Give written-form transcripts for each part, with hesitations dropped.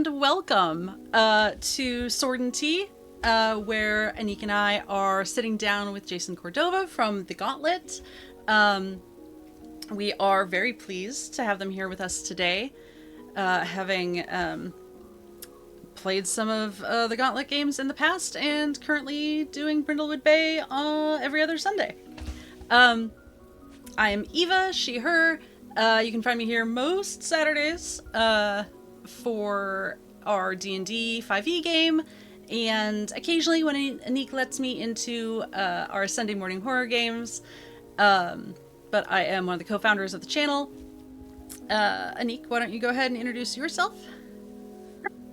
and welcome to Sword and Tea, where Anik and I are sitting down with Jason Cordova from the Gauntlet. We are very pleased to have them here with us today, having played some of the Gauntlet games in the past and currently doing Brindlewood Bay every other Sunday. I'm Eva, she, her. You can find me here most Saturdays for our D&D 5e game, and occasionally when Anik lets me into our Sunday morning horror games. But I am one of the co-founders of the channel. Anik, why don't you go ahead and introduce yourself?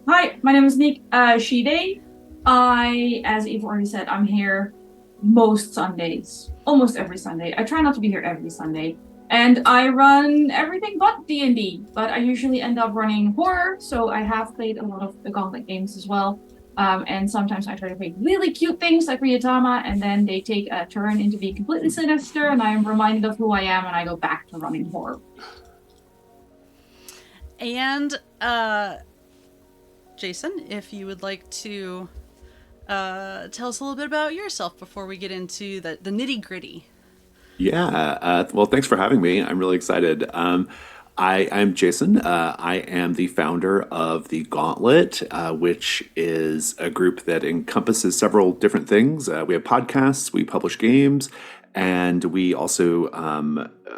Hi, my name is Nick Shide. As Eva already said, I'm here most Sundays, almost every Sunday. I try not to be here every Sunday. And I run everything but D&D, but I usually end up running horror, so I have played a lot of the Gauntlet games as well. And sometimes I try to make really cute things like Ryutama, and then they take a turn into being completely sinister, and I am reminded of who I am, and I go back to running horror. And Jason, if you would like to tell us a little bit about yourself before we get into the nitty-gritty. Yeah, well, thanks for having me. I'm really excited. I'm Jason. I am the founder of the Gauntlet, which is a group that encompasses several different things. We have podcasts, we publish games, and we also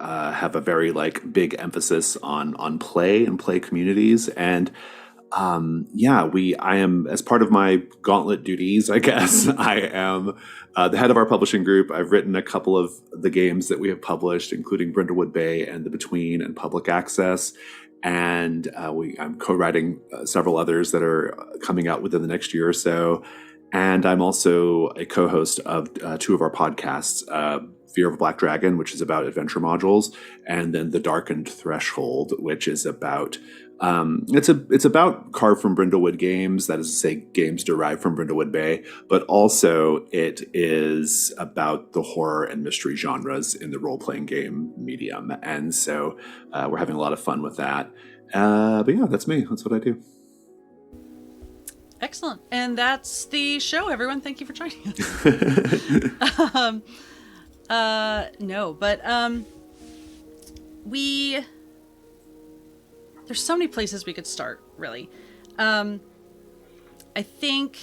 have a very big emphasis on play and play communities. And I am, as part of my Gauntlet duties, I guess, I am the head of our publishing group. I've written a couple of the games that we have published, including Brindlewood Bay and The Between and Public Access. And I'm co-writing several others that are coming out within the next year or so. And I'm also a co-host of two of our podcasts, Fear of a Black Dragon, which is about adventure modules, and then The Darkened Threshold, which is about it's about carved from Brindlewood games, that is to say, games derived from Brindlewood Bay, but also it is about the horror and mystery genres in the role-playing game medium. And so we're having a lot of fun with that. But yeah, that's me. That's what I do. Excellent. And that's the show, everyone. Thank you for joining us. There's so many places we could start, really. I think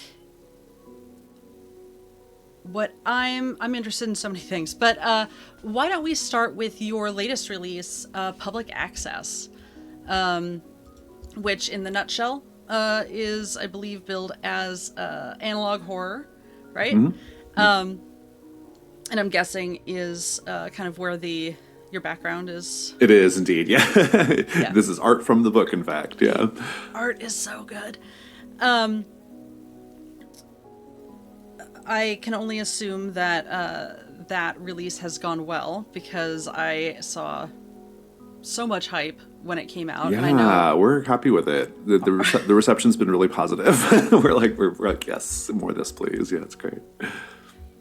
what I'm interested in so many things, but why don't we start with your latest release, Public Access, which in the nutshell is, I believe, billed as analog horror, right? Mm-hmm. And I'm guessing is kind of where your background is. It is indeed, yeah. Yeah. This is art from the book, in fact, yeah. Art is so good. I can only assume that that release has gone well, because I saw so much hype when it came out. Yeah, and I know we're happy with it. The reception's been really positive. we're like, yes, more of this, please. Yeah, it's great.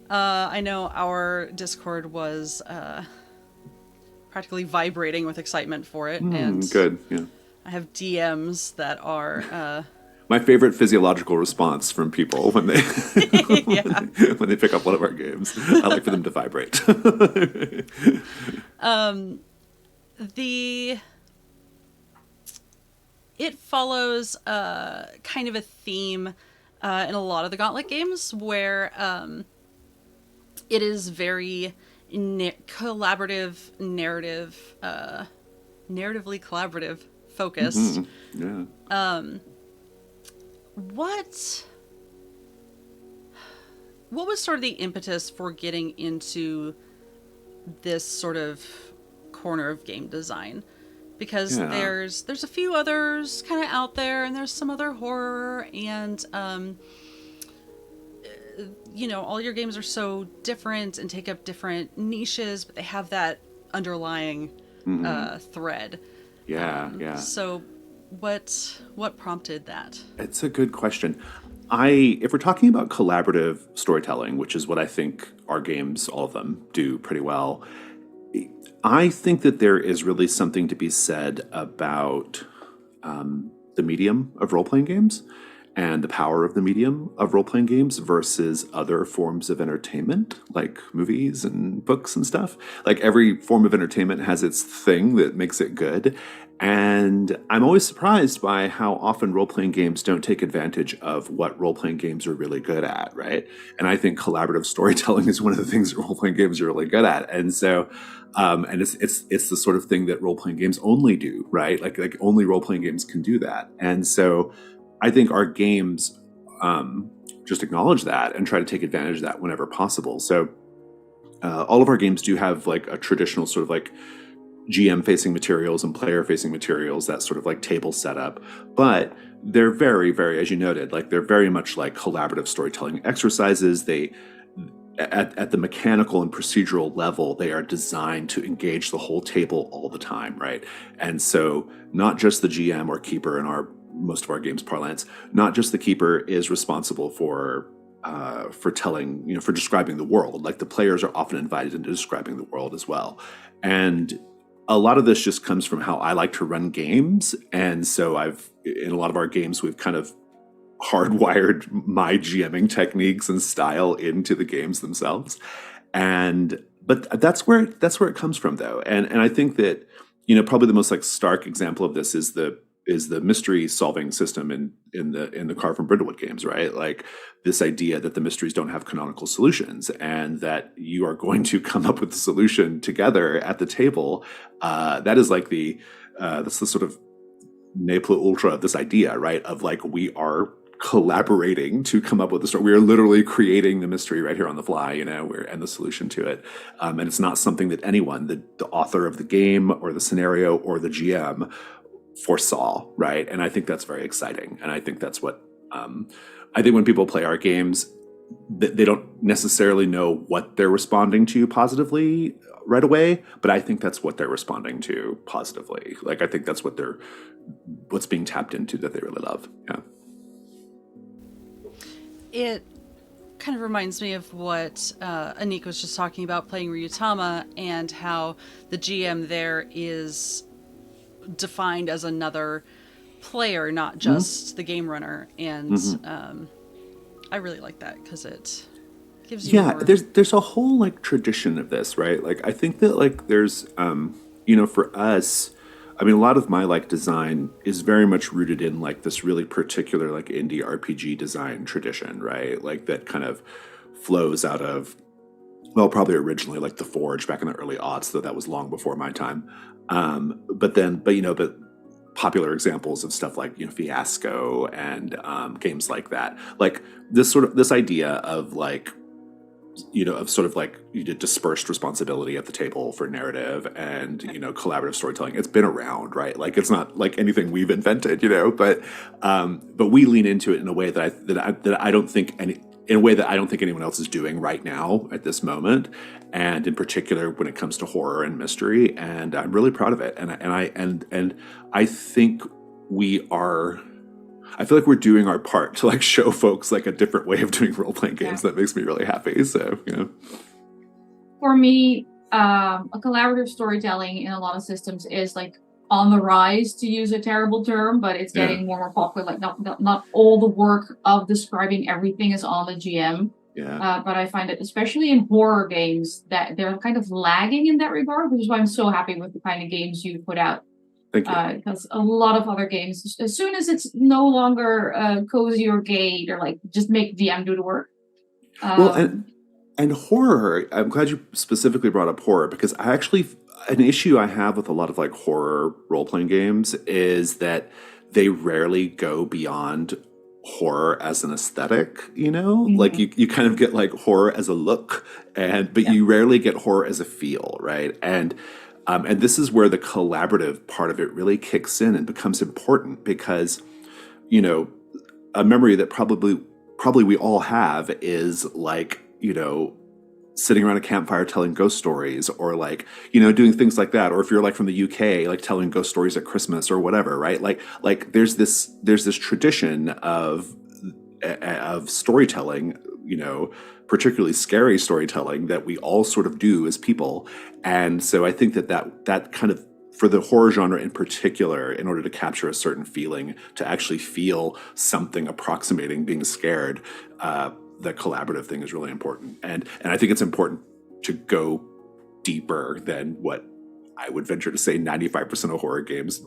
I know our Discord was practically vibrating with excitement for it, and good. Yeah, I have DMs that are my favorite physiological response from people when they yeah. when they pick up one of our games. I like for them to vibrate. It follows kind of a theme in a lot of the Gauntlet games where it is very collaborative, narratively collaborative focused. Mm-hmm. Yeah. What was sort of the impetus for getting into this sort of corner of game design? Because there's a few others kind of out there, and there's some other horror, and all your games are so different and take up different niches, but they have that underlying thread. Yeah. So what prompted that? It's a good question. If we're talking about collaborative storytelling, which is what I think our games, all of them, do pretty well, I think that there is really something to be said about the medium of role-playing games and the power of the medium of role-playing games versus other forms of entertainment like movies and books and stuff. Like every form of entertainment has its thing that makes it good. And I'm always surprised by how often role-playing games don't take advantage of what role-playing games are really good at, right? And I think collaborative storytelling is one of the things that role-playing games are really good at. And so and it's the sort of thing that role-playing games only do, right? Like only role-playing games can do that. And so I think our games just acknowledge that and try to take advantage of that whenever possible. So all of our games do have like a traditional sort of like GM facing materials and player facing materials, that sort of like table setup. But they're very, very, as you noted, like they're very much like collaborative storytelling exercises. They at the mechanical and procedural level, they are designed to engage the whole table all the time, right? And so not just the GM or keeper in most of our games parlance, not just the keeper is responsible for telling, for describing the world. Like the players are often invited into describing the world as well. And a lot of this just comes from how I like to run games. And so in a lot of our games, we've kind of hardwired my GMing techniques and style into the games themselves. But that's where it comes from though. And I think that, probably the most like stark example of this is the mystery solving system in the Carve from Brindlewood games, right? Like this idea that the mysteries don't have canonical solutions and that you are going to come up with the solution together at the table. That is like that's the sort of ne plus ultra of this idea, right? Of like, we are collaborating to come up with the story. We are literally creating the mystery right here on the fly, and the solution to it. And it's not something that anyone, the author of the game or the scenario or the GM foresaw, right? And I think that's very exciting. And I think that's what, I think when people play our games, they don't necessarily know what they're responding to positively right away, but I think that's what they're responding to positively. Like, I think that's what's being tapped into that they really love. Yeah. It kind of reminds me of what Anik was just talking about playing Ryutama and how the GM there is defined as another player, not just the game runner. And I really like that because it gives you more... there's a whole like tradition of this, right? Like I think that like there's for us, I mean, a lot of my like design is very much rooted in like this really particular like indie RPG design tradition, right? Like that kind of flows out of, well, probably originally like The Forge back in the early aughts, though that was long before my time. But popular examples of stuff like Fiasco and games like that, like this idea of like of sort of like dispersed responsibility at the table for narrative and collaborative storytelling. It's been around, right? Like it's not like anything we've invented, but we lean into it in a way that I don't think anyone else is doing right now at this moment, and in particular when it comes to horror and mystery. And I'm really proud of it. And I think I feel like we're doing our part to like show folks like a different way of doing role-playing games. That makes me really happy. So, For me, a collaborative storytelling in a lot of systems is like on the rise, to use a terrible term, but it's getting more and more popular. Like not all the work of describing everything is on the GM. Yeah. But I find that especially in horror games that they're kind of lagging in that regard, which is why I'm so happy with the kind of games you put out. Thank you. Because a lot of other games, as soon as it's no longer cozy or gay, they're like, just make DM do the work. And horror, I'm glad you specifically brought up horror, because an issue I have with a lot of like horror role-playing games is that they rarely go beyond horror as an aesthetic, like you kind of get like horror as a look, but you rarely get horror as a feel, right? And this is where the collaborative part of it really kicks in and becomes important, because, a memory that probably we all have is like, sitting around a campfire telling ghost stories, or like, doing things like that. Or if you're like from the UK, like telling ghost stories at Christmas or whatever, right? Like there's this tradition of storytelling, particularly scary storytelling, that we all sort of do as people. And so I think that kind of for the horror genre in particular, in order to capture a certain feeling, to actually feel something approximating being scared, the collaborative thing is really important. And I think it's important to go deeper than what I would venture to say 95% of horror games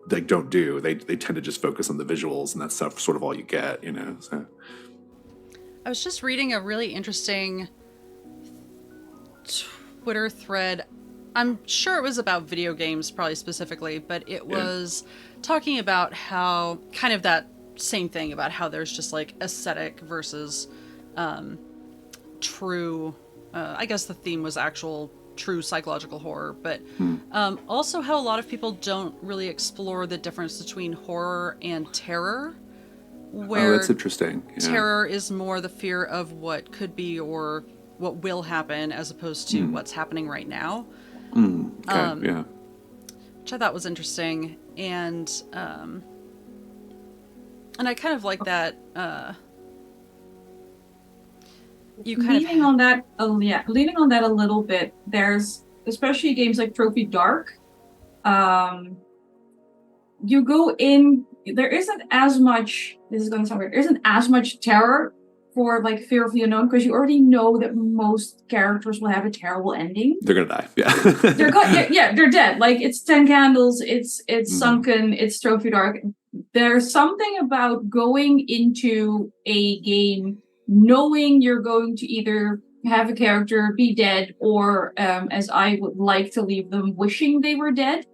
like don't do. They tend to just focus on the visuals, and that's sort of all you get, you know. So I was just reading a really interesting Twitter thread. I'm sure it was about video games, probably specifically, but it was talking about how kind of that same thing about how there's just like aesthetic versus true. I guess the theme was actual true psychological horror, but also how a lot of people don't really explore the difference between horror and terror. Where that's interesting. Yeah. Terror is more the fear of what could be or what will happen, as opposed to what's happening right now. Okay, yeah. Which I thought was interesting, and I kind of like that. You kind leaning on that a little bit. There's especially games like Trophy Dark. You go in. There isn't as much. This is going to sound weird. There isn't as much terror for like Fear of the Unknown, because you already know that most characters will have a terrible ending. They're gonna die. Yeah. They're dead. Like, it's 10 Candles, it's Sunken, it's Trophy Dark. There's something about going into a game knowing you're going to either have a character be dead, or as I would like to leave them, wishing they were dead.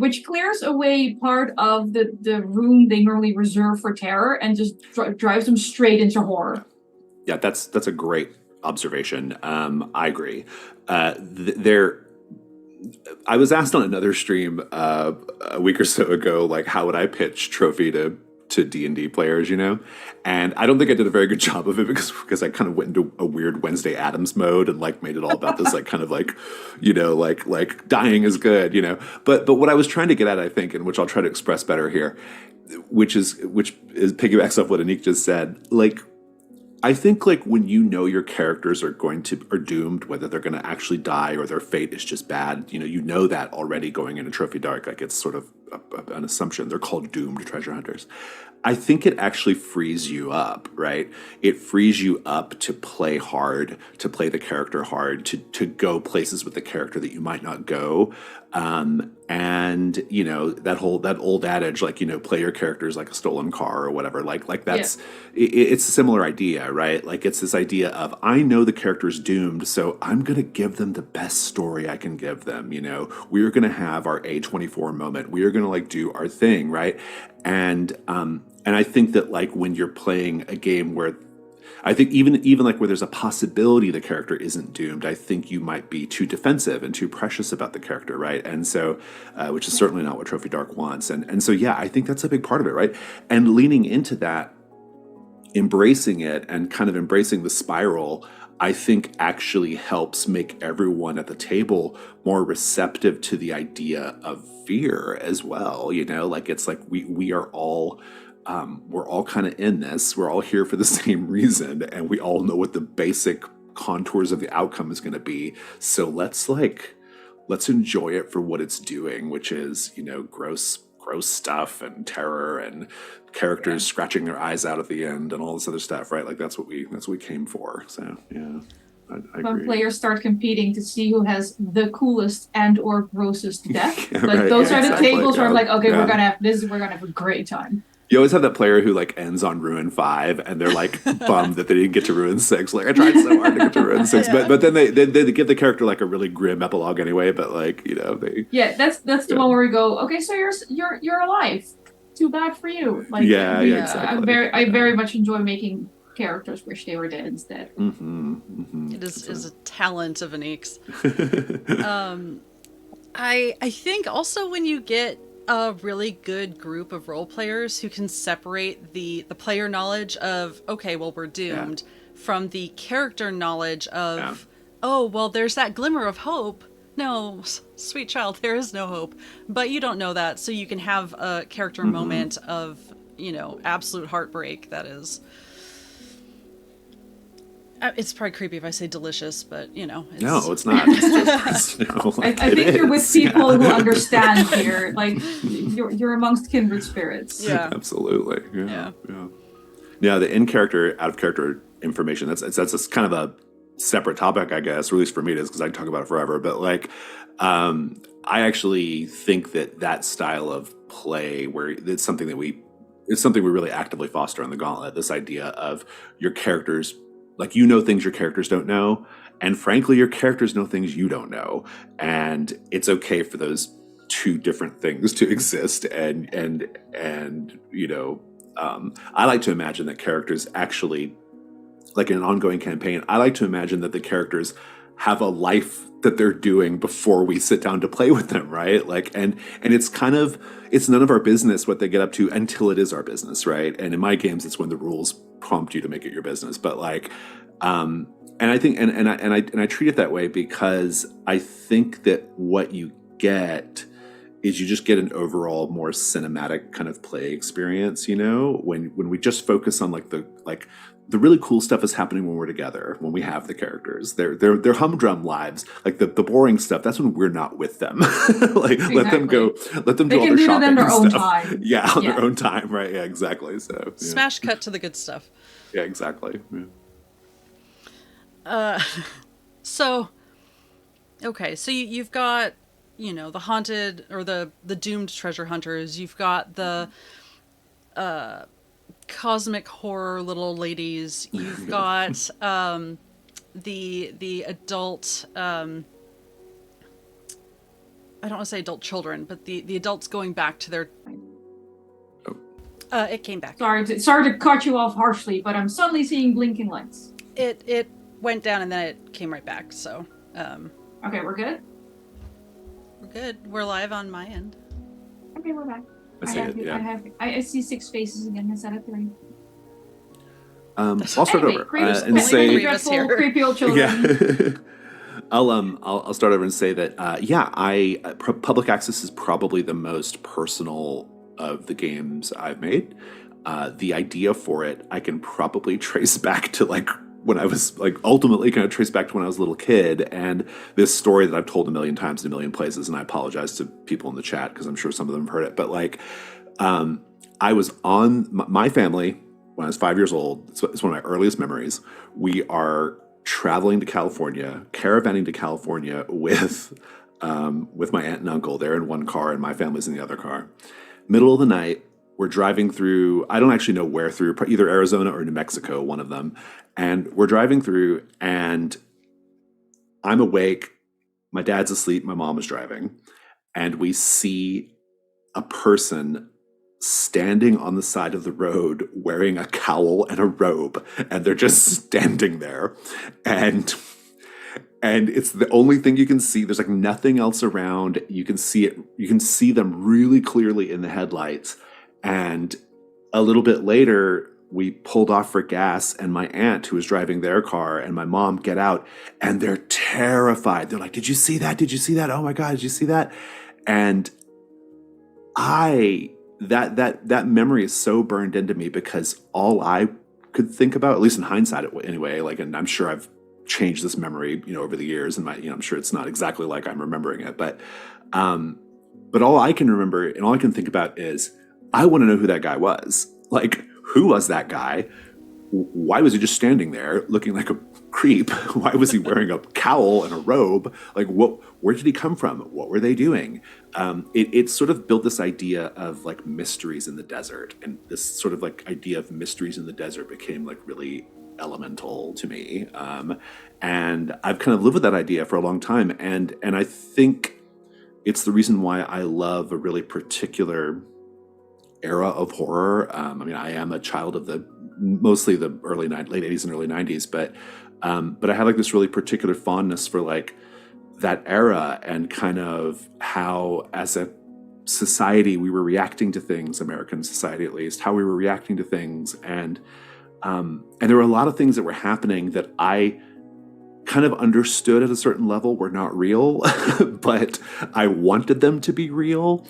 Which clears away part of the room they normally reserve for terror and just drives them straight into horror. Yeah, that's a great observation. I agree. I was asked on another stream a week or so ago, like, how would I pitch Trophy to D&D players, you know? And I don't think I did a very good job of it because I kind of went into a weird Wednesday Addams mode and like made it all about this like kind of like, you know, like dying is good, you know? But what I was trying to get at, I think, and which I'll try to express better here, which is piggybacks off what Anik just said, like, I think like when you know your characters are doomed, whether they're going to actually die or their fate is just bad, you know that already going into Trophy Dark, like it's sort of an assumption. They're called doomed treasure hunters. I think it actually frees you up, right? It frees you up to play hard, to play the character hard, to go places with the character that you might not go. And you know, that old adage, like, you know, play your characters like a stolen car or whatever, like that's, it's a similar idea, right? Like, it's this idea of, I know the character's doomed, so I'm going to give them the best story I can give them. You know, we're going to have our A24 moment. We are going to like do our thing. Right. And I think that like when you're playing a game where, I think even like where there's a possibility the character isn't doomed, I think you might be too defensive and too precious about the character, right? And so, which is certainly not what Trophy Dark wants. And so, yeah, I think that's a big part of it, right? And leaning into that, embracing it and kind of embracing the spiral, I think actually helps make everyone at the table more receptive to the idea of fear as well. You know, like, it's like we are all, we're all kind of in this. We're all here for the same reason, and we all know what the basic contours of the outcome is going to be. So let's enjoy it for what it's doing, which is, you know, gross stuff and terror and characters scratching their eyes out at the end and all this other stuff, right? Like, that's what we came for. So yeah, I when agree. players start competing to see who has the coolest and or grossest death, Yeah, like right, those yeah, are the exactly, tables where I'm like, okay, yeah. we're gonna have a great time. You always have that player who like ends on Ruin 5 and they're like bummed that they didn't get to Ruin 6. Like, I tried so hard to get to Ruin 6, but then they give the character like a really grim epilogue anyway. But like, you know, that's the one where we go, okay, so you're alive. Too bad for you. Like, exactly. I very much enjoy making characters wish they were dead instead. It is a talent of Anik's. I think also when you get a really good group of role players who can separate the player knowledge of, okay, well, we're doomed, from the character knowledge of, oh, well, there's that glimmer of hope. No, sweet child, there is no hope. But you don't know that, so you can have a character moment of, you know, absolute heartbreak that is It's probably creepy if I say delicious, but No, it's not. It's just, I think you're with people who understand here. Like you're amongst kindred spirits. Yeah. Absolutely. Yeah. Yeah, the in character, out of character information. That's kind of a separate topic, I guess. Or at least for me, it is because I can talk about it forever. But like, I actually think that style of play, where it's something we really actively foster on the Gauntlet. This idea of your characters, like things your characters don't know, and frankly, your characters know things you don't know, and it's okay for those two different things to exist. And I like to imagine that characters actually, like in an ongoing campaign, I like to imagine that the characters have a life that they're doing before we sit down to play with them, right? Like, and it's none of our business what they get up to until it is our business, right? And in my games, it's when the rules prompt you to make it your business. But like, and I think, and I treat it that way because I think that what you get is you just get an overall more cinematic kind of play experience, when we just focus on the really cool stuff is happening when we're together, when we have the characters. They're humdrum lives. Like the boring stuff, that's when we're not with them. Exactly. Let them do all their shopping on their own stuff. time. Yeah, on their own time, right? Yeah, exactly. So yeah. Smash cut to the good stuff. Yeah, exactly. Yeah. So you've got, the haunted or the doomed treasure hunters. You've got the cosmic horror little ladies. You've got the adult. I don't want to say adult children, but the adults going back to their. It came back. Sorry to cut you off harshly, but I'm suddenly seeing blinking lights. It went down and then it came right back. So. Okay, we're good. We're good. We're live on my end. Okay, we're back. I see it. Yeah. I see 6 faces again instead of 3. I'll start over and say, dreadful, creepy old children. Yeah. I'll start over and say that public access is probably the most personal of the games I've made. The idea for it I can probably trace back to when I was ultimately kind of trace back to when I was a little kid, and this story that I've told a million times in a million places, and I apologize to people in the chat because I'm sure some of them have heard it, but I was on my family when I was 5 years old. It's one of my earliest memories. We are traveling to California, caravanning to California with my aunt and uncle. They're in one car and my family's in the other car. Middle of the night, we're driving through, I don't actually know where through, either Arizona or New Mexico, one of them. And we're driving through and I'm awake. My dad's asleep. My mom is driving. And we see a person standing on the side of the road wearing a cowl and a robe. And they're just standing there. And it's the only thing you can see. There's nothing else around. You can see it. You can see them really clearly in the headlights. And a little bit later, we pulled off for gas, and my aunt, who was driving their car, and my mom get out, and they're terrified. They're like, "Did you see that? Did you see that? Oh my God, did you see that?" And that memory is so burned into me because all I could think about, at least in hindsight anyway, and I'm sure I've changed this memory, over the years, and I'm sure it's not exactly like I'm remembering it, but all I can remember and all I can think about is, I want to know who that guy was. Who was that guy? Why was he just standing there looking like a creep? Why was he wearing a cowl and a robe? Where did he come from? What were they doing? It sort of built this idea of mysteries in the desert, and this sort of idea of mysteries in the desert became really elemental to me. And I've kind of lived with that idea for a long time. And I think it's the reason why I love a really particular era of horror. I am a child of mostly the late 80s and early 90s, but I have this really particular fondness for that era and kind of how as a society we were reacting to things, American society at least, how we were reacting to things. And there were a lot of things that were happening that I kind of understood at a certain level were not real, but I wanted them to be real.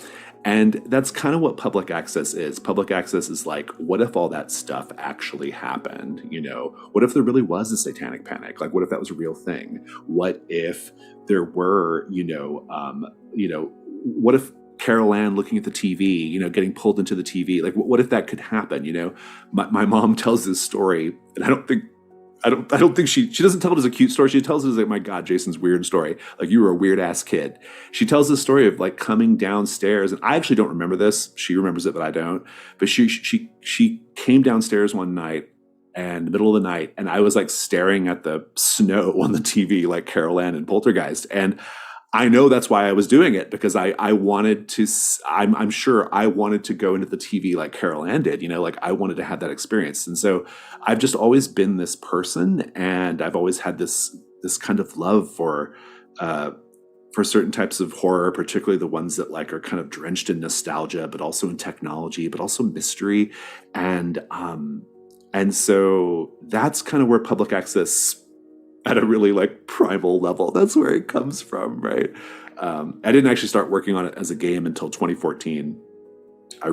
And that's kind of what public access is. Public access is like, what if all that stuff actually happened? You know, what if there really was a satanic panic? Like, what if that was a real thing? What if there were, what if Carol Ann looking at the TV, you know, getting pulled into the TV? Like, what if that could happen? You know, my mom tells this story, and I don't think she doesn't tell it as a cute story. She tells it as like, my God, Jason's weird story. Like, you were a weird ass kid. She tells the story of like coming downstairs, and I actually don't remember this. She remembers it, but I don't. But she came downstairs one night, and in the middle of the night, and I was like staring at the snow on the TV like Carol Ann and Poltergeist. And I know that's why I was doing it, because I wanted to, I'm sure I wanted to go into the TV like Carol Ann did, you know, like I wanted to have that experience. And so I've just always been this person, and I've always had this kind of love for certain types of horror, particularly the ones that like are kind of drenched in nostalgia, but also in technology, but also mystery. And so that's kind of where public access at a really like primal level, that's where it comes from, right? I didn't actually start working on it as a game until 2014. I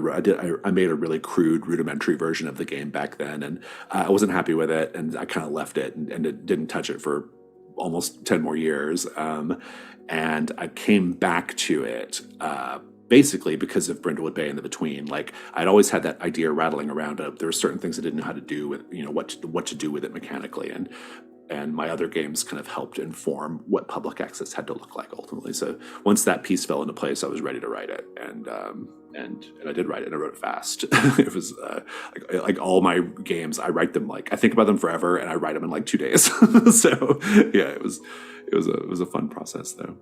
made a really crude, rudimentary version of the game back then, and I wasn't happy with it, and I kind of left it and it didn't touch it for almost 10 more years. And I came back to it basically because of Brindlewood Bay and the Between. Like, I'd always had that idea rattling around. There were certain things I didn't know how to do with, you know, what to do with it mechanically, and my other games kind of helped inform what public access had to look like ultimately. So once that piece fell into place, I was ready to write it, and I did write it, and I wrote it fast. It was like all my games, I write them like I think about them forever, and I write them in like 2 days. So yeah, it was a fun process though.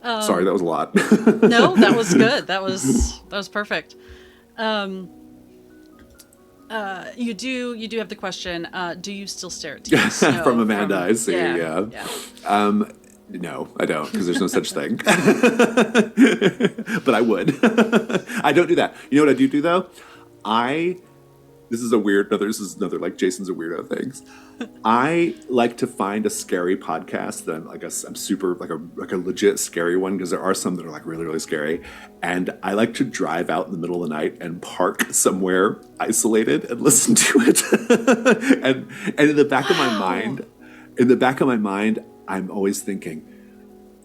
Sorry, that was a lot. No, that was good. That was perfect. You do have the question, do you still stare at TV? No, from Amanda, I see. Yeah. No, I don't, because there's no such thing. But I would. I don't do that. You know what I do though? This is another like Jason's a weirdo things. I like to find a scary podcast that I'm super like a legit scary one, because there are some that are like really, really scary. And I like to drive out in the middle of the night and park somewhere isolated and listen to it. and in the back of my mind, I'm always thinking,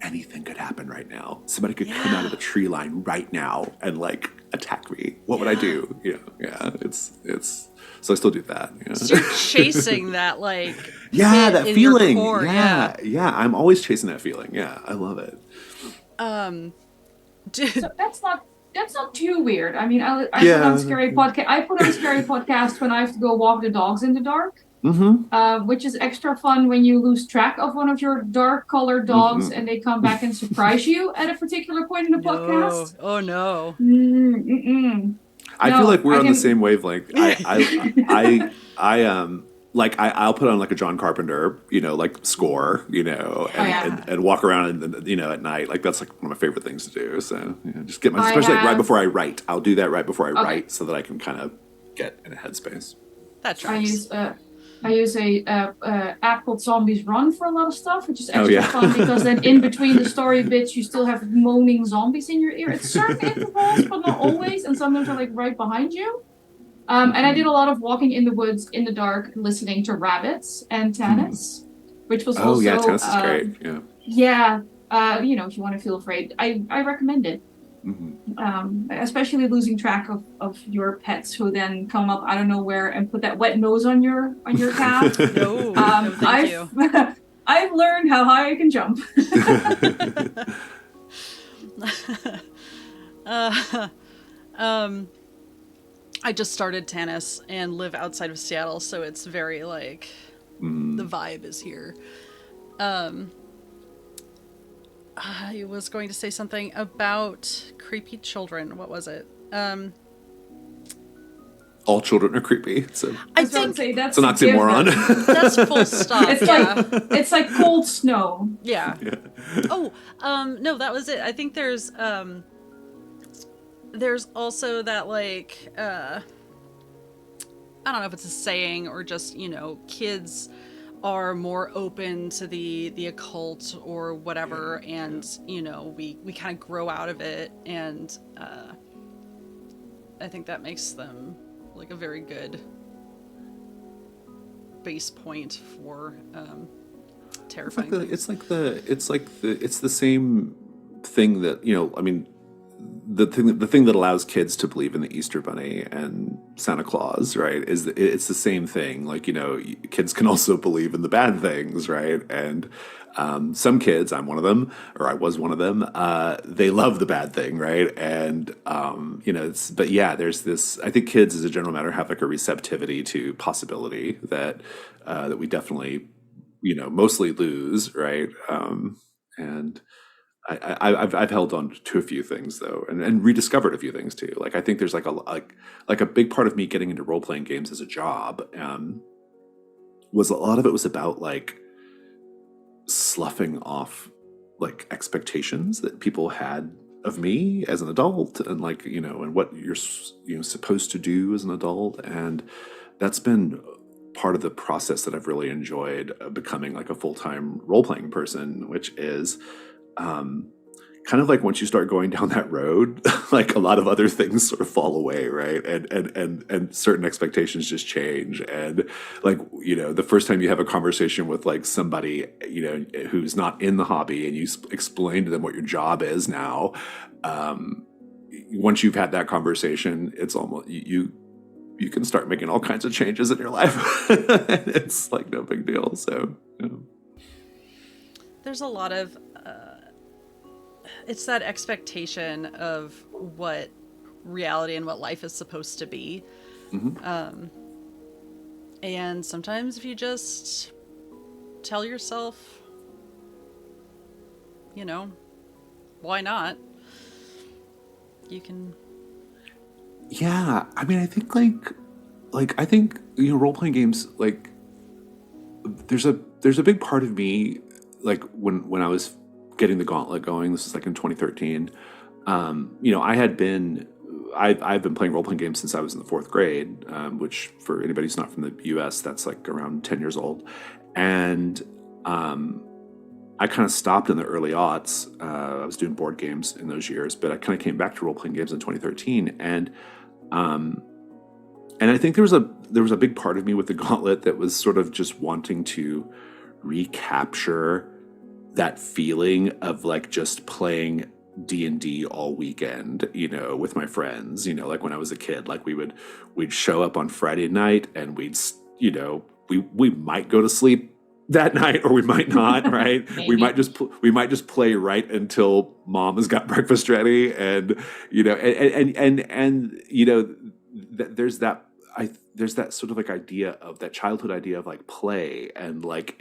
anything could happen right now. Somebody could come out of the tree line right now and like attack me. What would I do? You know, it's so I still do that. You know? So you're chasing that like that feeling. Core, yeah. I'm always chasing that feeling. Yeah, I love it. So that's not too weird. I mean, I put on scary podcast. I put on scary podcast when I have to go walk the dogs in the dark. Mm-hmm. Which is extra fun when you lose track of one of your dark colored dogs, and they come back and surprise you at a particular point in the podcast. Oh no. I feel like we're on the same wavelength. I'll put on like a John Carpenter, you know, like score, you know, and walk around and you know at night. Like that's like one of my favorite things to do. So just get especially like right before I write. I'll do that right before I write so that I can kind of get in a headspace. That tracks. I use a app called Zombies Run for a lot of stuff, which is extra fun because then in between the story bits, you still have moaning zombies in your ear. It's certain intervals, but not always, and sometimes they're like right behind you. And I did a lot of walking in the woods in the dark, listening to rabbits and tennis, which was also tennis is great. You know, if you want to feel afraid, I recommend it. Especially losing track of your pets who then come up out of nowhere and put that wet nose on your cat. No, thank you. I've learned how high I can jump. I just started tennis and live outside of Seattle, so it's very like the vibe is here. I was going to say something about creepy children. What was it? All children are creepy. So I think that's an oxymoron. That's full stop. It's like cold snow. Yeah. Oh, no, that was it. I think there's also that like I don't know if it's a saying or just, you know, kids are more open to the occult or whatever, and you know, we kind of grow out of it, and I think that makes them like a very good base point for terrifying things. It's the same thing that, you know, I mean, the thing that allows kids to believe in the Easter Bunny and Santa Claus, right, is that it's the same thing. Like, you know, kids can also believe in the bad things, right? And some kids, I'm one of them, or I was one of them, they love the bad thing, right? And you know, but yeah, there's this. I think kids, as a general matter, have like a receptivity to possibility that that we definitely, you know, mostly lose, right? And I've held on to a few things though, and rediscovered a few things too. Like I think there's like a big part of me getting into role playing games as a job was a lot of it was about like sloughing off like expectations that people had of me as an adult, and like, you know, and what you're, you know, supposed to do as an adult. And that's been part of the process that I've really enjoyed becoming like a full-time role-playing person, which is kind of like once you start going down that road, like a lot of other things sort of fall away, right? And certain expectations just change. And like, you know, the first time you have a conversation with like somebody, you know, who's not in the hobby, and you explain to them what your job is now, once you've had that conversation, it's almost you can start making all kinds of changes in your life. It's like no big deal. So, you know. There's a lot of it's that expectation of what reality and what life is supposed to be. Mm-hmm. And sometimes if you just tell yourself, you know, why not, you can. Yeah, I mean, I think I think, you know, role playing games, like there's a big part of me, like when I was getting the Gauntlet going, this is like in 2013. You know, I've been playing role playing games since I was in the fourth grade, which for anybody who's not from the U.S., that's like around 10 years old, and I kind of stopped in the early aughts. I was doing board games in those years, but I kind of came back to role playing games in 2013, and I think there was a big part of me with the Gauntlet that was sort of just wanting to recapture that feeling of like just playing D&D all weekend, you know, with my friends, you know, like when I was a kid, like we'd show up on Friday night and we'd, you know, we might go to sleep that night or we might not, right? we might just play right until mom has got breakfast ready, and you know, and you know, there's that sort of like idea of that childhood idea of like play and like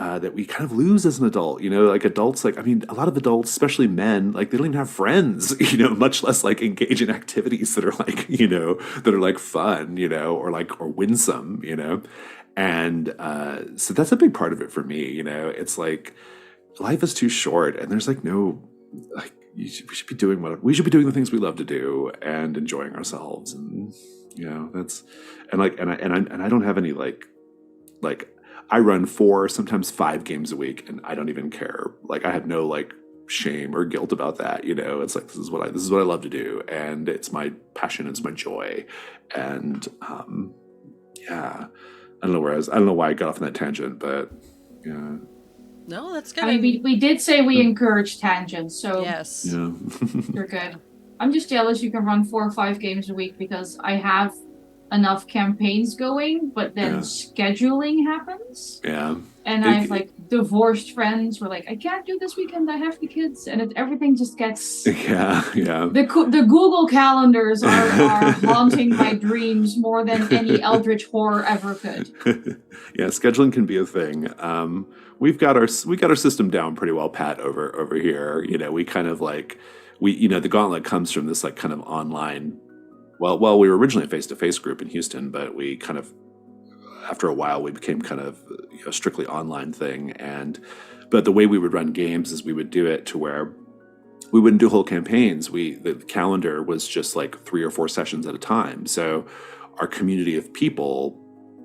that we kind of lose as an adult, you know, like adults, like, I mean, a lot of adults, especially men, like they don't even have friends, you know, much less like engage in activities that are like, you know, that are like fun, you know, or winsome, you know. And so that's a big part of it for me, you know. It's like life is too short, and there's like no, like we should be doing the things we love to do and enjoying ourselves, and you know, that's and I don't have any like I run 4, sometimes 5 games a week, and I don't even care. Like I have no like shame or guilt about that. You know, it's like this is what I love to do, and it's my passion, it's my joy, and yeah. I don't know why I got off on that tangent, but yeah. No, that's good. I mean, we did say we encourage tangents, so yes, yeah. you're good. I'm just jealous you can run 4 or 5 games a week, because I have enough campaigns going, but then scheduling happens. Yeah. And I have like divorced friends who are like, I can't do this weekend, I have the kids, and everything just gets. Yeah. The Google calendars are haunting my dreams more than any eldritch horror ever could. Yeah, scheduling can be a thing. We got our system down pretty well, pat, over here. You know, we kind of like you know, the Gauntlet comes from this like kind of online. Well, we were originally a face-to-face group in Houston, but we kind of, after a while, we became kind of, you know, strictly online thing. But the way we would run games is we would do it to where we wouldn't do whole campaigns. The calendar was just like 3 or 4 sessions at a time. So our community of people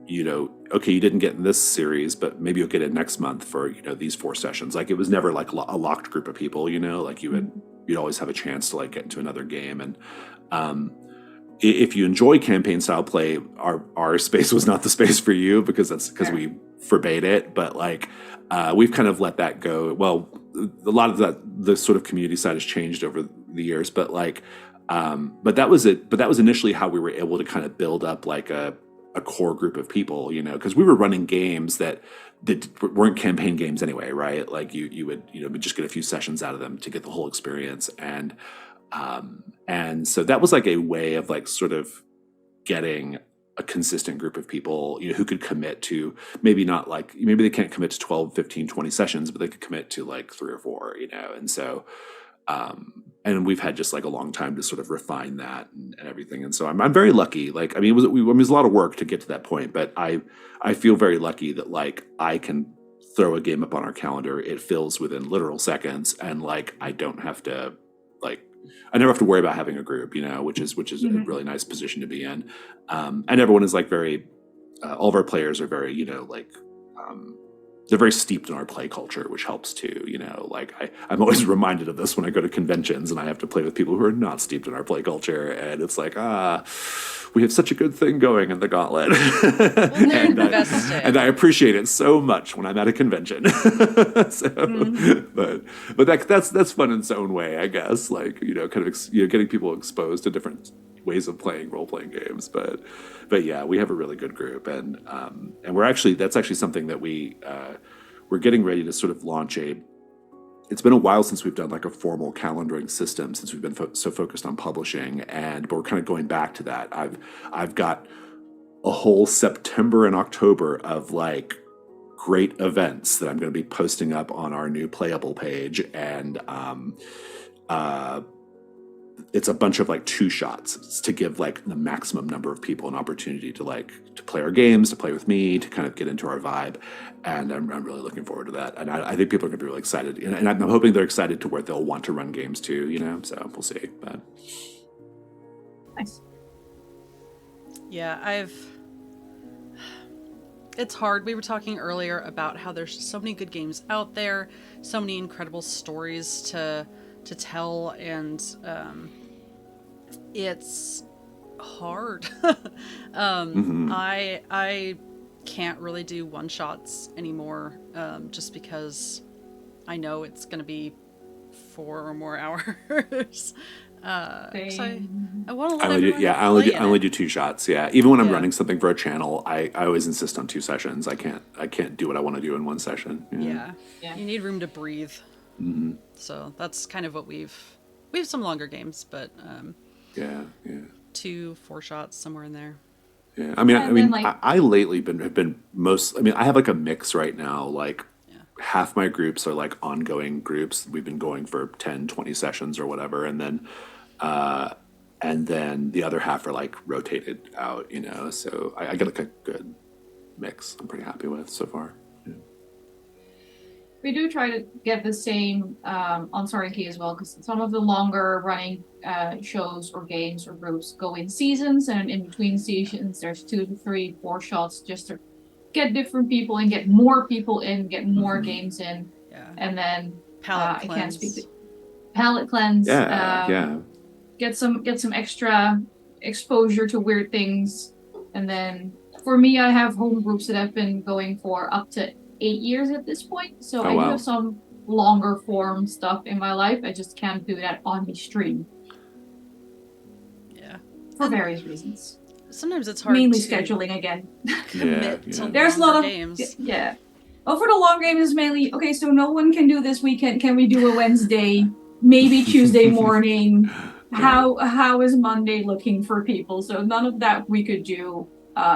okay, you didn't get in this series, but maybe you'll get it next month for, these 4 sessions. Like, it was never like a locked group of people, like you'd always have a chance to like get into another game. And if you enjoy campaign style play, our space was not the space for you, because we forbade it. But like, we've kind of let that go. Well, a lot of the sort of community side has changed over the years, but like, but that was it. But that was initially how we were able to kind of build up like a core group of people, because we were running games that weren't campaign games anyway, right? Like you would just get a few sessions out of them to get the whole experience. And so that was like a way of like sort of getting a consistent group of people, who could commit to maybe they can't commit to 12, 15, 20 sessions, but they could commit to like 3 or 4, and so, and we've had just like a long time to sort of refine that and everything. And so I'm very lucky. Like, I mean, it was a lot of work to get to that point, but I feel very lucky that like I can throw a game up on our calendar. It fills within literal seconds. And like, I don't have to I never have to worry about having a group, which is a really nice position to be in. And everyone is like very, all of our players are very, they're very steeped in our play culture, which helps too. Like I'm always reminded of this when I go to conventions and I have to play with people who are not steeped in our play culture, and it's like, we have such a good thing going in the Gauntlet. And I appreciate it so much when I'm at a convention. But that's fun in its own way, I guess. Like, kind of getting people exposed to different ways of playing role-playing games. But yeah, we have a really good group, and that's actually something that we're getting ready to sort of launch it's been a while since we've done like a formal calendaring system, since we've been so focused on publishing, but we're kind of going back to that. I've got a whole September and October of like great events that I'm going to be posting up on our new Playable page, and it's a bunch of like 2 shots to give like the maximum number of people an opportunity to play our games, to play with me, to kind of get into our vibe. And I'm really looking forward to that. And I think people are going to be really excited. And I'm hoping they're excited to where they'll want to run games too, so we'll see. But nice. Yeah, it's hard. We were talking earlier about how there's so many good games out there, so many incredible stories to tell, and it's hard. I can't really do one-shots anymore, just because I know it's going to be 4 or more hours. I want to let everyone I only do 2 shots. Yeah, even when I'm running something for a channel, I always insist on 2 sessions. I can't do what I want to do in one session. Yeah. You need room to breathe. Mm-hmm. So that's kind of what we have some longer games, but 2 4 shots somewhere in there. Yeah, I lately have been most. I mean, I have like a mix right now. Like half my groups are like ongoing groups. We've been going for 10, 20 sessions or whatever, and then the other half are like rotated out. So I get like a good mix. I'm pretty happy with so far. We do try to get the same on Soaring Key as well, because some of the longer running shows or games or groups go in seasons, and in between seasons there's 2 to 3, 4 shots just to get different people and get more people in, get more games in, and then palette cleanse. I can't speak. Palette cleanse. Get some extra exposure to weird things, and then for me, I have home groups that have been going for up to 8 years at this point, so I do have some longer form stuff in my life. I just can't do that on the stream. Yeah. For various reasons. Sometimes it's hard. Mainly scheduling again. Commit to there's a lot of games. Yeah. Oh, for the long game is mainly okay. So no one can do this weekend. Can we do a Wednesday? Maybe Tuesday morning. How is Monday looking for people? So none of that we could do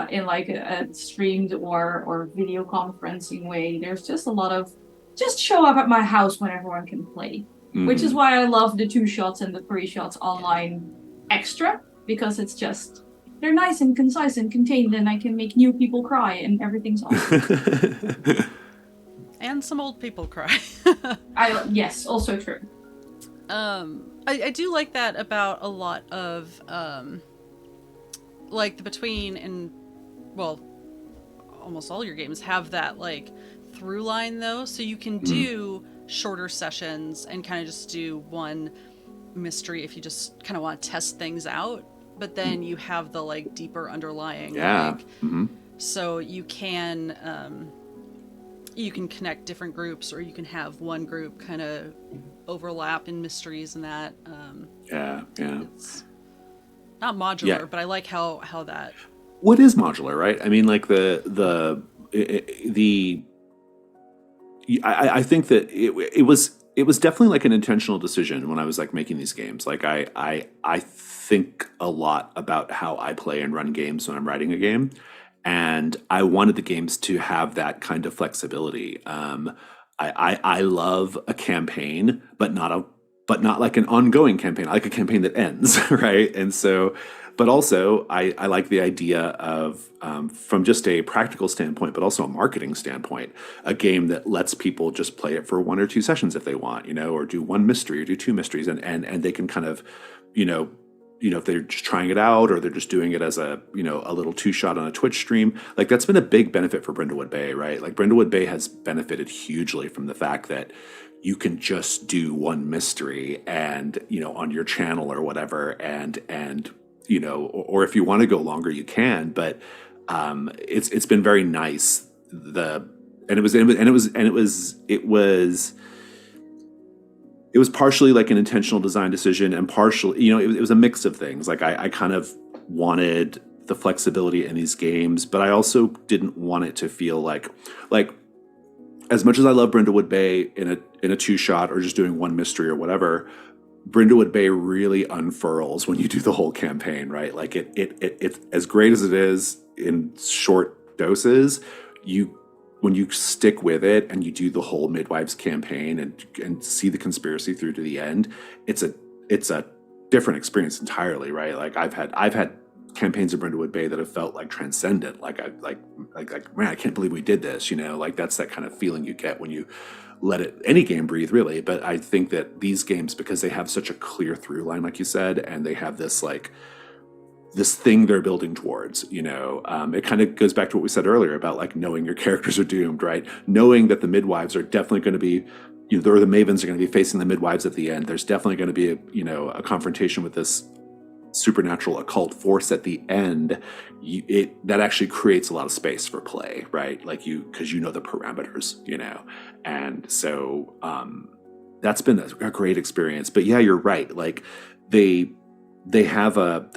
in like a streamed or video conferencing way. There's just a lot of just show up at my house when everyone can play, which is why I love the 2 shots and the 3 shots online extra, because it's just they're nice and concise and contained, and I can make new people cry and everything's awesome. And some old people cry. Yes, also true. I do like that about a lot of like the between and almost all your games have that like through line though, so you can do shorter sessions and kind of just do one mystery if you just kind of want to test things out, but then you have the like deeper underlying like so you can connect different groups, or you can have one group kind of overlap in mysteries and that it's not modular, but I like how that what is modular, right? I mean, like I think that it was definitely like an intentional decision when I was like making these games. Like I think a lot about how I play and run games when I'm writing a game, and I wanted the games to have that kind of flexibility. I love a campaign, but not like an ongoing campaign. I like a campaign that ends, right? And so, but also I like the idea of, from just a practical standpoint, but also a marketing standpoint, a game that lets people just play it for 1 or 2 sessions if they want, or do one mystery or do 2 mysteries, and they can kind of, if they're just trying it out, or they're just doing it as a little 2-shot on a Twitch stream. Like, that's been a big benefit for Brindlewood Bay, right? Like, Brindlewood Bay has benefited hugely from the fact that you can just do one mystery and, on your channel or whatever, and or if you want to go longer, you can. But it's been very nice. It was partially like an intentional design decision, and partially, it was a mix of things. Like, I kind of wanted the flexibility in these games, but I also didn't want it to feel like as much as I love Brindlewood Bay in a 2-shot or just doing one mystery or whatever, Brindlewood Bay really unfurls when you do the whole campaign, right? Like, it's as great as it is in short doses. When you stick with it and you do the whole Midwives campaign and see the conspiracy through to the end, it's a different experience entirely, right? Like, I've had campaigns of Brindlewood Bay that have felt like transcendent. Like, man, I can't believe we did this. Like, that's that kind of feeling you get when you let any game breathe, really. But I think that these games, because they have such a clear through line, like you said, and they have this thing they're building towards, it kind of goes back to what we said earlier about like knowing your characters are doomed, right? Knowing that the midwives are definitely going to be, or the mavens are going to be facing the midwives at the end. There's definitely going to be a confrontation with this supernatural occult force at the end. That actually creates a lot of space for play, right? Like, because the parameters, and so that's been a great experience. But yeah, you're right. Like, the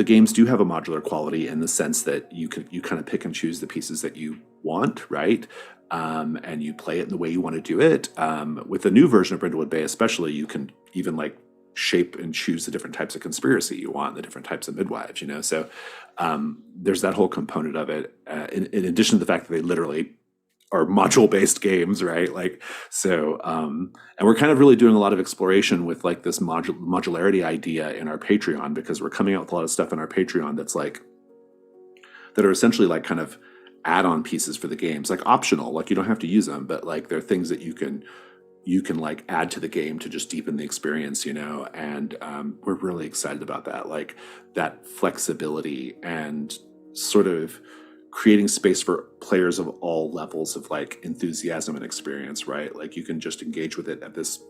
games do have a modular quality in the sense that you kind of pick and choose the pieces that you want, right? And you play it in the way you want to do it. With the new version of Brindlewood Bay, especially, you can even like shape and choose the different types of conspiracy you want, the different types of midwives, So there's that whole component of it. In addition to the fact that they literally are module-based games, right? Like, so, and we're kind of really doing a lot of exploration with like this modularity idea in our Patreon, because we're coming out with a lot of stuff in our Patreon that are essentially like kind of add-on pieces for the games, like optional, like you don't have to use them, but like they're things that you can like add to the game to just deepen the experience, and we're really excited about that, like that flexibility and sort of creating space for players of all levels of like enthusiasm and experience, right? Like, you can just engage with it at this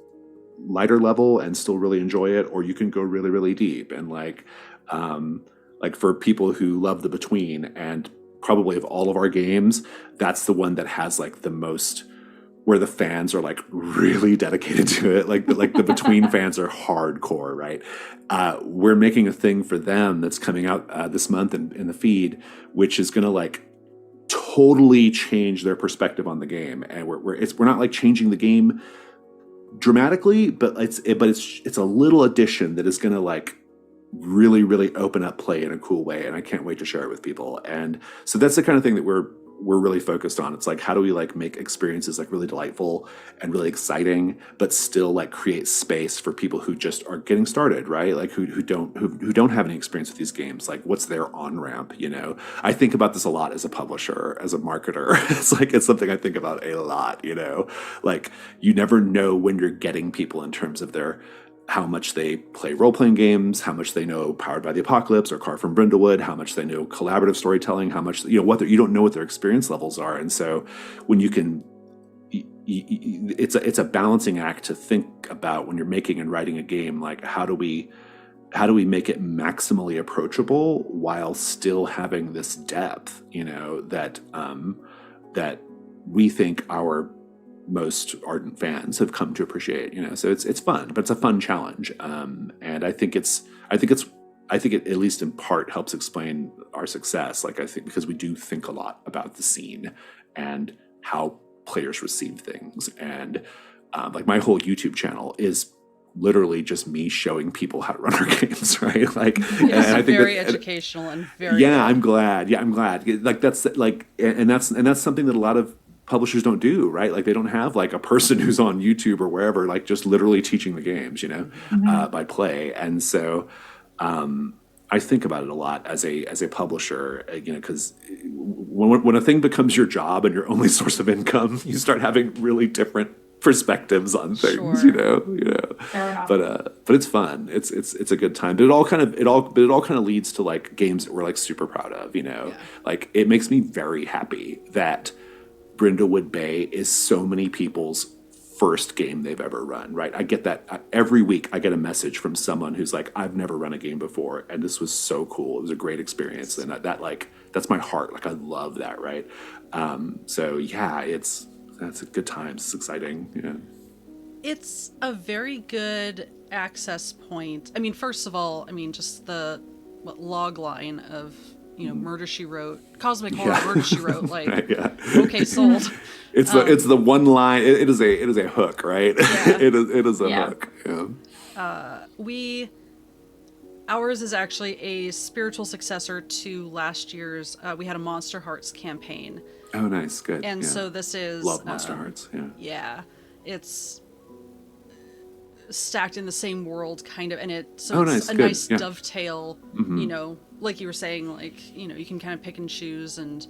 lighter level and still really enjoy it, or you can go really, really deep. And like for people who love the Between, and probably of all of our games, that's the one that has like the most, where the fans are like really dedicated to it. Like the Between fans are hardcore, right? We're making a thing for them that's coming out this month in the feed, which is going to like totally change their perspective on the game. And we're not like changing the game dramatically, but it's a little addition that is going to like really, really open up play in a cool way. And I can't wait to share it with people. And so that's the kind of thing that we're really focused on. It's like, how do we like make experiences like really delightful and really exciting, but still like create space for people who just are getting started, right? Like who don't have any experience with these games. Like, what's their on-ramp, I think about this a lot as a publisher, as a marketer. It's something I think about a lot, like you never know when you're getting people in terms of their how much they play role-playing games, how much they know Powered by the Apocalypse or Carved from Brindlewood, how much they know collaborative storytelling, how much, you don't know what their experience levels are. And so when you can, it's a balancing act to think about when you're making and writing a game, like how do we make it maximally approachable while still having this depth, that we think our most ardent fans have come to appreciate, so it's fun, but it's a fun challenge. And I think it at least in part helps explain our success. Like, I think because we do think a lot about the scene and how players receive things. And like my whole YouTube channel is literally just me showing people how to run our games, right? Like, and I think very educational and very I'm glad. Like that's like, and that's something that a lot of publishers don't do, right? Like they don't have like a person who's on YouTube or wherever, like just literally teaching the games, by play. And so I think about it a lot as a publisher, because when a thing becomes your job and your only source of income, you start having really different perspectives on things, Sure. But it's fun. It's a good time. But it all kind of leads to like games that we're like super proud of, Like it makes me very happy that Brindlewood Bay is so many people's first game they've ever run, right? I get that every week. I get a message from someone who's like, I've never run a game before, and this was so cool. It was a great experience, and that's my heart. Like I love that, right? So yeah, that's a good time. It's exciting. Yeah. It's a very good access point. I mean, first of all, just the log line of Murder She Wrote, Cosmic Horror, Murder She Wrote, like okay, sold. It's the one line. It is a hook, right? Yeah. it is a hook. Yeah. Ours is actually a spiritual successor to last year's. We had a Monster Hearts campaign. Oh, nice, good. And so this is love Monster Hearts. Yeah. Yeah, it's stacked in the same world, kind of, and it's nice, a good. nice Yeah. dovetail. Like you were saying, like you can kind of pick and choose, and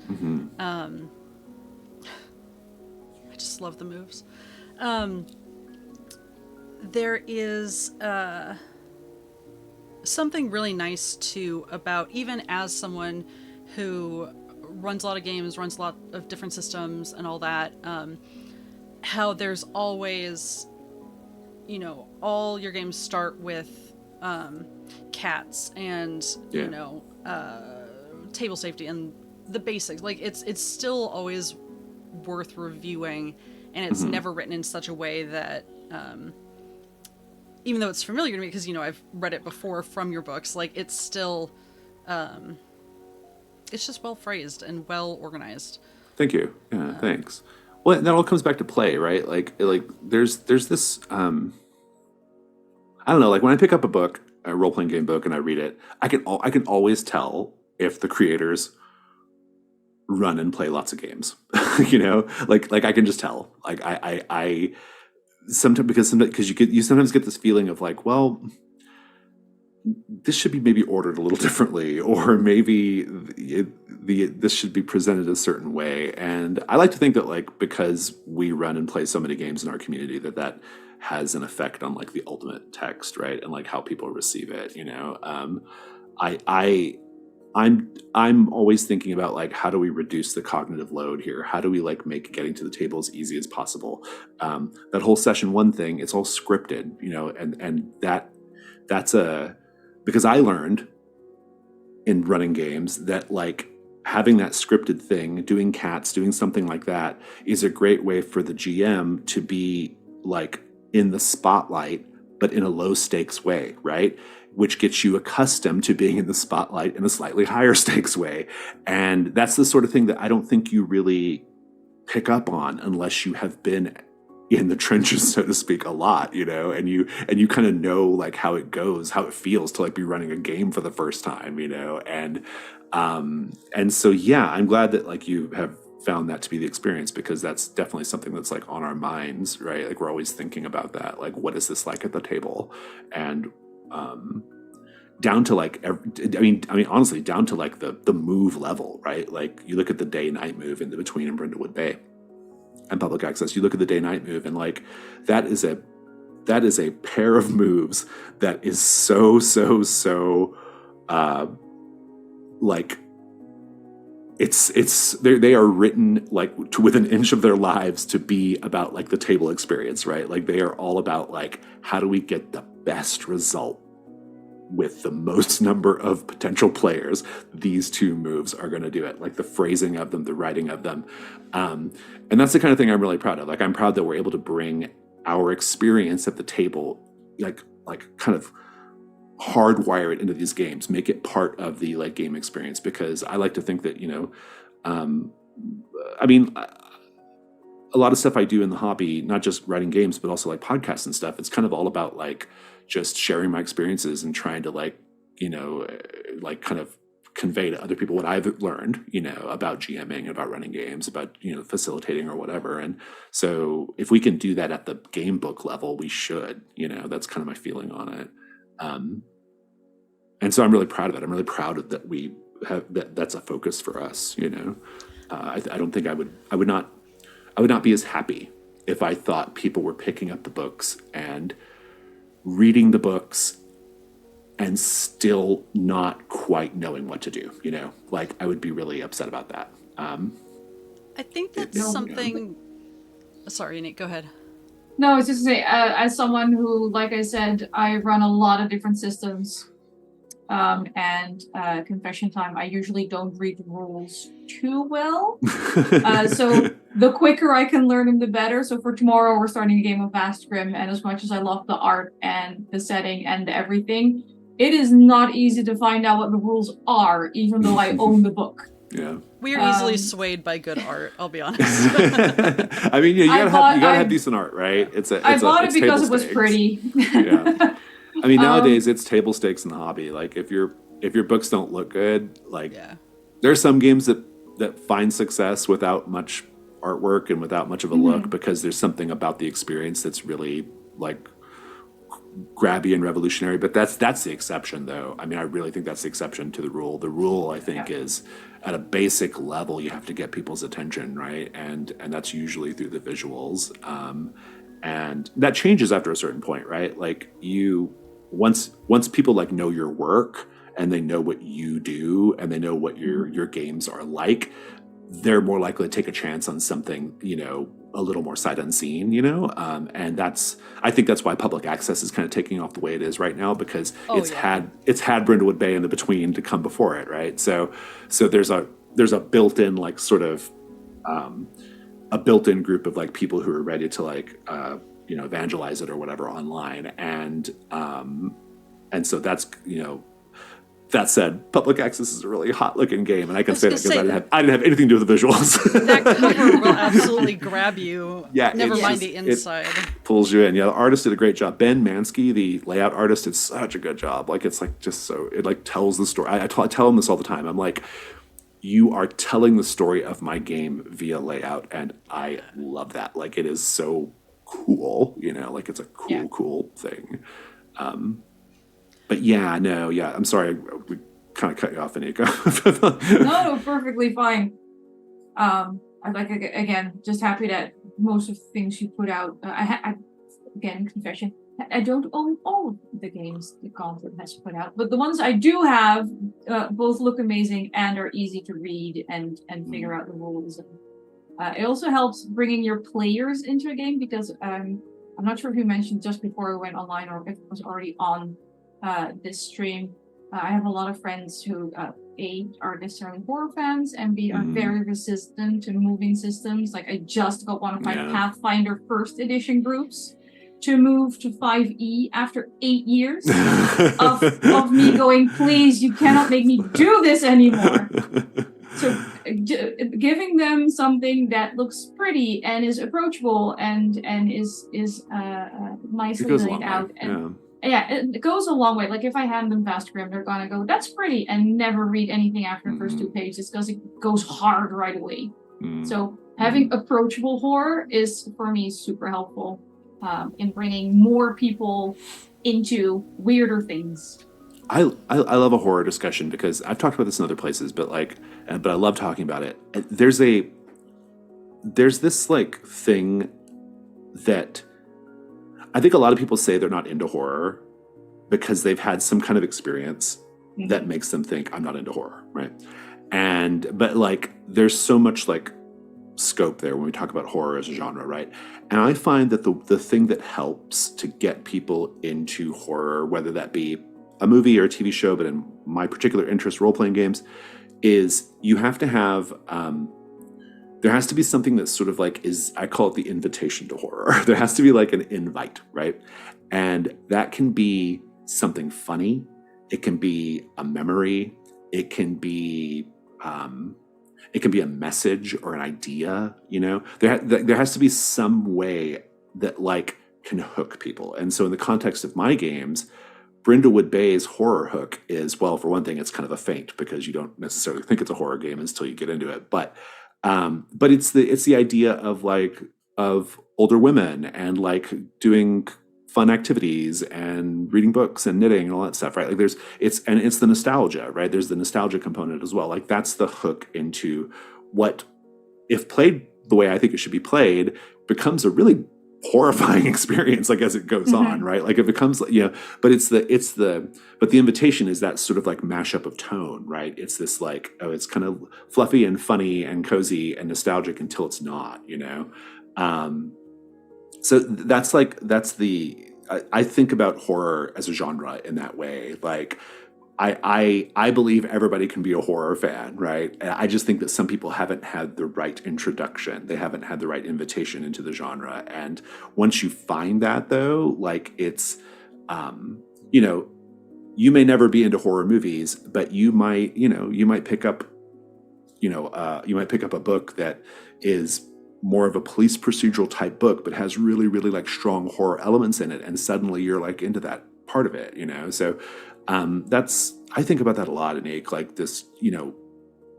I just love the moves. There is something really nice too about, even as someone who runs a lot of games, runs a lot of different systems and all that, how there's always, all your games start with cats and table safety and the basics. Like it's still always worth reviewing, and it's never written in such a way that even though it's familiar to me because I've read it before from your books, like it's still it's just well phrased and well organized. Thank you. Yeah, thanks. Well, that all comes back to play, right? Like there's this I don't know, like when I pick up a book, a role-playing game book, and I read it, I can always tell if the creators run and play lots of games. Like I can just tell. Like I sometimes because you sometimes get this feeling of like, well, this should be maybe ordered a little differently, or maybe this should be presented a certain way. And I like to think that like because we run and play so many games in our community, that has an effect on like the ultimate text, right? And like how people receive it. I'm always thinking about like, how do we reduce the cognitive load here? How do we like make getting to the table as easy as possible? That whole session one thing, it's all scripted, and that's because I learned in running games that like having that scripted thing, doing cats, doing something like that is a great way for the GM to be like in the spotlight, but in a low stakes way, right? Which gets you accustomed to being in the spotlight in a slightly higher stakes way. And that's the sort of thing that I don't think you really pick up on unless you have been in the trenches, so to speak, a lot, and you kind of know like how it goes, how it feels to like be running a game for the first time, and so yeah, I'm glad that like you have found that to be the experience, because that's definitely something that's like on our minds, right? Like we're always thinking about that, like what is this like at the table, and down to like honestly down to like the move level, right? Like you look at the day-night move in the Between and Brindlewood Bay and public access, you look at the day-night move, and like that is a that is a pair of moves that is so like they are written like to within an inch of their lives to be about like the table experience, right? Like they are all about like, how do we get the best result with the most number of potential players? These two moves are going to do it. Like the phrasing of them, the writing of them. And that's the kind of thing I'm really proud of. Like I'm proud that we're able to bring our experience at the table, like kind of hardwire it into these games, make it part of the like game experience, because I like to think that, I mean, a lot of stuff I do in the hobby, not just writing games, but also like podcasts and stuff, it's kind of all about like just sharing my experiences and trying to like, like kind of convey to other people what I've learned, about GMing, about running games, about, facilitating or whatever. And so if we can do that at the game book level, we should, that's kind of my feeling on it. And so I'm really proud of it. I'm really proud of that we have that's a focus for us. I don't think I would not be as happy if I thought people were picking up the books and reading the books and still not quite knowing what to do. Like I would be really upset about that. I think that's something. Sorry, Nate, go ahead. No, it's just to say, as someone who, like I said, I run a lot of different systems. And confession time, I usually don't read the rules too well. So the quicker I can learn them, the better. So for tomorrow, we're starting a game of Vast Grim. And as much as I love the art and the setting and everything, it is not easy to find out what the rules are, even though I own the book. Yeah. We are easily swayed by good art, I'll be honest. I mean, you gotta have decent art, right? I bought it because it was pretty. Yeah. I mean, nowadays it's table stakes in the hobby. Like if your books don't look good, like there are some games that find success without much artwork and without much of a look, because there's something about the experience that's really like grabby and revolutionary. But that's the exception, though. I mean, I really think that's the exception to the rule. The rule, I think, is at a basic level, you have to get people's attention, right? And that's usually through the visuals. And that changes after a certain point, right? Like once people like know your work and they know what you do and they know what your games are like, they're more likely to take a chance on something, a little more sight unseen, and I think that's why public access is kind of taking off the way it is right now, because it's had Brindlewood Bay in the between to come before it, right? So there's a built-in like sort of a built-in group of like people who are ready to like evangelize it or whatever online, and so that's that said, public access is a really hot looking game, and I can say that because I didn't have anything to do with the visuals. That cover will absolutely grab you. Yeah, never mind the inside. It pulls you in. Yeah, the artist did a great job. Ben Mansky, the layout artist, did such a good job. Like it's like just so it like tells the story. I tell him this all the time. I'm like, you are telling the story of my game via layout, and I love that. Like it is so cool, like it's a cool thing. But I'm sorry, we kind of cut you off, Anika. No, perfectly fine. I'd like, again, just happy that most of the things you put out, again, confession, I don't own all of the games the Gauntlet has put out, but the ones I do have both look amazing and are easy to read and figure out the rules. It also helps bringing your players into a game, because I'm not sure if you mentioned just before we went online or if it was already on this stream. I have a lot of friends who A, aren't necessarily horror fans, and B, are very resistant to moving systems. Like I just got one of my Pathfinder first edition groups to move to 5e after 8 years of me going, please, you cannot make me do this anymore. So giving them something that looks pretty and is approachable and is nicely laid out. It goes a long way. Like if I hand them Vast Grim, they're gonna go, that's pretty, and never read anything after the first 2 pages because it goes hard right away. So having approachable horror is, for me, super helpful in bringing more people into weirder things. I love a horror discussion because I've talked about this in other places, but I love talking about it. There's this like thing that I think a lot of people say they're not into horror because they've had some kind of experience that makes them think I'm not into horror, right? But like there's so much like scope there when we talk about horror as a genre, right? And I find that the thing that helps to get people into horror, whether that be a movie or a TV show, but in my particular interest, role-playing games, is you have to have there has to be something that sort of like is, I call it the invitation to horror. There has to be like an invite, right? And that can be something funny. It can be a memory. It can be a message or an idea. You know, there has to be some way that like can hook people. And so in the context of my games, Brindlewood Bay's horror hook is, well, for one thing, it's kind of a feint because you don't necessarily think it's a horror game until you get into it. But it's the idea of like of older women and like doing fun activities and reading books and knitting and all that stuff, right? Like it's the nostalgia, right? There's the nostalgia component as well. Like that's the hook into what, if played the way I think it should be played, becomes a really horrifying experience, like as it goes on, right? Like it becomes, you know, but the invitation is that sort of like mashup of tone, right? It's this like, oh, it's kind of fluffy and funny and cozy and nostalgic until it's not, you know? So I think about horror as a genre in that way. Like I believe everybody can be a horror fan, right? I just think that some people haven't had the right introduction. They haven't had the right invitation into the genre. And once you find that though, like it's, you know, you may never be into horror movies, but you might pick up, a book that is more of a police procedural type book, but has really, really like strong horror elements in it. And suddenly you're like into that part of it, you know? So, I think about that a lot, Anik, like this, you know,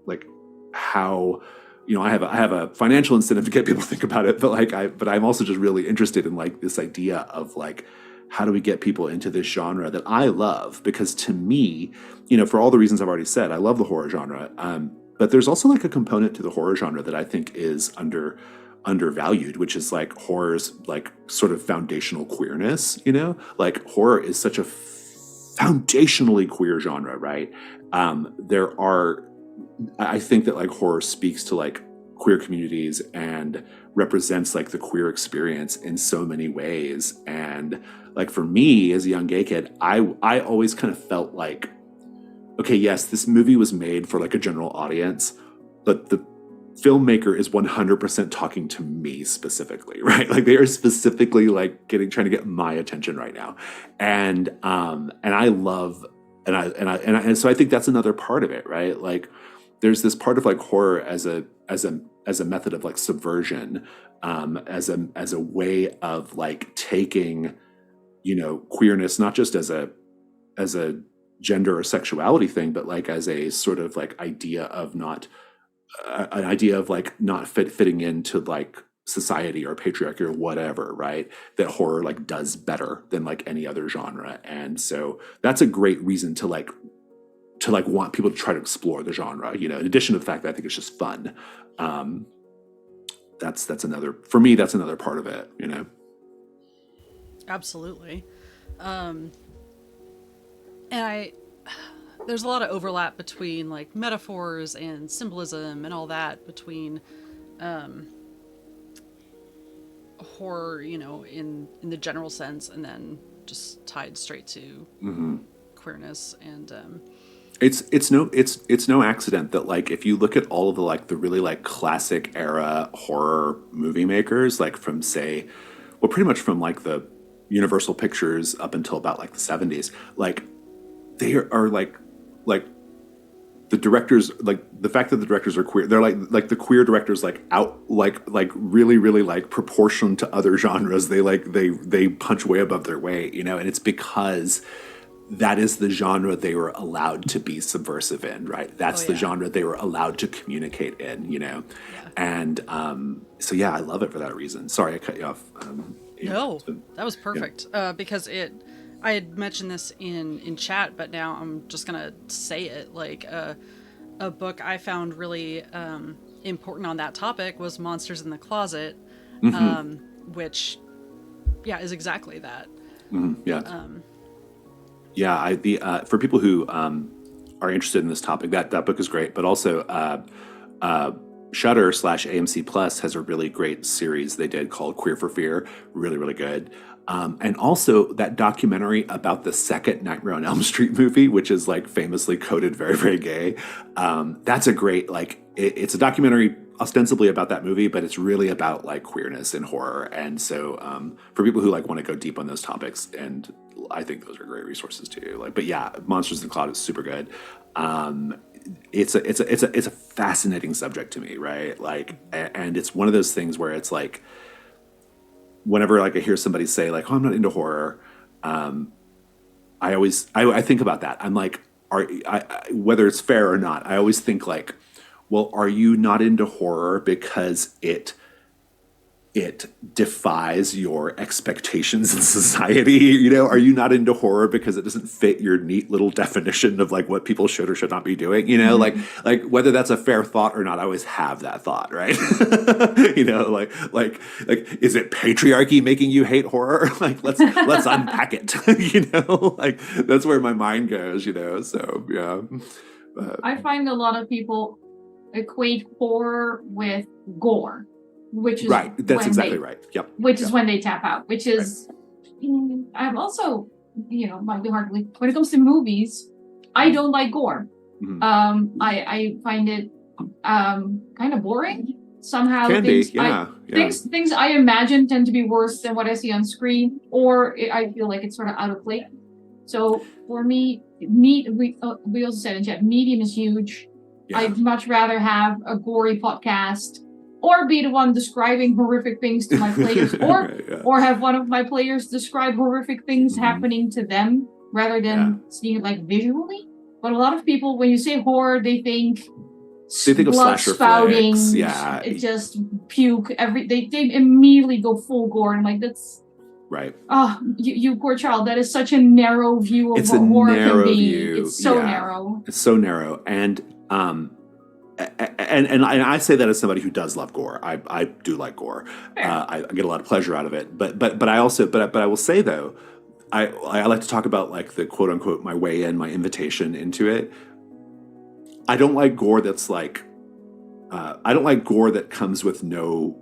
like how, you know, I have a financial incentive to get people to think about it, but I'm also just really interested in like this idea of like, how do we get people into this genre that I love? Because to me, you know, for all the reasons I've already said, I love the horror genre. But there's also like a component to the horror genre that I think is undervalued, which is like horror's like sort of foundational queerness, you know? Like horror is such a foundationally queer genre, right? I think that like horror speaks to like queer communities and represents like the queer experience in so many ways. And like for me as a young gay kid, I always kind of felt like, okay, yes, this movie was made for like a general audience, but the filmmaker is 100% talking to me specifically, right? Like they are specifically like trying to get my attention right now. And I love, and so I think that's another part of it, right? Like there's this part of like horror as a method of like subversion, as a way of like taking, you know, queerness, not just as a gender or sexuality thing, but like as a sort of like idea of not fitting into like society or patriarchy or whatever, right? That horror like does better than like any other genre. And so that's a great reason to want people to try to explore the genre, you know, in addition to the fact that I think it's just fun. That's another, for me, that's another part of it, you know? Absolutely. And there's a lot of overlap between like metaphors and symbolism and all that between horror, you know, in the general sense, and then just tied straight to queerness. And it's no accident that like if you look at all of the like the really like classic era horror movie makers, like from say, well, pretty much from like the Universal Pictures up until about like the 70s, like they are like the directors, like the fact that the directors are queer, they're like the queer directors like out like really really like proportion to other genres, they punch way above their weight, you know. And it's because that is the genre they were allowed to be subversive in, right? That's the genre they were allowed to communicate in, you know. And so yeah, I love it for that reason. Sorry I cut you off. No, that was perfect. Because I had mentioned this in chat, but now I'm just gonna say it. Like a book I found really important on that topic was Monsters in the Closet, which is exactly that. Yeah. Yeah, for people who are interested in this topic, that book is great. But also, Shudder / AMC Plus has a really great series they did called Queer for Fear. Really, really good. And also that documentary about the second Nightmare on Elm Street movie, which is like famously coded very, very gay. That's a great, like, it's a documentary ostensibly about that movie, but it's really about like queerness and horror. And so for people who like want to go deep on those topics, and I think those are great resources too. Like, but yeah, Monsters in the Cloud is super good. It's a fascinating subject to me, right? Like, and it's one of those things where it's like, whenever like I hear somebody say like, "Oh, I'm not into horror," I think about that. I'm like, whether it's fair or not, I always think like, well, are you not into horror because it defies your expectations in society? You know, are you not into horror because it doesn't fit your neat little definition of like what people should or should not be doing? You know, like whether that's a fair thought or not, I always have that thought, right? You know, like is it patriarchy making you hate horror? Like let's unpack it. You know, like that's where my mind goes. You know, so yeah. I find a lot of people equate horror with gore, which is right. That's exactly right. Yep. Which is when they tap out. Which is, I'm also, might be hard to believe. When it comes to movies, I don't like gore. Mm-hmm. I find it kind of boring somehow. Can be, yeah. Things I imagine tend to be worse than what I see on screen, or I feel like it's sort of out of place. So for me, we also said in chat, medium is huge. Yeah. I'd much rather have a gory podcast, or be the one describing horrific things to my players, or have one of my players describe horrific things happening to them, rather than seeing it like visually. But a lot of people, when you say horror, they think of slasher spouting, flicks. Yeah, it just puke. They immediately go full gore, and like that's. Right. Oh, you poor child. That is such a narrow view of what horror can be. View. It's so narrow. It's so narrow. And I say that as somebody who does love gore. I do like gore. I get a lot of pleasure out of it. But I also I will say though, I like to talk about like the quote unquote my way in, my invitation into it. I don't like gore that's like I don't like gore that comes with no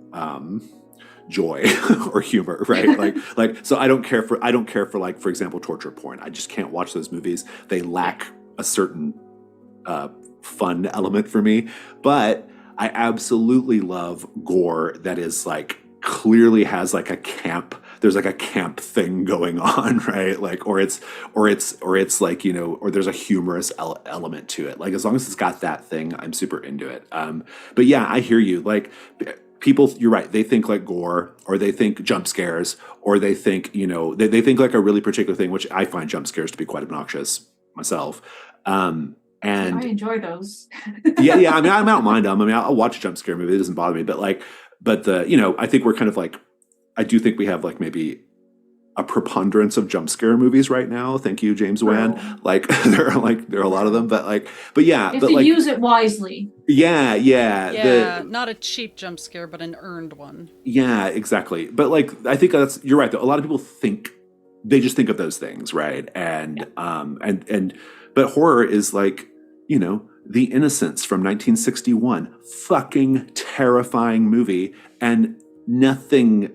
joy or humor, right? like so I don't care for like, for example, torture porn. I just can't watch those movies. They lack a certain fun element for me. But I absolutely love gore that is like clearly has like a camp. There's like a camp thing going on, right? Like, or it's like, or there's a humorous element to it. Like, as long as it's got that thing, I'm super into it. But yeah, I hear you. Like, people, you're right. They think like gore, or they think jump scares, or they think, they think like a really particular thing, which I find jump scares to be quite obnoxious myself. And I enjoy those. yeah. I mean, I don't mind them. I mean, I'll watch a jump scare movie. It doesn't bother me. But I think we're kind of like, I do think we have like maybe a preponderance of jump scare movies right now. Thank you, James Wan. Like there are a lot of them, but yeah. If you use it wisely. Yeah. Not a cheap jump scare, but an earned one. Yeah, exactly. But like, I think you're right though. A lot of people they just think of those things, right? And but horror is like, The Innocents from 1961, fucking terrifying movie, and nothing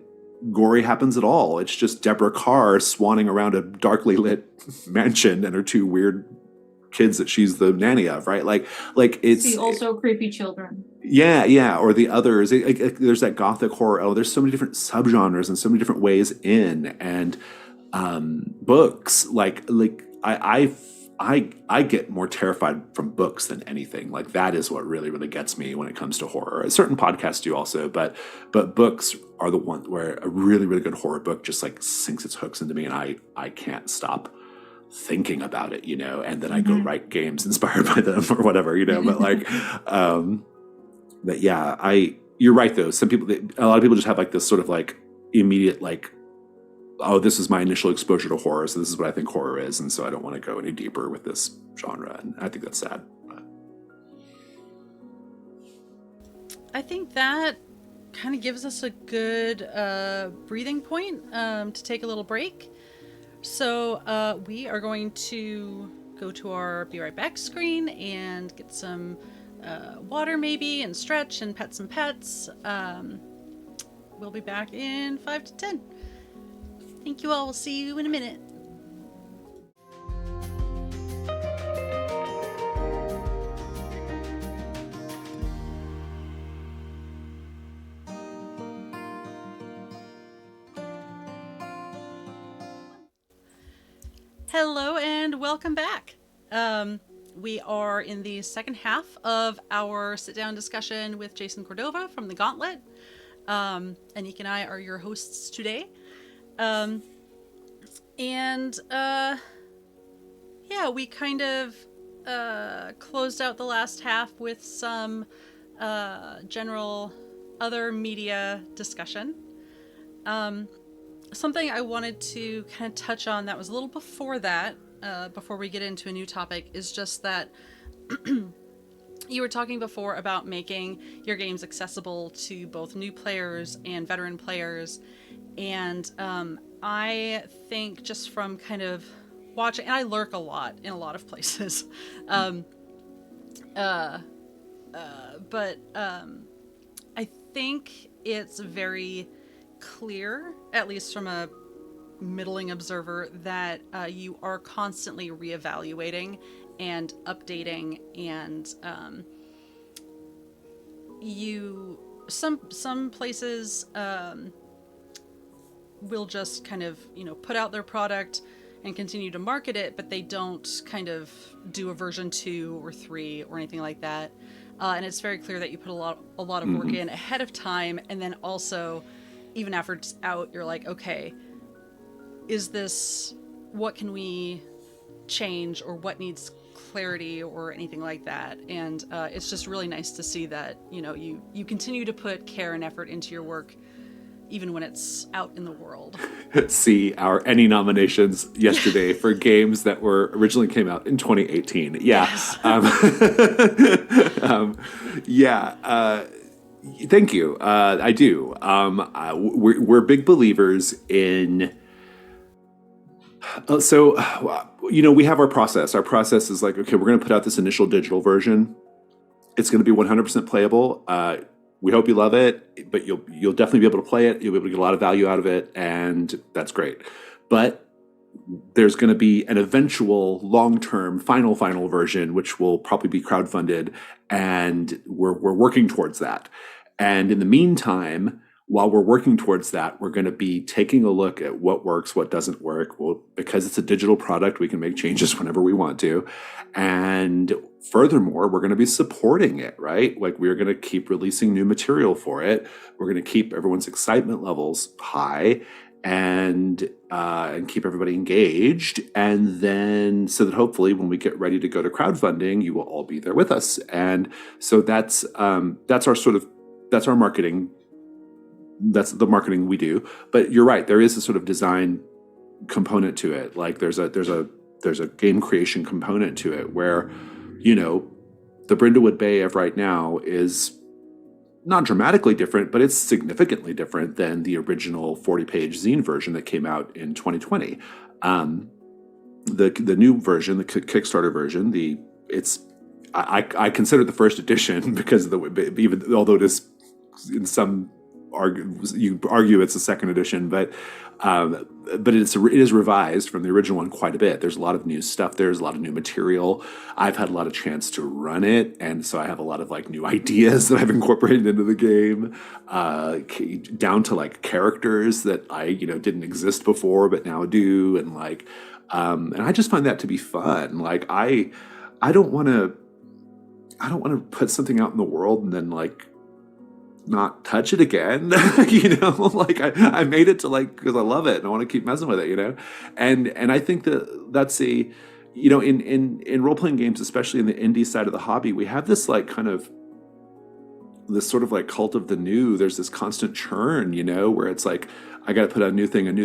gory happens at all. It's just Deborah Carr swanning around a darkly lit mansion and her two weird kids that she's the nanny of, right? Like it's also creepy children. Yeah. Or the others. There's that gothic horror. Oh, there's so many different subgenres and so many different ways in. And books I get more terrified from books than anything. Like that is what really, really gets me when it comes to horror. Certain podcasts do also, but books are the one where a really, really good horror book just like sinks its hooks into me, and I can't stop thinking about it, and then I go write games inspired by them or whatever, but like, but yeah, you're right though. A lot of people just have like this sort of like immediate like, oh, this is my initial exposure to horror, so this is what I think horror is, and so I don't want to go any deeper with this genre, and I think that's sad. I think that kind of gives us a good breathing point to take a little break. So we are going to go to our Be Right Back screen and get some water maybe, and stretch and pet some pets. We'll be back in 5 to 10. Thank you all. We'll see you in a minute. Hello and welcome back. We are in the second half of our sit-down discussion with Jason Cordova from the Gauntlet. Anik and I are your hosts today. We kind of closed out the last half with some general other media discussion. Something I wanted to kind of touch on that was a little before that, before we get into a new topic, is just that you were talking before about making your games accessible to both new players and veteran players. And I think just from kind of watching, and I lurk a lot in a lot of places, I think it's very clear, at least from a middling observer, that you are constantly reevaluating and updating, and some places will just kind of put out their product and continue to market it, but they don't kind of do a version 2 or 3 or anything like that. And it's very clear that you put a lot of work in ahead of time, and then also even after it's out, you're like, okay, what can we change, or what needs clarity, or anything like that? And it's just really nice to see that you continue to put care and effort into your work even when it's out in the world. See our Any nominations yesterday for games that were originally came out in 2018. Yeah. Yes. Thank you. I do. We're big believers in. We have our process. Our process is like, okay, we're going to put out this initial digital version. It's going to be 100% playable. We hope you love it, but you'll definitely be able to play it. You'll be able to get a lot of value out of it, and that's great. But there's going to be an eventual long-term final version, which will probably be crowdfunded, and we're working towards that. And in the meantime, while we're working towards that, we're going to be taking a look at what works, what doesn't work. Well, because it's a digital product, we can make changes whenever we want to. And furthermore, we're going to be supporting it, right? Like, we're going to keep releasing new material for it. We're going to keep everyone's excitement levels high, and keep everybody engaged. And then so that hopefully when we get ready to go to crowdfunding, you will all be there with us. And so that's our marketing. That's the marketing we do. But you're right, there is a sort of design component to it. Like there's a game creation component to it where, the Brindlewood Bay of right now is not dramatically different, but it's significantly different than the original 40-page zine version that came out in 2020. The new version, the Kickstarter version, I consider the first edition because even although it is in some you argue it's a second edition, but it is revised from the original one quite a bit. There's a lot of new stuff. There's a lot of new material. I've had a lot of chance to run it, and so I have a lot of new ideas that I've incorporated into the game, down to characters that I didn't exist before but now do, and I just find that to be fun. I don't want to put something out in the world and then not touch it again. I made it to because I love it and I want to keep messing with it, and I think that's in role-playing games, especially in the indie side of the hobby, we have this this sort of cult of the new. There's this constant churn, where it's I got to put out a new thing, and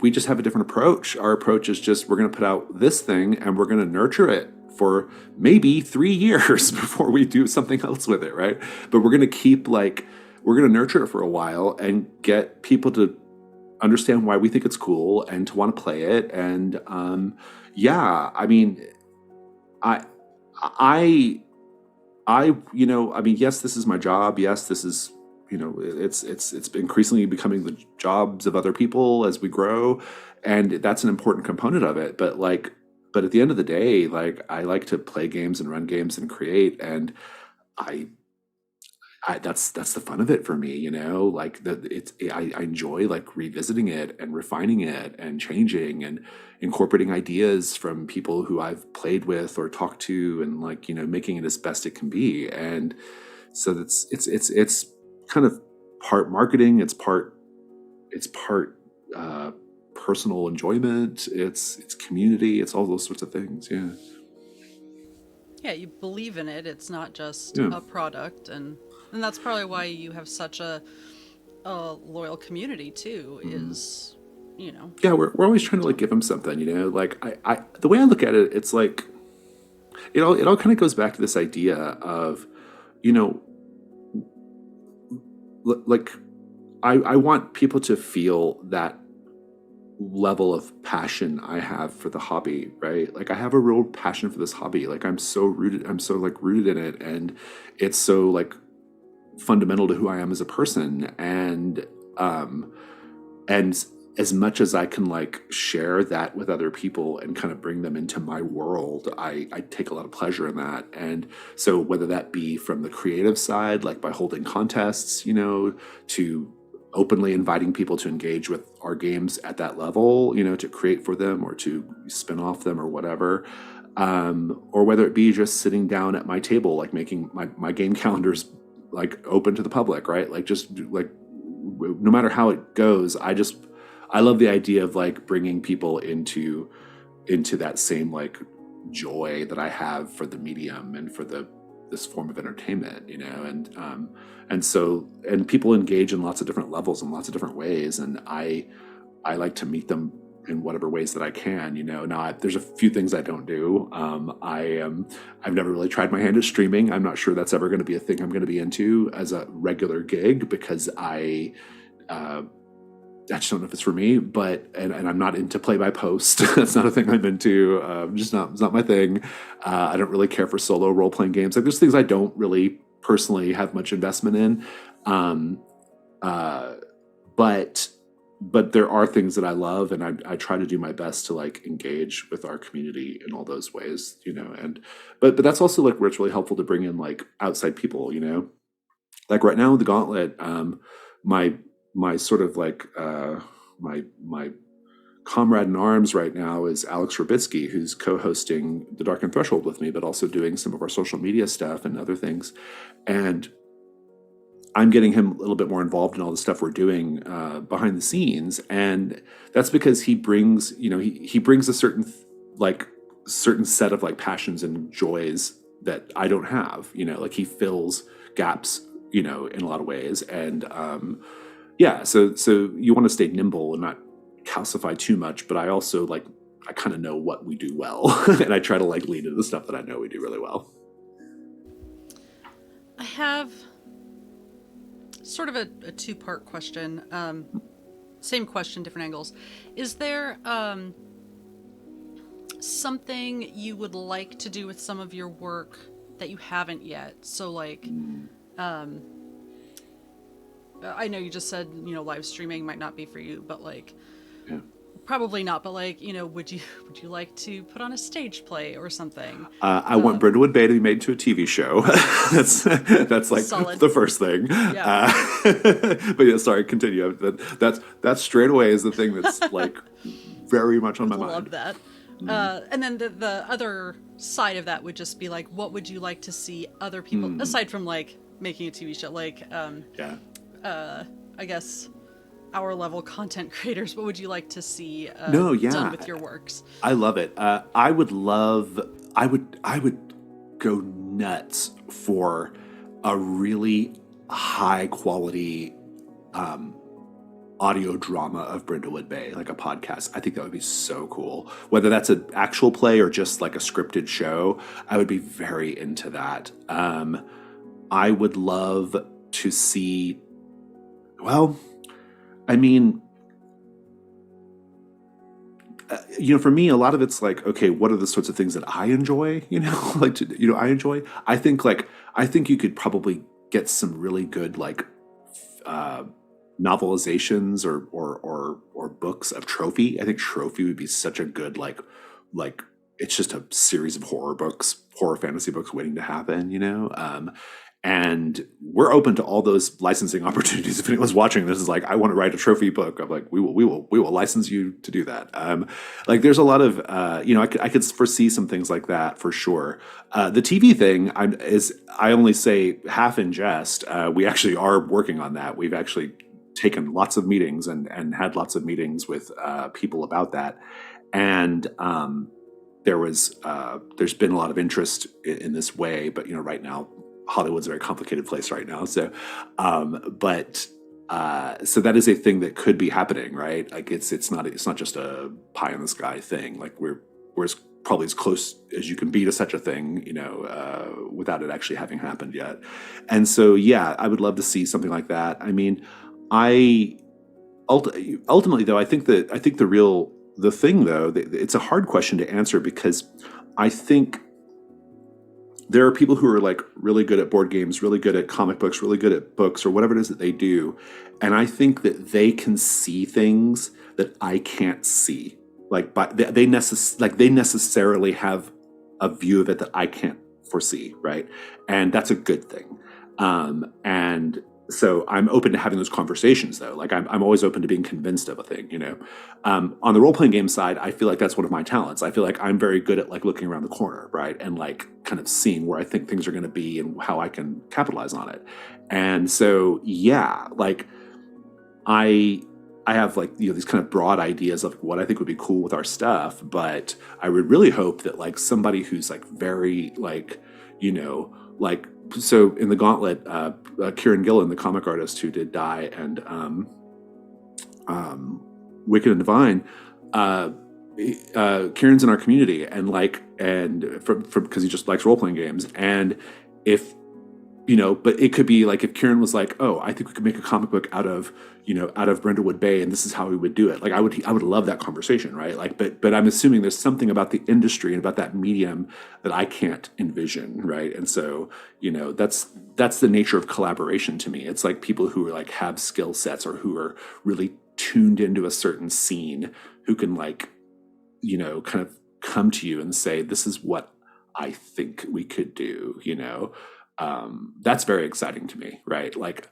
we just have a different approach. Our approach is just, we're going to put out this thing and we're going to nurture it for maybe 3 years before we do something else with it, right? But we're going to we're going to nurture it for a while and get people to understand why we think it's cool and to want to play it. And yeah, I mean, I, I, yes, this is my job. Yes, this is, it's increasingly becoming the jobs of other people as we grow, and that's an important component of it. But at the end of the day, like, I like to play games and run games and create, and I that's the fun of it for me, like I enjoy like revisiting it and refining it and changing and incorporating ideas from people who I've played with or talked to, and like, making it as best it can be. And so it's kind of part marketing, it's part personal enjoyment, it's community, it's all those sorts of things. Yeah. Yeah, you believe in it. It's not just Yeah. a product, and that's probably why you have such a loyal community too. Is Yeah, we're always trying to like give them something, like I the way I look at it, it's like it all kind of goes back to this idea of, you know like I want people to feel that level of passion I have for the hobby, right? Like, I have a real passion for this hobby. Like, I'm so like rooted in it, and it's so like fundamental to who I am as a person. And as much as I can like share that with other people and kind of bring them into my world, I take a lot of pleasure in that. And so whether that be from the creative side, like by holding contests, to openly inviting people to engage with our games at that level, to create for them or to spin off them or whatever, or whether it be just sitting down at my table, like making my game calendars like open to the public, right? Like, just like, no matter how it goes, I love the idea of like bringing people into that same like joy that I have for the medium and for this form of entertainment, and so people engage in lots of different levels and lots of different ways, and I like to meet them in whatever ways that I can. Now, there's a few things I don't do. I've never really tried my hand at streaming. I'm not sure that's ever going to be a thing I'm going to be into as a regular gig, because I just don't know if it's for me. But and I'm not into play by post. That's not a thing I'm into. It's not my thing. I don't really care for solo role playing games. Like, there's things I don't really personally have much investment in. But there are things that I love, and I try to do my best to like engage with our community in all those ways, and but that's also like where it's really helpful to bring in like outside people, like right now with the Gauntlet, my sort of like my comrade in arms right now is Alex Rabitsky, who's co-hosting The Darkened Threshold with me, but also doing some of our social media stuff and other things. And I'm getting him a little bit more involved in all the stuff we're doing behind the scenes, and that's because he brings, he brings a certain set of like passions and joys that I don't have. Like, he fills gaps, in a lot of ways, and yeah. So you want to stay nimble and not calcify too much, but I also like, I kind of know what we do well, and I try to like lean into the stuff that I know we do really well. I have sort of a two-part question. Same question, different angles. Is there something you would like to do with some of your work that you haven't yet? So like, I know you just said, live streaming might not be for you, but like, Yeah. probably not. But like, would you like to put on a stage play or something? I want Brindlewood Bay to be made into a TV show. that's like Solid. the first thing. Yeah. But yeah, sorry, continue. That's straight away is the thing that's like very much on my mind. Love that. And then the other side of that would just be like, what would you like to see other people, aside from like making a TV show, like I guess our level content creators, what would you like to see done with your works? I love it. I would go nuts for a really high quality audio drama of Brindlewood Bay, like a podcast. I think that would be so cool. Whether that's an actual play or just like a scripted show, I would be very into that. I would love to see, well, I mean, for me, a lot of it's like, okay, what are the sorts of things that I enjoy? I enjoy. I think you could probably get some really good novelizations or books of Trophy. I think Trophy would be such a good like it's just a series of horror fantasy books waiting to happen. And we're open to all those licensing opportunities. If anyone's watching this is like, I want to write a Trophy book, I'm like, we will license you to do that. There's a lot of, I could foresee some things like that for sure. The TV thing I only say half in jest. We actually are working on that. We've actually taken lots of meetings and had lots of meetings with people about that. And there's been a lot of interest in this way, but right now, Hollywood's a very complicated place right now. So, so that is a thing that could be happening, right? Like it's not just a pie in the sky thing. Like we're probably as close as you can be to such a thing, without it actually having happened yet. And so, yeah, I would love to see something like that. I mean, ultimately though, I think the thing though, it's a hard question to answer because I think there are people who are like really good at board games, really good at comic books, really good at books or whatever it is that they do. And I think that they can see things that I can't see. They necessarily have a view of it that I can't foresee, right? And that's a good thing. And so I'm open to having those conversations though. Like I'm always open to being convinced of a thing, on the role-playing game side, I feel like that's one of my talents. I feel like I'm very good at like looking around the corner, right? And like kind of seeing where I think things are going to be and how I can capitalize on it. And so, yeah, like I have like, these kind of broad ideas of what I think would be cool with our stuff, but I would really hope that like somebody who's like very like, so in the Gauntlet, Kieran Gillen, the comic artist who did Die and Wicked and Divine, Kieran's in our community and because he just likes role-playing games. And if, but it could be like if Kieran was like, oh, I think we could make a comic book out of Brindlewood Bay and this is how we would do it. Like I would love that conversation, right? Like, but I'm assuming there's something about the industry and about that medium that I can't envision, right? And so, that's the nature of collaboration to me. It's like people who are like have skill sets or who are really tuned into a certain scene who can like, kind of come to you and say, this is what I think we could do, that's very exciting to me, right? Like,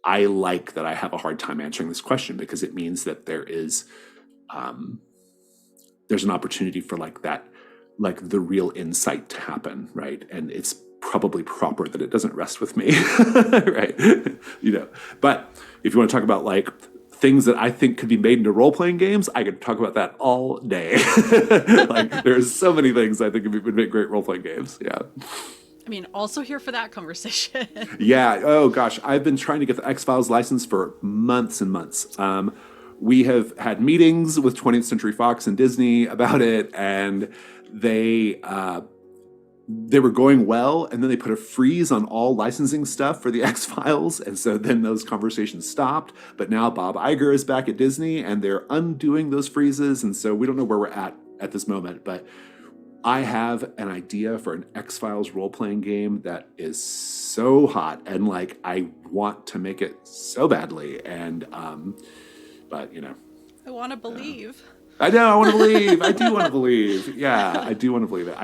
I like that I have a hard time answering this question because it means that there's an opportunity for like that, like the real insight to happen, right? And it's probably proper that it doesn't rest with me, right? But if you want to talk about like things that I think could be made into role-playing games, I could talk about that all day. Like there's so many things I think would make great role-playing games. Yeah. I mean, also here for that conversation. Yeah. Oh gosh, I've been trying to get the X-Files license for months and months. We have had meetings with 20th Century Fox and Disney about it, and they were going well, and then they put a freeze on all licensing stuff for the X-Files, and so then those conversations stopped. But now Bob Iger is back at Disney, and they're undoing those freezes, and so we don't know where we're at this moment, but I have an idea for an X-Files role-playing game that is so hot, and like I want to make it so badly, and but I want to believe. I know. I want to believe. I do want to believe. Yeah, I do want to believe it.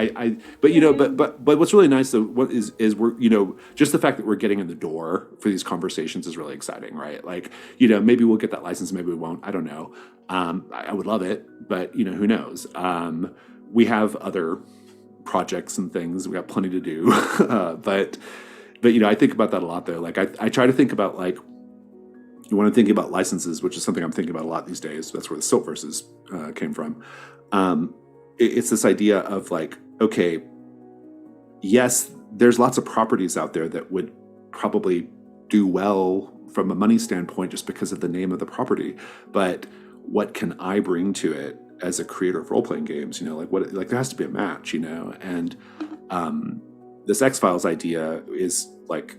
But what's really nice though, what is we're just the fact that we're getting in the door for these conversations is really exciting, right? Like maybe we'll get that license, maybe we won't. I don't know. I would love it, but who knows? We have other projects and things. We got plenty to do, but I think about that a lot though. Like I try to think about like. When I'm thinking about licenses, which is something I'm thinking about a lot these days, that's where the Silt Verses came from. It's this idea of like, okay, yes, there's lots of properties out there that would probably do well from a money standpoint just because of the name of the property, but what can I bring to it as a creator of role-playing games? There has to be a match, and this X-Files idea is like,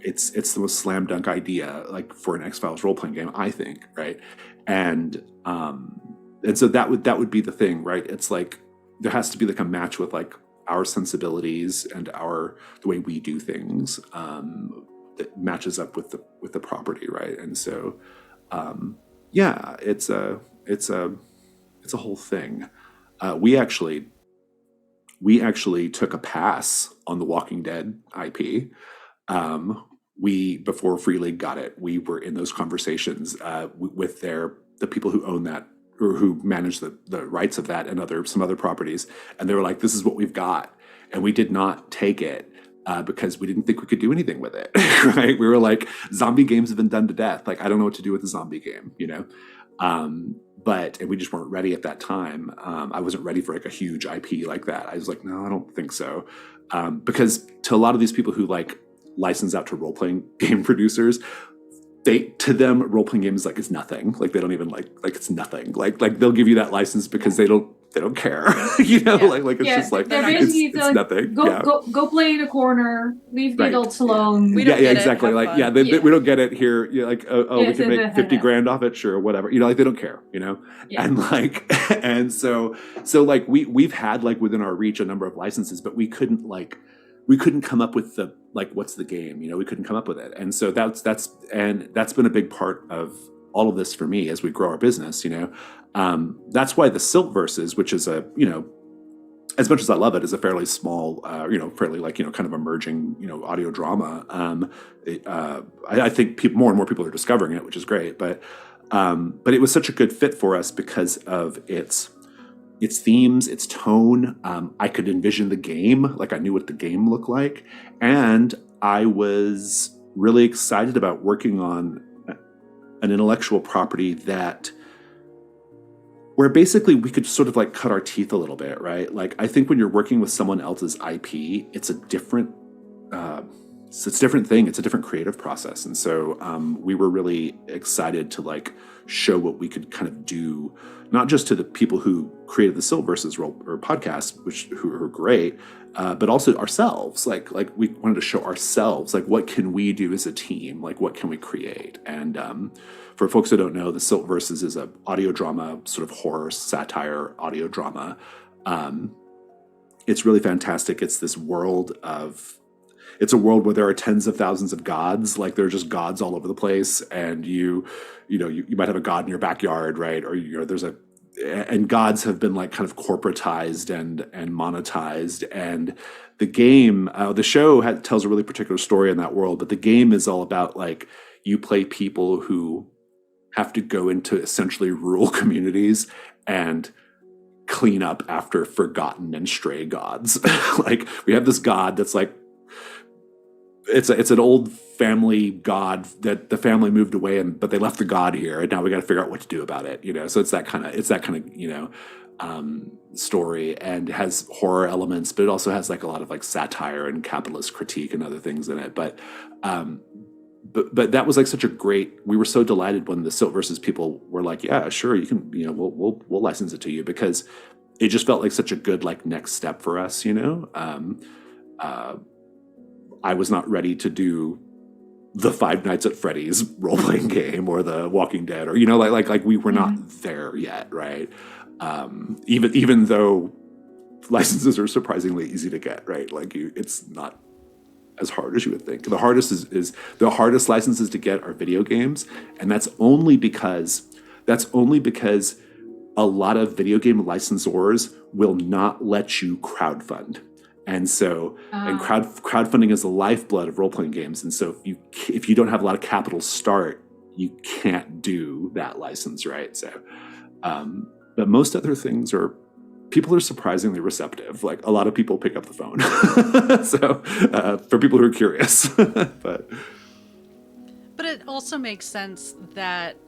it's the most slam dunk idea like for an X-Files role-playing game, I think, right? And so that would be the thing, right? It's like there has to be like a match with like our sensibilities and the way we do things that matches up with the property, right? And so it's a whole thing. We actually took a pass on the Walking Dead IP. Before Free League got it, we were in those conversations with the people who own that or who manage the rights of that and some other properties, and they were like, "This is what we've got," and we did not take it because we didn't think we could do anything with it. Right? We were like, zombie games have been done to death. Like, I don't know what to do with a zombie game, and we just weren't ready at that time. I wasn't ready for like a huge IP like that. I was like, no, I don't think so. Because to a lot of these people who like license out to role-playing game producers, to them, role-playing games like it's nothing. Like they don't even like it's nothing. Like they'll give you that license because they don't care. Like it's just like it's nothing. Go play in a corner, leave the adults alone. We don't get exactly. It, like we don't get it here. You're like, we can make 50 grand off it, sure, whatever. Like they don't care, and like and so like we've had like within our reach a number of licenses, but we couldn't come up with the like what's the game, we couldn't come up with it. And so that's been a big part of all of this for me as we grow our business. That's why the Siltverses, which is as much as I love it, is a fairly small, fairly like kind of emerging audio drama. I think more and more people are discovering it, which is great. But it was such a good fit for us because of its themes, its tone. I could envision the game, like I knew what the game looked like, and I was really excited about working on an intellectual property where basically we could sort of like cut our teeth a little bit, right? Like I think when you're working with someone else's IP, it's a different thing. It's a different creative process. And so we were really excited to like show what we could kind of do, not just to the people who created the Siltverses podcast, who are great, but also ourselves. Like we wanted to show ourselves, like what can we do as a team? Like what can we create? And for folks who don't know, the Siltverses is a audio drama, sort of horror satire audio drama. It's really fantastic. It's this world it's a world where there are tens of thousands of gods. Like there are just gods all over the place, and you might have a god in your backyard, right? Or and gods have been like kind of corporatized and monetized. And the game, the show tells a really particular story in that world, but the game is all about like you play people who have to go into essentially rural communities and clean up after forgotten and stray gods. Like we have this god that's like, it's an old family god that the family moved away but they left the god here, and now we got to figure out what to do about it. So it's that kind of story, and has horror elements, but it also has like a lot of like satire and capitalist critique and other things in it. But that was like such a great. We were so delighted when the Siltverses people were like, yeah, sure, you can, we'll license it to you, because it just felt like such a good like next step for us. I was not ready to do the Five Nights at Freddy's role-playing game or the Walking Dead, or like we were not there yet, right? Even though licenses are surprisingly easy to get, right? Like it's not as hard as you would think. The hardest is the hardest licenses to get are video games, and that's only because a lot of video game licensors will not let you crowdfund. And so, and crowdfunding is the lifeblood of role-playing games. And so if you don't have a lot of capital start, you can't do that license, right? So, but most other things people are surprisingly receptive. Like a lot of people pick up the phone. So for people who are curious, but it also makes sense that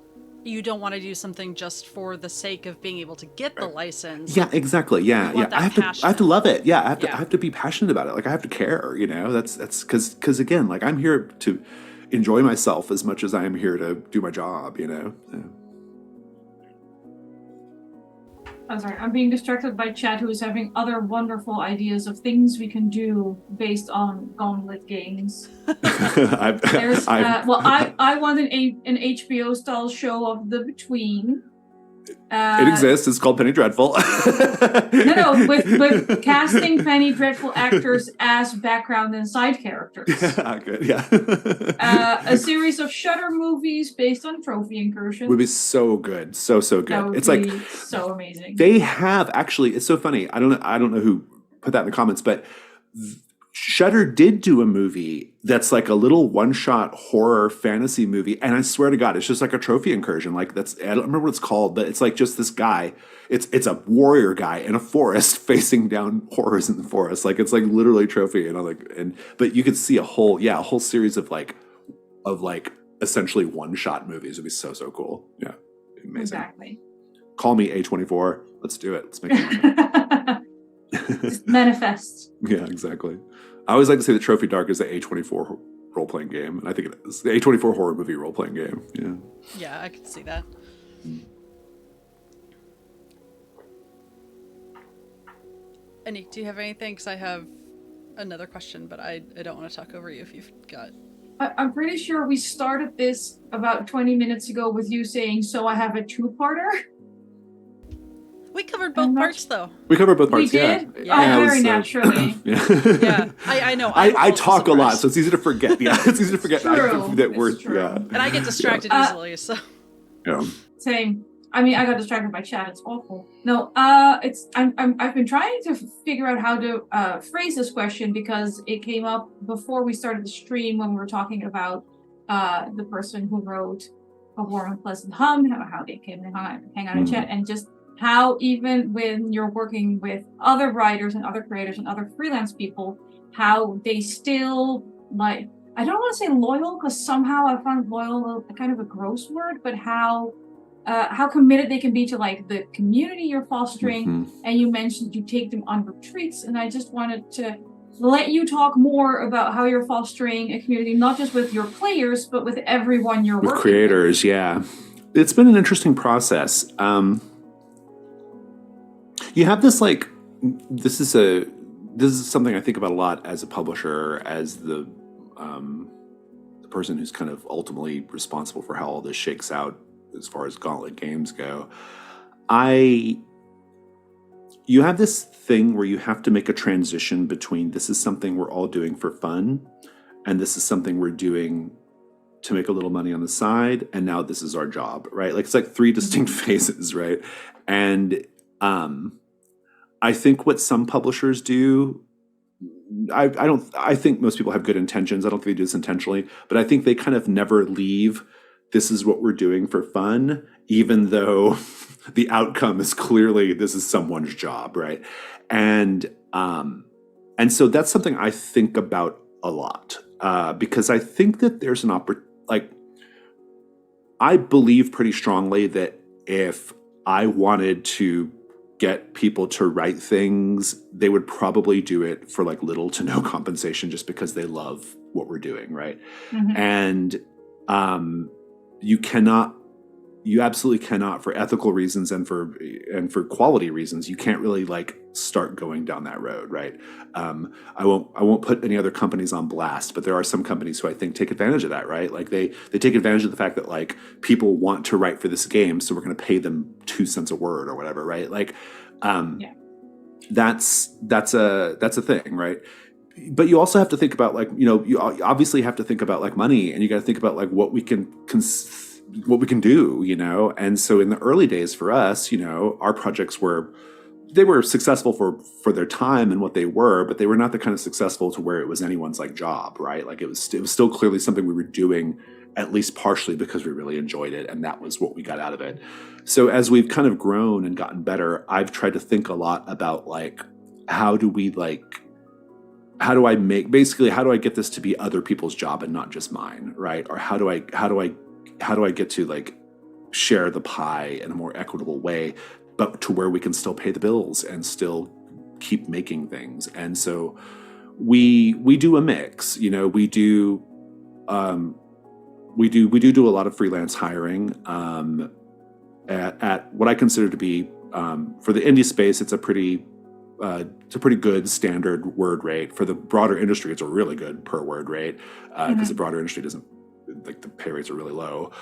you don't want to do something just for the sake of being able to get the license. Yeah, exactly. Yeah, yeah. I have to love it. Yeah, I have to be passionate about it. Like I have to care. That's because again, like I'm here to. enjoy myself as much as I am here to do my job, Yeah. I'm sorry, I'm being distracted by Chad, who is having other wonderful ideas of things we can do based on Gauntlet games. There's, I want an HBO style show of The Between. It exists. It's called Penny Dreadful. No, with casting Penny Dreadful actors as background and side characters. Good, yeah. A series of Shudder movies based on trophy incursions. Would be so good, so good. That would it's be like so amazing. They have actually. It's so funny. I don't know who put that in the comments, but Shudder did do a movie that's like a little one-shot horror fantasy movie, and I swear to God, it's just like a trophy incursion. Like I don't remember what it's called, but it's like just this guy. It's a warrior guy in a forest facing down horrors in the forest. Like it's like literally trophy, but you could see a whole series of essentially one-shot movies. It'd be so cool. Yeah, amazing. Exactly. Call me A24. Let's do it. Let's make it. Just manifest. Yeah, exactly. I always like to say that Trophy Dark is the A24 role-playing game, and I think it is. The A24 horror movie role-playing game. Yeah. Yeah, I could see that. Anik, do you have anything? Because I have another question, but I don't want to talk over you if you've got... I'm pretty sure we started this about 20 minutes ago with you saying, so I have a two-parter. We covered both parts, though. We covered both parts, we did? Yeah. Very naturally. Yeah, I know. I talk a lot, so it's easy to forget. Yeah, it's easy to forget that we're... Yeah. And I get distracted easily, so... Yeah. Same. I mean, I got distracted by chat. It's awful. No, I've been trying to figure out how to phrase this question because it came up before we started the stream when we were talking about the person who wrote A Warm and Pleasant Hum, how they came and hang out in chat, and just how even when you're working with other writers and other creators and other freelance people, how they still I don't want to say loyal because somehow I found loyal kind of a gross word, but how committed they can be to the community you're fostering. And you mentioned you take them on retreats, and I just wanted to let you talk more about how you're fostering a community, not just with your players, but with everyone you're working with. Creators, yeah. It's been an interesting process. You have this this is something I think about a lot as a publisher, as the person who's kind of ultimately responsible for how all this shakes out as far as Gauntlet games go. You have this thing where you have to make a transition between this is something we're all doing for fun, and this is something we're doing to make a little money on the side, and now this is our job, right? It's like three distinct phases, right? And I think what some publishers do, I think most people have good intentions. I don't think they do this intentionally, but I think they kind of never leave this is what we're doing for fun, even though the outcome is clearly this is someone's job, right? And so that's something I think about a lot because I think that there's an I believe pretty strongly that if I wanted to get people to write things, they would probably do it for little to no compensation just because they love what we're doing, right? And you absolutely cannot, for ethical reasons and for quality reasons, you can't really start going down that road, right? I won't put any other companies on blast, but there are some companies who I think take advantage of that, right? They take advantage of the fact that people want to write for this game, so we're going to pay them 2 cents a word or whatever, right? That's a thing, right? But you also have to think about you obviously have to think about money, and you got to think about what we can do, And so in the early days for us, our projects were successful for their time and what they were, but they were not the kind of successful to where it was anyone's job, right? It was still clearly something we were doing at least partially because we really enjoyed it, and that was what we got out of it. So as we've kind of grown and gotten better, I've tried to think a lot about how do I get this to be other people's job and not just mine, right? Or how do I get to share the pie in a more equitable way, but to where we can still pay the bills and still keep making things. And so we do a mix, we do we do a lot of freelance hiring at what I consider to be for the indie space. It's a pretty good standard word rate. For the broader industry, it's a really good per word rate because the broader industry doesn't, like, the pay rates are really low.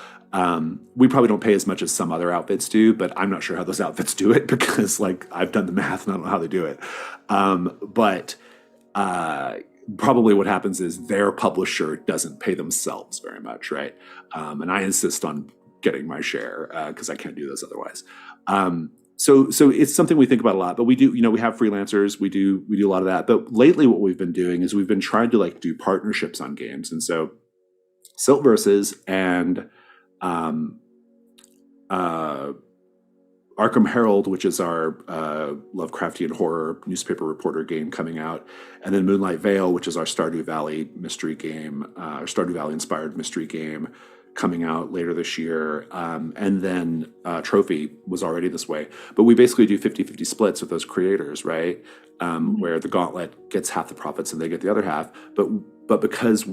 We probably don't pay as much as some other outfits do, but I'm not sure how those outfits do it because, like, I've done the math and I don't know how they do it. But probably what happens is their publisher doesn't pay themselves very much, right? And I insist on getting my share because I can't do this otherwise. So it's something we think about a lot, but we do, we have freelancers, we do a lot of that. But lately what we've been doing is we've been trying to, like, do partnerships on games. And so Silt Versus and Arkham Herald, which is our Lovecraftian horror newspaper reporter game coming out, and then Moonlight Vale, which is our Stardew Valley mystery game, Stardew Valley inspired mystery game coming out later this year. And then Trophy was already this way. But we basically do 50-50 splits with those creators, right? Where the Gauntlet gets half the profits and they get the other half. But because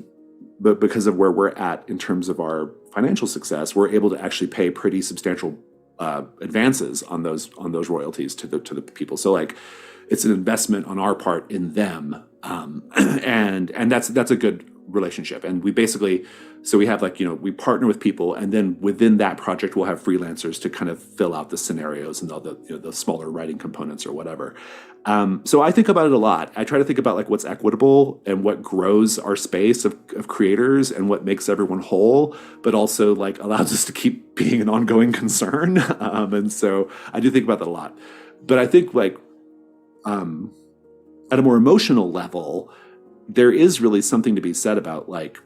of where we're at in terms of our financial success, we're able to actually pay pretty substantial advances on those royalties to the people. So, like, it's an investment on our part in them, and that's a good relationship. And we basically, so we have, like, we partner with people, and then within that project we'll have freelancers to kind of fill out the scenarios and all the the smaller writing components or whatever. So I think about it a lot. I try to think about, like, what's equitable and what grows our space of creators and what makes everyone whole, but also, like, allows us to keep being an ongoing concern. And so I do think about that a lot. But I think, like, at a more emotional level, there is really something to be said about, like,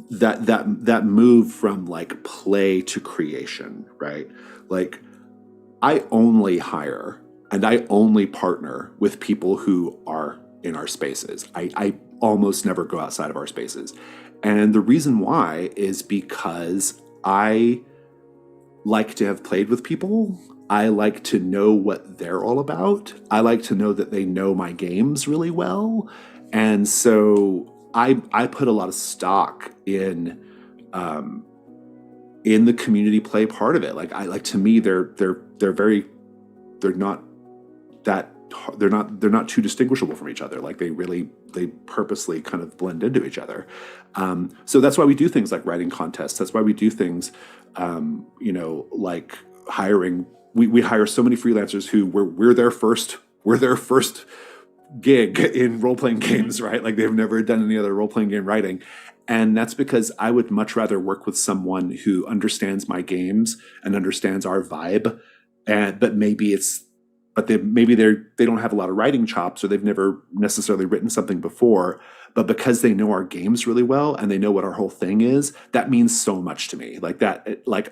that move from, like, play to creation, right? Like, I only hire and I only partner with people who are in our spaces. I almost never go outside of our spaces. And the reason why is because I like to have played with people. I like to know what they're all about. I like to know that they know my games really well. And so I put a lot of stock in the community play part of it. Like to me, they're not too distinguishable from each other. Like, they purposely kind of blend into each other. So that's why we do things like writing contests. That's why we do things, like hiring. We hire so many freelancers who we're their first gig in role-playing games, right? Like, they've never done any other role-playing game writing. And that's because I would much rather work with someone who understands my games and understands our vibe. But maybe they don't have a lot of writing chops, or they've never necessarily written something before. But because they know our games really well and they know what our whole thing is, that means so much to me. Like that, like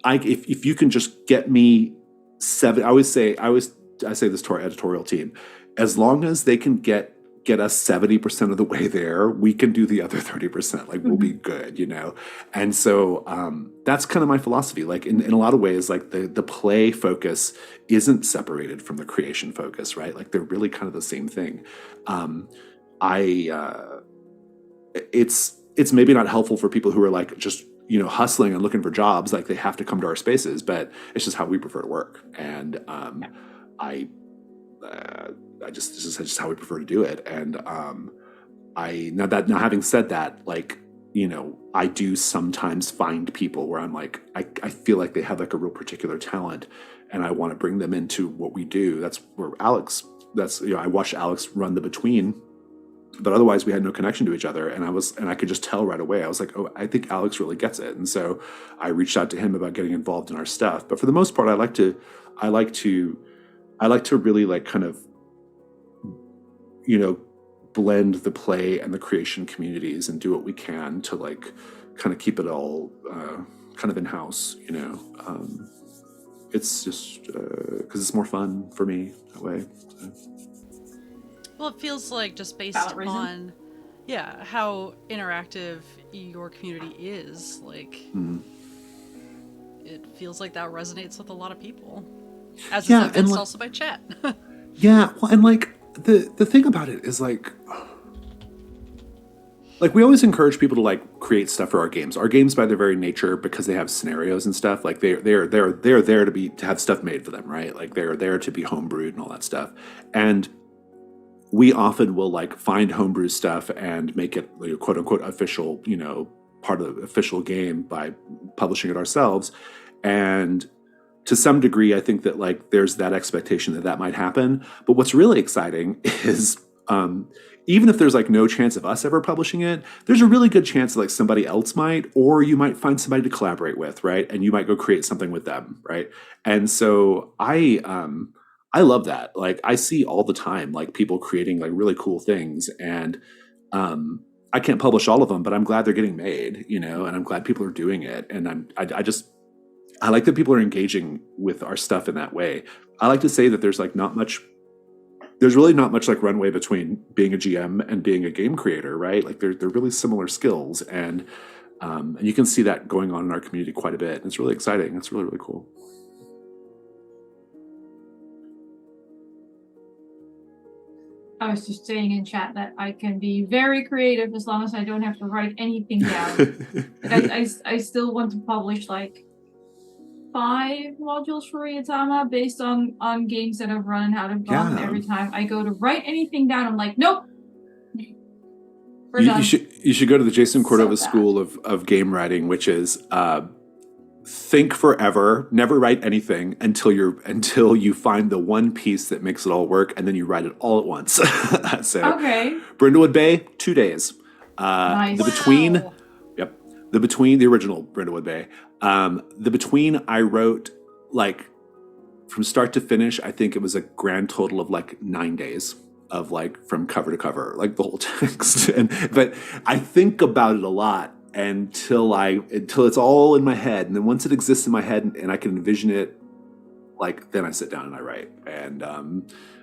if you can just get me seven, I say this to our editorial team, as long as they can get us 70% of the way there, we can do the other 30%. Like, we'll be good, And so that's kind of my philosophy. Like, in a lot of ways, like, the play focus isn't separated from the creation focus, right? Like, they're really kind of the same thing. It's maybe not helpful for people who are, like, just hustling and looking for jobs. Like, they have to come to our spaces, but it's just how we prefer to work. And this is just how we prefer to do it. And now having said that, like, I do sometimes find people where I'm like, I feel like they have, like, a real particular talent, and I want to bring them into what we do. That's where I watched Alex run The Between, but otherwise we had no connection to each other. And I could just tell right away. I was like, oh, I think Alex really gets it. And so I reached out to him about getting involved in our stuff. But for the most part, I like to really, like, kind of, blend the play and the creation communities and do what we can to, like, kind of keep it all kind of in-house, it's just because it's more fun for me that way. So. Well, it feels like, just based on how interactive your community is, like, it feels like that resonates with a lot of people, as is evidenced also by chat. Yeah, well, and, like, the thing about it is like we always encourage people to like create stuff for our games. Our games, by their very nature, because they have scenarios and stuff, like they're there to have stuff made for them, right? Like they're there to be homebrewed and all that stuff. And we often will like find homebrew stuff and make it like, quote unquote official, part of the official game by publishing it ourselves. And to some degree, I think that like there's that expectation that that might happen. But what's really exciting is even if there's like no chance of us ever publishing it, there's a really good chance that like somebody else might, or you might find somebody to collaborate with, right? And you might go create something with them, right? And so I love that. Like I see all the time like people creating like really cool things, and I can't publish all of them, but I'm glad they're getting made, and I'm glad people are doing it. And I like that people are engaging with our stuff in that way. I like to say that there's really not much like runway between being a GM and being a game creator, right? Like they're really similar skills, and you can see that going on in our community quite a bit. And it's really exciting. It's really, really cool. I was just saying in chat that I can be very creative as long as I don't have to write anything down. I still want to publish like 5 modules for Ryutama based on games that I've run and how they've gone. Yeah. Every time I go to write anything down, I'm like, nope. You should go to the Jason Cordova School of Game Writing, which is think forever, never write anything until you find the one piece that makes it all work, and then you write it all at once. So, okay. Brindlewood Bay, 2 days. Nice. The Between, the original Brindlewood Bay. The Between, I wrote like from start to finish. I think it was a grand total of like 9 days of like from cover to cover, like the whole text. But I think about it a lot until it's all in my head, and then once it exists in my head and I can envision it, like then I sit down and I write. And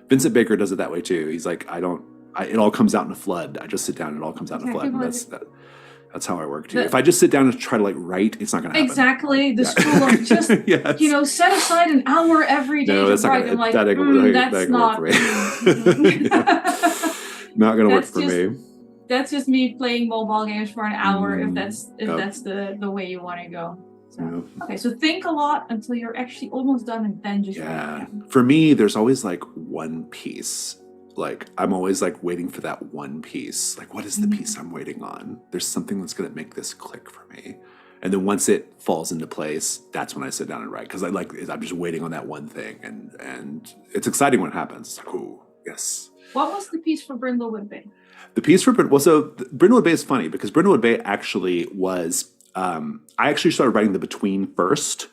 Vincent Baker does it that way too. He's like, it all comes out in a flood. I just sit down and it all comes out in a flood. And that's how I work too. If I just sit down and try to like write, it's not going to happen. Exactly. The school of just yes. Set aside an hour every day to write. I'm like, that's not work for me. Not going to work for me. That's just me playing mobile games for an hour if that's the way you want to go. So, okay, so think a lot until you're actually almost done, and then just write. For me, there's always like one piece. Like I'm always like waiting for that one piece. Like, what is the piece I'm waiting on? There's something that's going to make this click for me. And then once it falls into place, that's when I sit down and write, because I'm just waiting on that one thing, and it's exciting when it happens. It's like, oh yes. What was the piece for Brindlewood Bay? The piece for Brindlewood Bay is funny because Brindlewood Bay actually was. I actually started writing the Between first,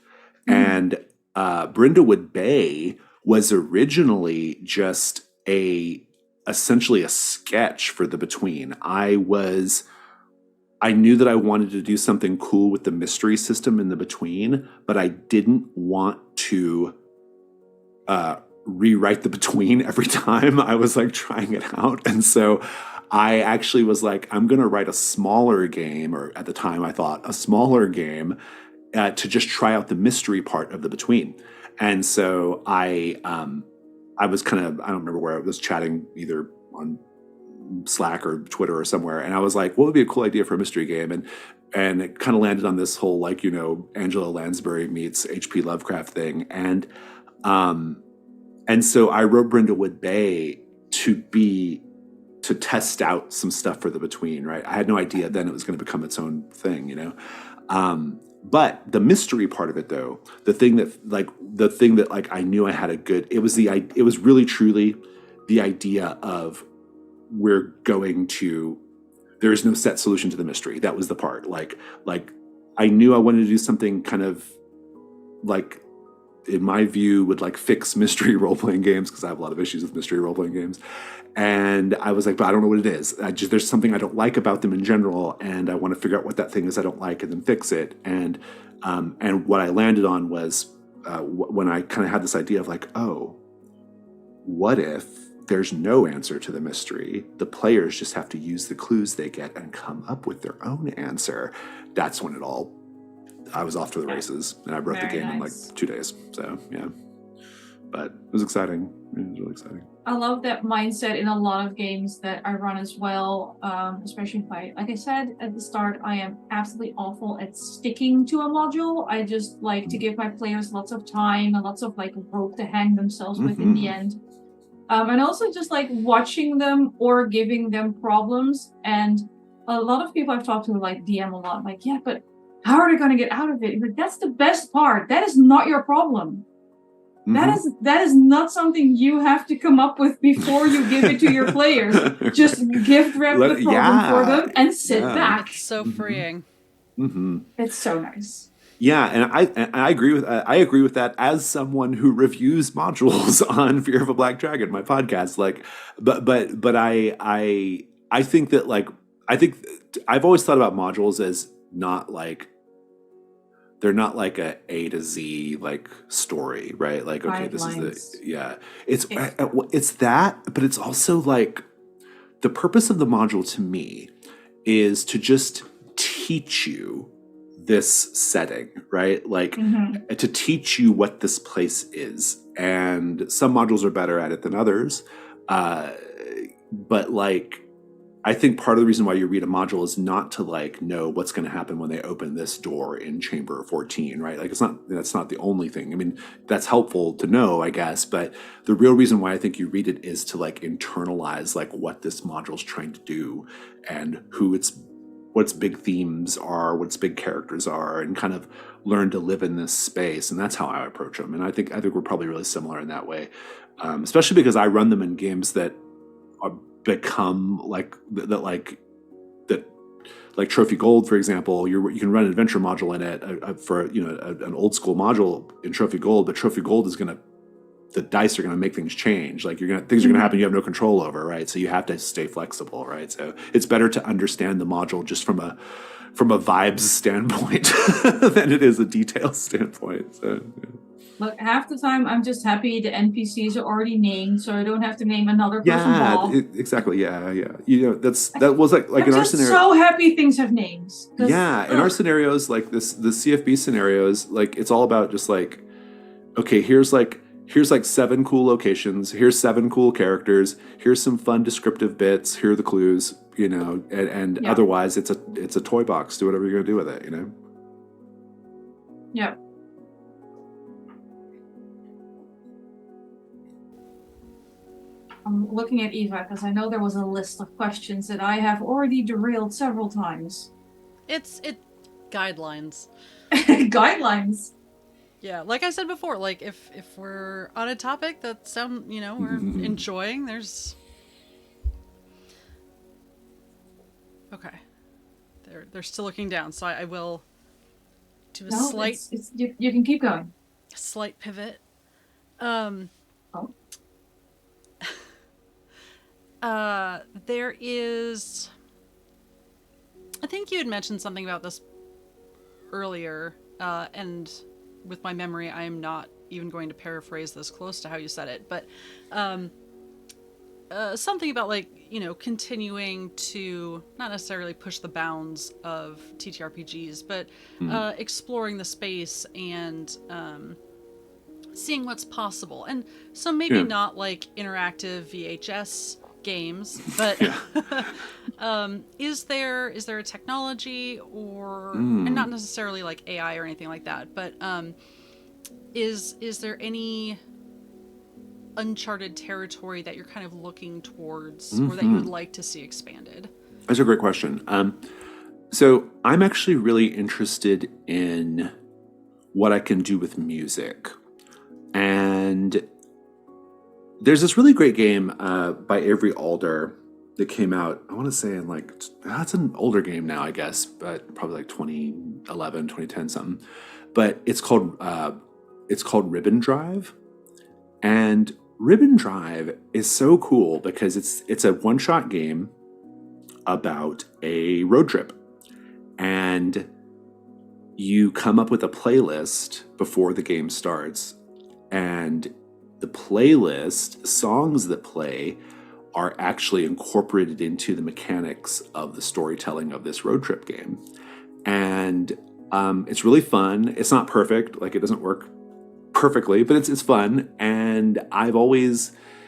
and Brindlewood Bay was originally just essentially a sketch for the Between. I knew that I wanted to do something cool with the mystery system in the Between, but I didn't want to rewrite the Between every time I was like trying it out. And so I actually was like, I'm going to write a smaller game, or at the time I thought a smaller game to just try out the mystery part of the Between. And so I was I don't remember where I was chatting, either on Slack or Twitter or somewhere. And I was like, what would be a cool idea for a mystery game? And it kind of landed on this whole Angela Lansbury meets H.P. Lovecraft thing. And so I wrote Brindlewood Bay to test out some stuff for the Between, right? I had no idea then it was going to become its own thing, But the mystery part of it, though, the thing that I knew I had it was really truly the idea of there is no set solution to the mystery. That was the part. Like I knew I wanted to do something kind of like, in my view, would like fix mystery role-playing games, because I have a lot of issues with mystery role-playing games. And I was like, but I don't know what it is. There's something I don't like about them in general, and I want to figure out what that thing is I don't like and then fix it. And what I landed on was when I kind of had this idea of like, oh, what if there's no answer to the mystery? The players just have to use the clues they get and come up with their own answer. That's when I was off to the races, and I wrote the game in like 2 days. So yeah. but it was exciting. It was really exciting. I love that mindset in a lot of games that I run as well, especially if like I said at the start, I am absolutely awful at sticking to a module. I just like to give my players lots of time and lots of like rope to hang themselves with in the end. And also just like watching them or giving them problems. And a lot of people I've talked to like DM a lot, like, yeah, but how are they going to get out of it? Like, that's the best part. That is not your problem. That is not something you have to come up with before you give it to your players. Just gift wrap the problem for them and sit back. It's so freeing. It's so nice. Yeah, and I agree with that as someone who reviews modules on Fear of a Black Dragon, my podcast. Like, but I think that like I've always thought about modules as not like. They're not like A to Z like story, right? Like, okay, this is it's that, but it's also like the purpose of the module to me is to just teach you this setting, right? Like to teach you what this place is. And some modules are better at it than others. But like, I think part of the reason why you read a module is not to like know what's going to happen when they open this door in chamber 14, right? Like that's not the only thing. I mean, that's helpful to know, I guess, but the real reason why I think you read it is to like internalize like what this module is trying to do and what its big themes are, what its big characters are, and kind of learn to live in this space. And that's how I approach them. And I think we're probably really similar in that way, especially because I run them in games that are become like that like Trophy Gold, for example. You can run an adventure module in it for an old school module in Trophy Gold, but Trophy Gold is the dice are gonna make things change. Like things are gonna happen you have no control over, right? So you have to stay flexible, right? So it's better to understand the module just from a vibes standpoint than it is a detail standpoint. So yeah. Look, half the time I'm just happy the NPCs are already named, so I don't have to name another person. Yeah, exactly. Yeah. That was like I'm in our just scenario. so happy things have names. Yeah, in our scenarios, like the CFB scenarios, like it's all about just like, okay, here's like 7 cool locations, here's 7 cool characters, here's some fun descriptive bits, here are the clues, and otherwise it's a toy box. Do whatever you're gonna do with it, Yeah. I'm looking at Eva because I know there was a list of questions that I have already derailed several times. It's guidelines. Guidelines. Yeah, like I said before, like if we're on a topic that we're enjoying, there's okay. They're still looking down, so I will do a slight. You can keep going. Slight pivot. There is. I think you had mentioned something about this earlier, and with my memory, I am not even going to paraphrase this close to how you said it, but something about like, continuing to not necessarily push the bounds of TTRPGs, but exploring the space and seeing what's possible. And so maybe not like interactive VHS games, but is there a technology or and not necessarily like AI or anything like that, but is there any uncharted territory that you're kind of looking towards or that you would like to see expanded? That's a great question. So I'm actually really interested in what I can do with music. And there's this really great game by Avery Alder that came out, I want to say in like, it's an older game now, I guess, but probably like 2011, 2010 something. But it's called Ribbon Drive. And Ribbon Drive is so cool because it's a one-shot game about a road trip. And you come up with a playlist before the game starts. And the playlist, songs that play, are actually incorporated into the mechanics of the storytelling of this road trip game. And it's really fun. It's not perfect. Like, it doesn't work perfectly, but it's fun, and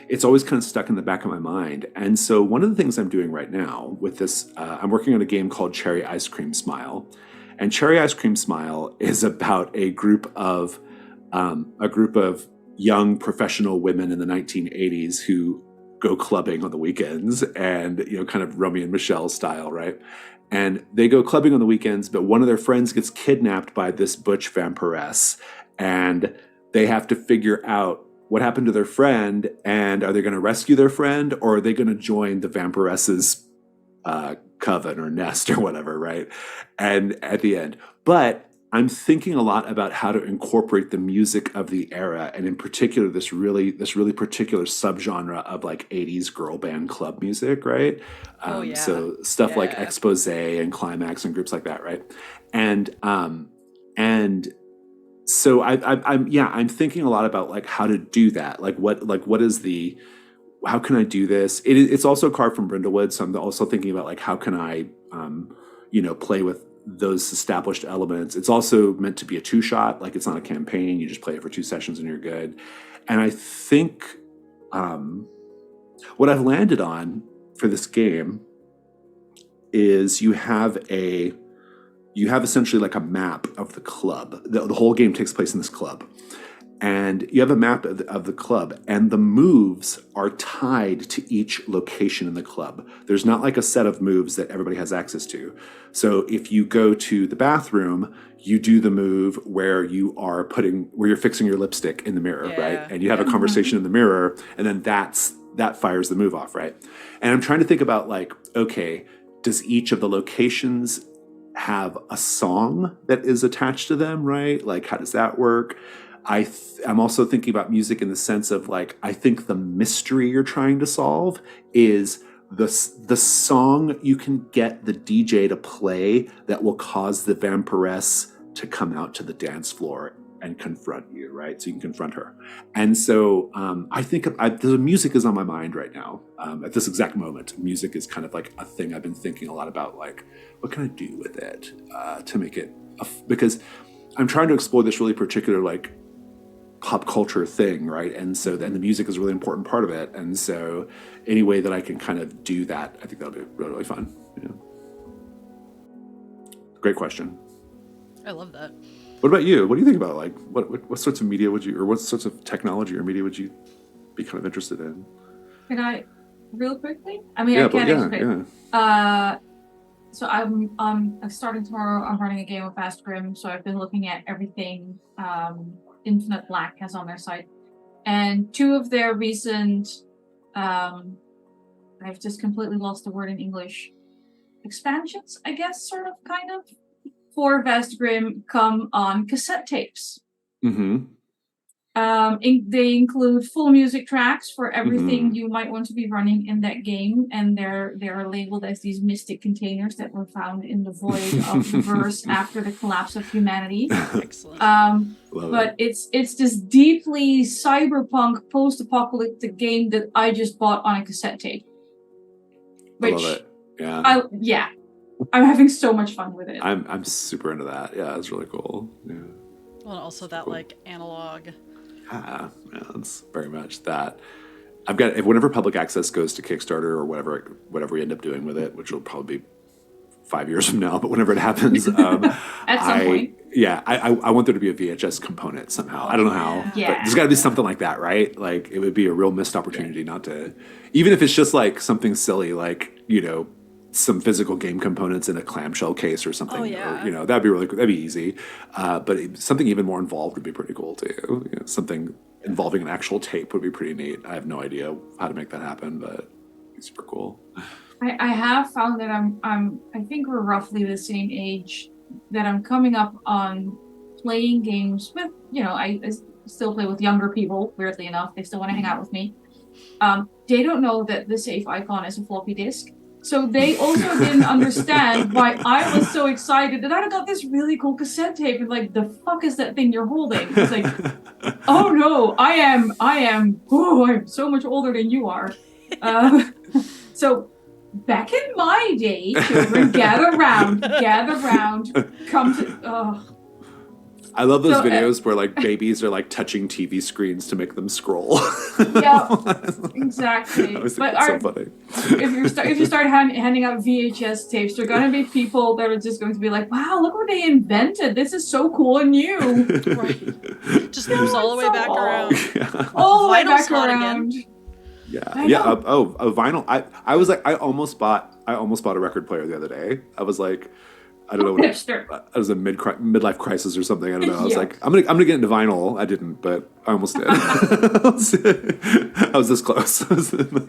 it's always kind of stuck in the back of my mind. And so one of the things I'm doing right now with this, I'm working on a game called Cherry Ice Cream Smile, and Cherry Ice Cream Smile is about a group of young professional women in the 1980s who go clubbing on the weekends, and kind of Romeo and Michelle style, right? And they go clubbing on the weekends, but one of their friends gets kidnapped by this butch vampiress, and they have to figure out what happened to their friend, and are they going to rescue their friend, or are they going to join the vampiress's coven or nest or whatever, right? And at the end, but I'm thinking a lot about how to incorporate the music of the era, and in particular, this really particular subgenre of like 80s girl band club music, right? So stuff like Expose and Climax and groups like that, right? And so I'm thinking a lot about like how to do that. How can I do this? It's also carved from Brindlewood, so I'm also thinking about like how can I play with those established elements. It's also meant to be a 2-shot, like it's not a campaign. You just play it for 2 sessions and you're good. And I think what I've landed on for this game is you have essentially like a map of the club. The whole game takes place in this club. And you have a map of the club, and the moves are tied to each location in the club. There's not like a set of moves that everybody has access to. So if you go to the bathroom, you do the move where you're fixing your lipstick in the mirror, right? And you have a conversation in the mirror, and then that fires the move off, right? And I'm trying to think about like, okay, does each of the locations have a song that is attached to them, right? Like, how does that work? I'm also thinking about music in the sense of like, I think the mystery you're trying to solve is the song you can get the DJ to play that will cause the vampiress to come out to the dance floor and confront you, right? So you can confront her. And so I think the music is on my mind right now. At this exact moment, music is kind of like a thing I've been thinking a lot about, like, what can I do with it to make it, because I'm trying to explore this really particular like pop culture thing, right? And so then the music is a really important part of it. And so any way that I can kind of do that, I think that'll be really, really fun. Yeah. Great question. I love that. What about you? What do you think about like what sorts of media would you, or what sorts of technology or media would you be kind of interested in? Can I, real quickly? I mean, I can't explain. So I'm starting tomorrow. I'm running a game of Fast Grim, so I've been looking at everything Infinite Black has on their site, and 2 of their recent I've just completely lost the word in English, expansions, I guess, sort of, kind of, for Vast Grim come on cassette tapes. Mm-hmm. They include full music tracks for everything you might want to be running in that game, and they're labeled as these mystic containers that were found in the void of the verse after the collapse of humanity. Excellent. But it's this deeply cyberpunk post-apocalyptic game that I just bought on a cassette tape. Which, I love it. Yeah. I'm having so much fun with it. I'm super into that. Yeah, it's really cool. Yeah. Well, and also that cool. Like analog. Yeah, it's very much that. I've got, whenever public access goes to Kickstarter or whatever we end up doing with it, which will probably be 5 years from now, but whenever it happens, at some point. Yeah, I want there to be a VHS component somehow. I don't know how, but there's got to be something like that, right? Like, it would be a real missed opportunity not to, even if it's just like something silly, like, some physical game components in a clamshell case or something. Or, that'd be really cool. That'd be easy. But something even more involved would be pretty cool too. Something involving an actual tape would be pretty neat. I have no idea how to make that happen, but it'd be super cool. I have found that I think we're roughly the same age, that I'm coming up on playing games with, I still play with younger people, weirdly enough. They still want to hang out with me. They don't know that the save icon is a floppy disk. So they also didn't understand why I was so excited that I got this really cool cassette tape, and like, the fuck is that thing you're holding? It's like, oh no, I'm so much older than you are. So back in my day, children, gather round, come to, I love those So, videos where like babies are like touching TV screens to make them scroll. yeah, exactly. I always think But that's so funny. if you start handing out VHS tapes, there are gonna be people that are just going to be like, "Wow, look what they invented! This is so cool and new." Right. Just loops all the way so back old. around. Yeah. All the way Vinyl's back hot around. again. Yeah, I yeah. know. A vinyl. I was like, I almost bought a record player the other day. I was like, I don't know what Hipster. it was, a midlife crisis or something. I don't know. I was Yeah. like, I'm gonna get into vinyl. I didn't, but I almost did. I was this close.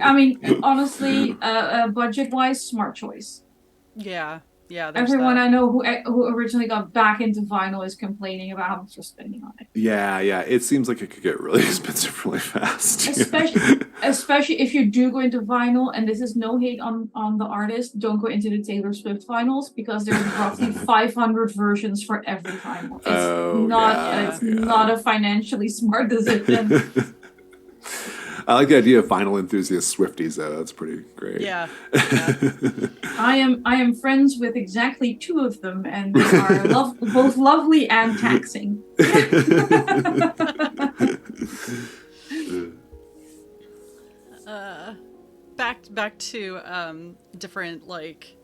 I mean, honestly, budget-wise, smart choice. Yeah. Yeah, there's Everyone that. I know who originally got back into vinyl is complaining about how much they're spending on it. Yeah, yeah. It seems like it could get really expensive really fast. Especially if you do go into vinyl, and this is no hate on the artist, don't go into the Taylor Swift vinyls because there's roughly 500 versions for every vinyl. It's not a financially smart decision. I like the idea of vinyl enthusiast Swifties though. That's pretty great. Yeah. Yeah. I am friends with exactly 2 of them, and they are both lovely and taxing. Back to different like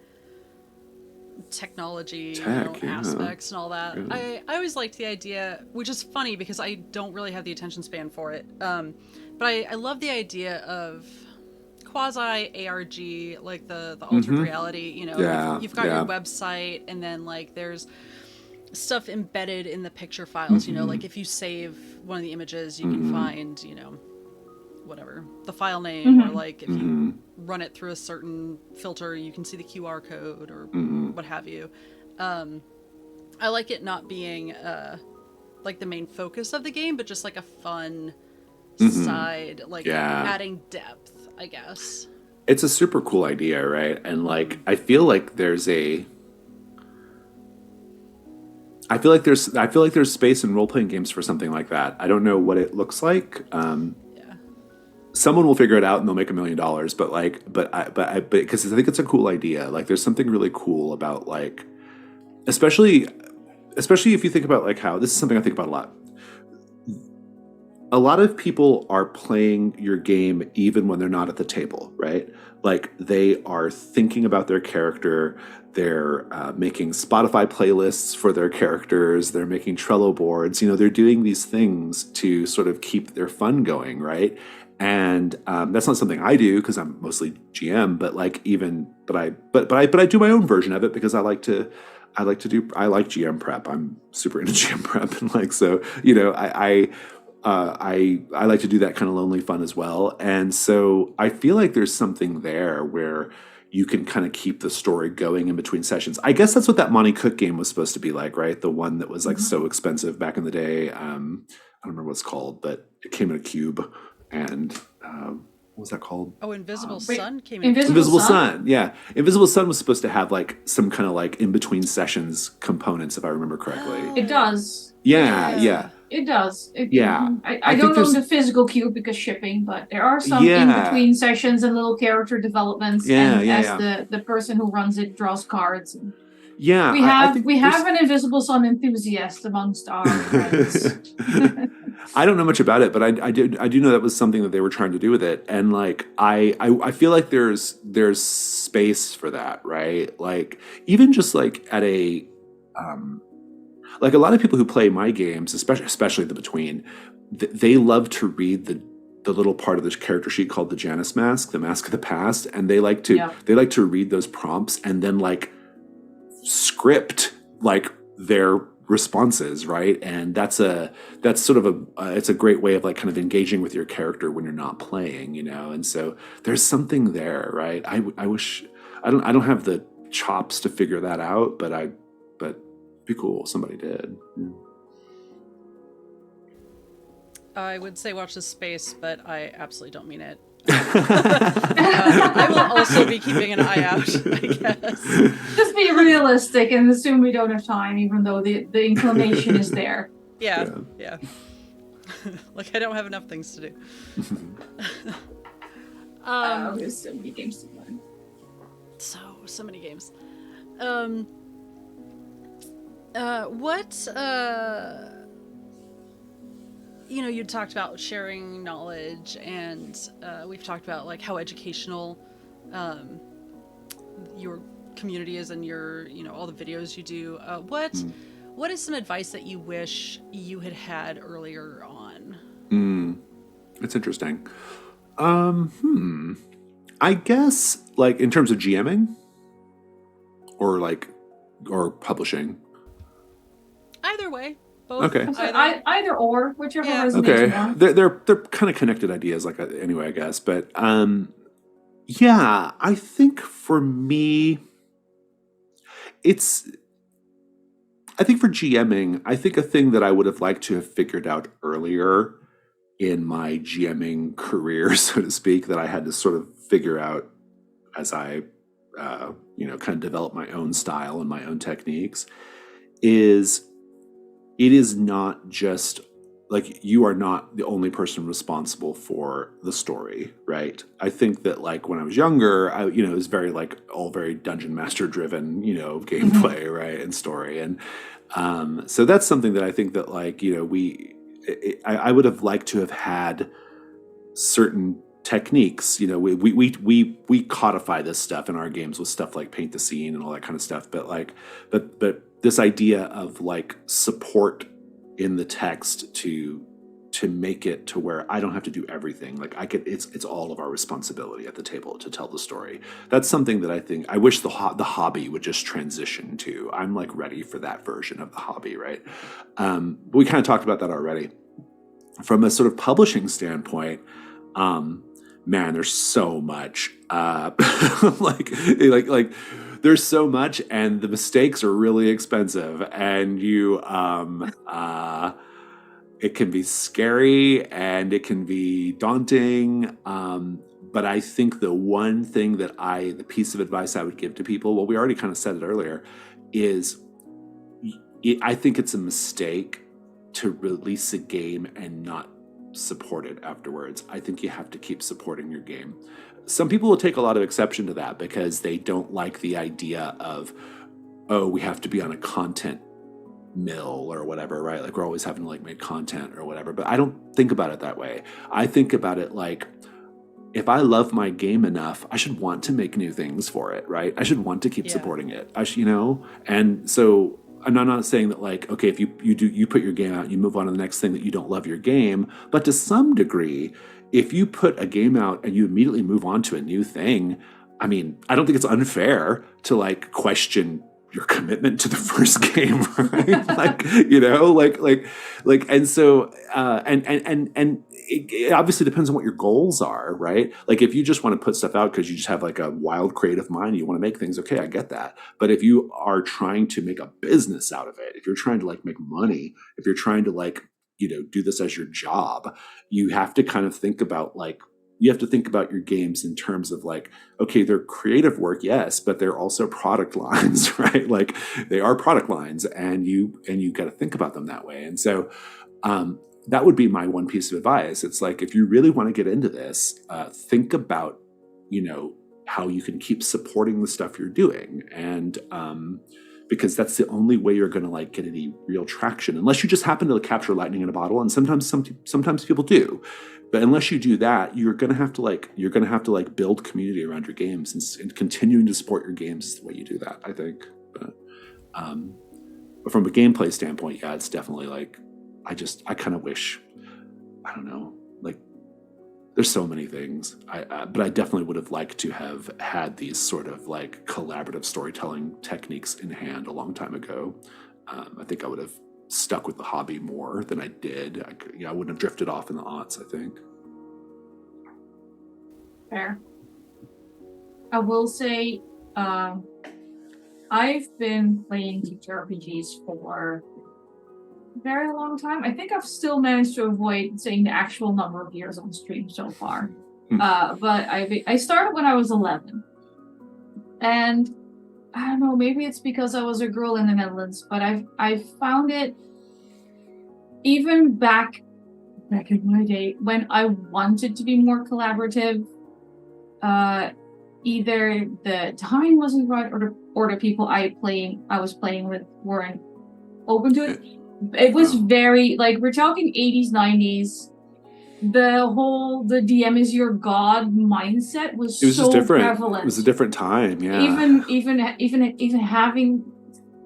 technology aspects and all that. Yeah. I always liked the idea, which is funny because I don't really have the attention span for it. But I love the idea of quasi ARG, like the altered reality. You know, Yeah, you've got your website, and then like there's stuff embedded in the picture files. You know, like if you save one of the images, you can find, you know, whatever the file name, or like if you run it through a certain filter, you can see the QR code or what have you. I like it not being like the main focus of the game, but just like a fun side, like adding depth, I guess. It's a super cool idea, right? And like I feel like there's space in role-playing games for something like that. I don't know what it looks like. Someone will figure it out and they'll make $1 million. But like, but because I think it's a cool idea. Like, there's something really cool about like, especially if you think about like how this is something I think about a lot. A lot of people are playing your game even when they're not at the table, right? Like they are thinking about their character. They're making Spotify playlists for their characters. They're making Trello boards. You know, they're doing these things to sort of keep their fun going, right? And that's not something I do because I'm mostly GM. But like I do my own version of it because I like GM prep. I'm super into GM prep, and like so, you know, I like to do that kind of lonely fun as well. And so I feel like there's something there where you can kind of keep the story going in between sessions. I guess that's what that Monty Cook game was supposed to be like, right? The one that was like so expensive back in the day. I don't remember what it's called, but it came in a cube. And what was that called? Oh, Invisible Sun came in. Invisible Sun, yeah. Invisible Sun was supposed to have like some kind of like in between sessions components, if I remember correctly. It does. Yeah. It does. Yeah. I don't own the physical cube because shipping, but there are some in between sessions and little character developments. The person who runs it draws cards. Yeah. We have an Invisible Sun enthusiast amongst our friends. I don't know much about it, but I do know that was something that they were trying to do with it. And like I feel like there's space for that, right? Like even just like at a like a lot of people who play my games, especially the between, they love to read the little part of this character sheet called the Janus Mask, the Mask of the Past, and they like to read those prompts and then like script like their responses, right? And that's sort of it's a great way of like kind of engaging with your character when you're not playing, you know. And so there's something there, right? I wish I don't have the chops to figure that out, but it'd be cool if somebody did. Yeah. I would say watch this space, but I absolutely don't mean it. I will also be keeping an eye out, I guess. Just be realistic and assume we don't have time, even though the inclination is there. Yeah. Like I don't have enough things to do. There's so many games to play. So many games. What you talked about sharing knowledge, and we've talked about like how educational um, your community is, and your all the videos you do. What is some advice that you wish you had had earlier on? It's interesting. I guess like in terms of GMing or or publishing. Either way, both. Okay. So Either. either or, whichever Yeah. resonates Okay. more. They're kind of connected ideas anyway, I guess, but yeah, I think for me it's I think for GMing, I think a thing that I would have liked to have figured out earlier in my GMing career, so to speak, that I had to sort of figure out as I, kind of develop my own style and my own techniques, is it is not just like you are not the only person responsible for the story, right? I think that like when I was younger, it was very like all very dungeon master driven, gameplay, right, and story, and so that's something that I think that like I would have liked to have had certain techniques. We codify this stuff in our games with stuff like paint the scene and all that kind of stuff. But this idea of like support in the text to make it to where I don't have to do everything. Like it's all of our responsibility at the table to tell the story. That's something that I think I wish the hobby would just transition to. I'm like ready for that version of the hobby, right? We kind of talked about that already. From a sort of publishing standpoint, man, there's so much. Like there's so much, and the mistakes are really expensive, and it can be scary and it can be daunting. But I think the piece of advice I would give to people, well, we already kind of said it earlier, is I think it's a mistake to release a game and not support it afterwards. I think you have to keep supporting your game. Some people will take a lot of exception to that because they don't like the idea of, oh, we have to be on a content mill or whatever, right? Like we're always having to like make content or whatever. But I don't think about it that way. I think about it like, if I love my game enough, I should want to make new things for it, right? I should want to keep supporting it. And so I'm not saying that like, okay, if you put your game out, you move on to the next thing that you don't love your game. But to some degree, if you put a game out and you immediately move on to a new thing, I mean, I don't think it's unfair to like question your commitment to the first game, right? And so, and it obviously depends on what your goals are, right? Like if you just want to put stuff out because you just have like a wild creative mind, you want to make things, okay, I get that. But if you are trying to make a business out of it, if you're trying to like make money, if you're trying to like, do this as your job, you have to kind of think about like, you have to think about your games in terms of like, okay, they're creative work, yes, but they're also product lines, right? Like they are product lines, and you got to think about them that way. And so that would be my one piece of advice. It's like, if you really want to get into this, think about, how you can keep supporting the stuff you're doing, and because that's the only way you're going to like get any real traction, unless you just happen to like, capture lightning in a bottle, and sometimes people do. But unless you do that, you're gonna have to like build community around your games, and continuing to support your games is the way you do that, I think. But from a gameplay standpoint, yeah, it's definitely like I kind of wish, I don't know, like there's so many things. But I definitely would have liked to have had these sort of like collaborative storytelling techniques in hand a long time ago. I think I would have stuck with the hobby more than I did. I wouldn't have drifted off in the aughts, I think. Fair. I will say, I've been playing TTRPGs for a very long time. I think I've still managed to avoid saying the actual number of years on stream so far. But I started when I was 11. And I don't know, maybe it's because I was a girl in the Netherlands, but I found it, even back in my day, when I wanted to be more collaborative, either the time wasn't right, or the people I was playing with weren't open to it. It was very, like, we're talking 80s, 90s. The DM is your god mindset was It was so just different. prevalent. It was a different time, yeah. Even having,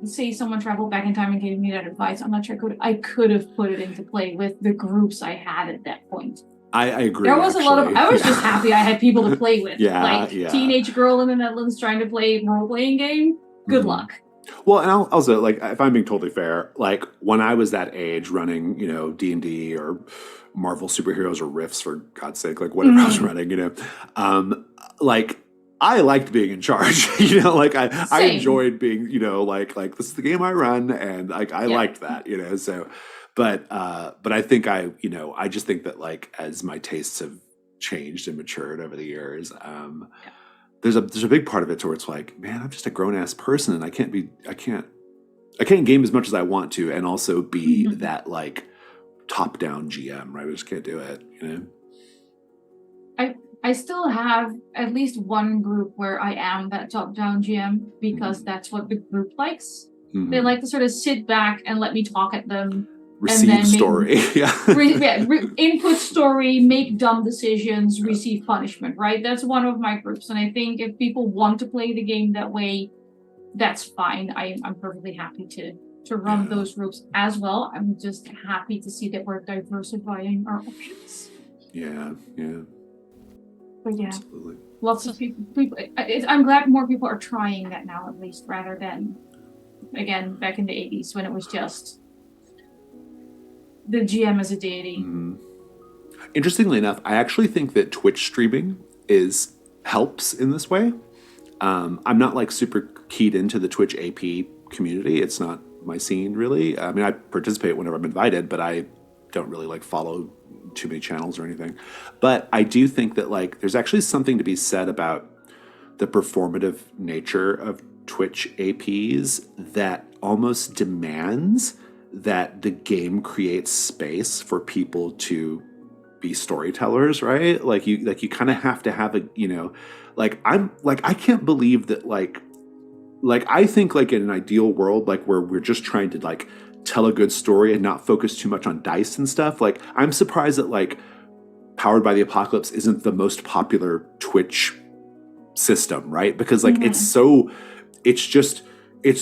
say, someone traveled back in time and gave me that advice, I'm not sure I could have put it into play with the groups I had at that point. I agree. There was a lot of. I was just happy I had people to play with. Yeah, teenage girl in the Netherlands trying to play a role-playing game. Good luck. Well, and also, like, if I'm being totally fair, like, when I was that age running, D&D or Marvel superheroes or Rifts, for God's sake, like, whatever I was running, like, I liked being in charge, like, I enjoyed being, like, this is the game I run, and, like, I liked that, so, but I think I just think that, like, as my tastes have changed and matured over the years, there's a big part of it towards like, man, I'm just a grown ass person and I can't game as much as I want to and also be that like top down GM, right? I just can't do it, I still have at least one group where I am that top down GM because that's what the group likes. They like to sort of sit back and let me talk at them. Receive story. Input story, make dumb decisions, receive punishment, right? That's one of my groups. And I think if people want to play the game that way, that's fine. I'm perfectly happy to run those groups as well. I'm just happy to see that we're diversifying our options. Yeah. But yeah, absolutely. Lots of people I'm glad more people are trying that now, at least, rather than, again, back in the 80s when it was just the GM as a deity. Interestingly enough, I actually think that Twitch streaming helps in this way. I'm not like super keyed into the Twitch AP community. It's not my scene really. I mean, I participate whenever I'm invited, but I don't really like follow too many channels or anything. But I do think that like there's actually something to be said about the performative nature of Twitch APs that almost demands that the game creates space for people to be storytellers, right? Like you kind of have to have a, I can't believe that like I think like in an ideal world, like where we're just trying to like tell a good story and not focus too much on dice and stuff. Like I'm surprised that like Powered by the Apocalypse isn't the most popular Twitch system, right? Because like it's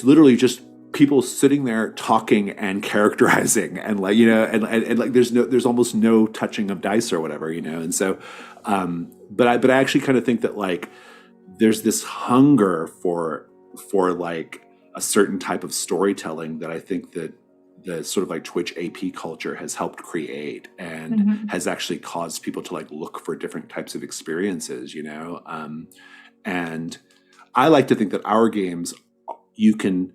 literally just people sitting there talking and characterizing and like, and like there's almost no touching of dice or whatever, and so but I actually kind of think that like there's this hunger for like a certain type of storytelling that I think that the sort of like Twitch AP culture has helped create and has actually caused people to like look for different types of experiences, and I like to think that our games, you can,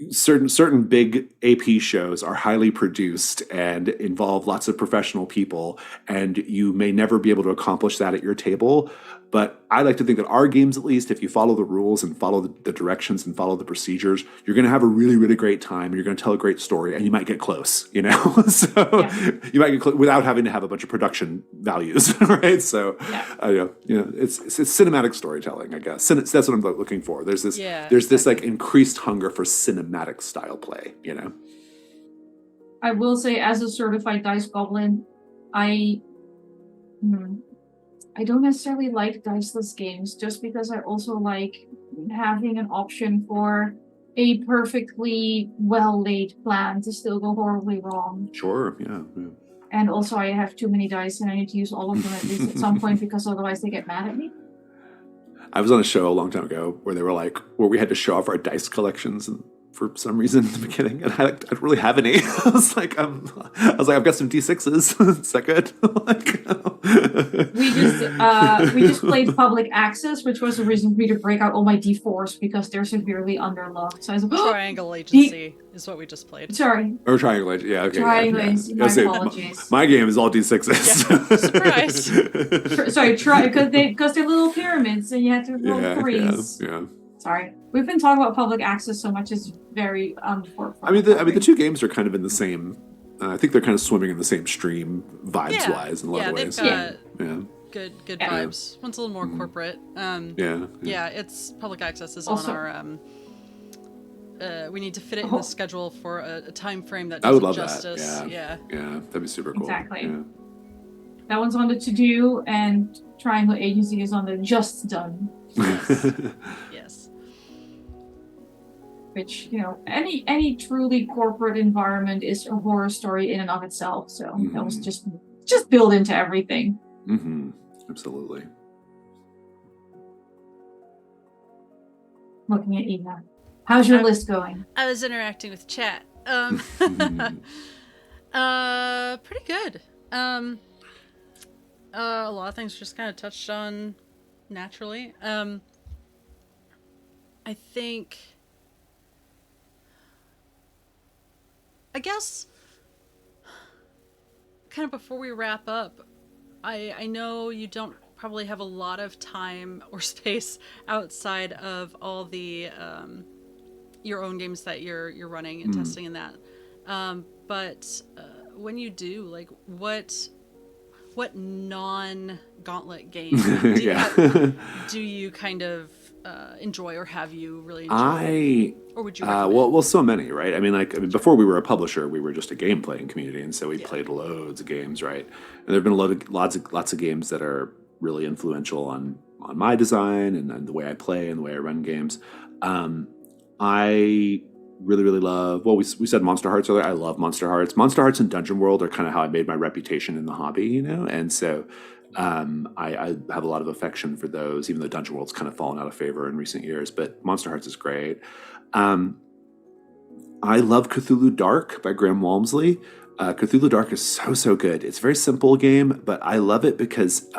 certain big AP shows are highly produced and involve lots of professional people, and you may never be able to accomplish that at your table. But I like to think that our games, at least, if you follow the rules and follow the directions and follow the procedures, you're going to have a really, really great time. And you're going to tell a great story, and you might get close, you might get close without having to have a bunch of production values, right? So, it's cinematic storytelling, I guess. That's what I'm looking for. There's this like increased hunger for cinematic style play, I will say, as a certified dice goblin, I don't necessarily like diceless games just because I also like having an option for a perfectly well-laid plan to still go horribly wrong. Sure, yeah. And also I have too many dice and I need to use all of them at least at some point because otherwise they get mad at me. I was on a show a long time ago where they were like, where we had to show off our dice collections and for some reason in the beginning, and I didn't really have any. I was like, I've got some D6s. Is that good? We just played public access, which was the reason for me to break out all my D4s because they're severely underlocked. So I was like, Triangle Agency is what we just played. Sorry. Or Triangle Agency, yeah, okay. Triangle Agency, my apologies. My game is all D6s. Surprise. Sorry, because they're little pyramids and you have to roll threes. Yeah. Sorry. We've been talking about public access so much, it's very unfortunate. I mean, the two games are kind of in the same. I think they're kind of swimming in the same stream vibes-wise in a lot of ways. Good vibes. One's a little more corporate. It's public access is also, on we need to fit it in the schedule for a time frame that I does would it love justice. that. Yeah, that'd be super cool. Exactly. Yeah. That one's on the to-do, and Triangle Agency is on the just done. Yes. Yes. Which, any truly corporate environment is a horror story in and of itself. So that was just built into everything. Absolutely. Looking at Eva. How's your list going? I was interacting with chat. Pretty good. A lot of things just kind of touched on naturally. I think, I guess, kind of before we wrap up, I know you don't probably have a lot of time or space outside of all the your own games that you're running and testing and that. But when you do, like, what non-Gauntlet game do you kind of enjoy, or have you really enjoyed? Or would you well, so many, right? I mean, before we were a publisher, we were just a game playing community, and so we played loads of games, right? And there've been lots of games that are really influential on my design and the way I play and the way I run games. I really, really love, we said Monster Hearts earlier. I love Monster Hearts. Monster Hearts and Dungeon World are kind of how I made my reputation in the hobby, and so I have a lot of affection for those, even though Dungeon World's kind of fallen out of favor in recent years, but Monster Hearts is great. I love Cthulhu Dark by Graham Walmsley. Cthulhu Dark is so good. It's a very simple game, but I love it because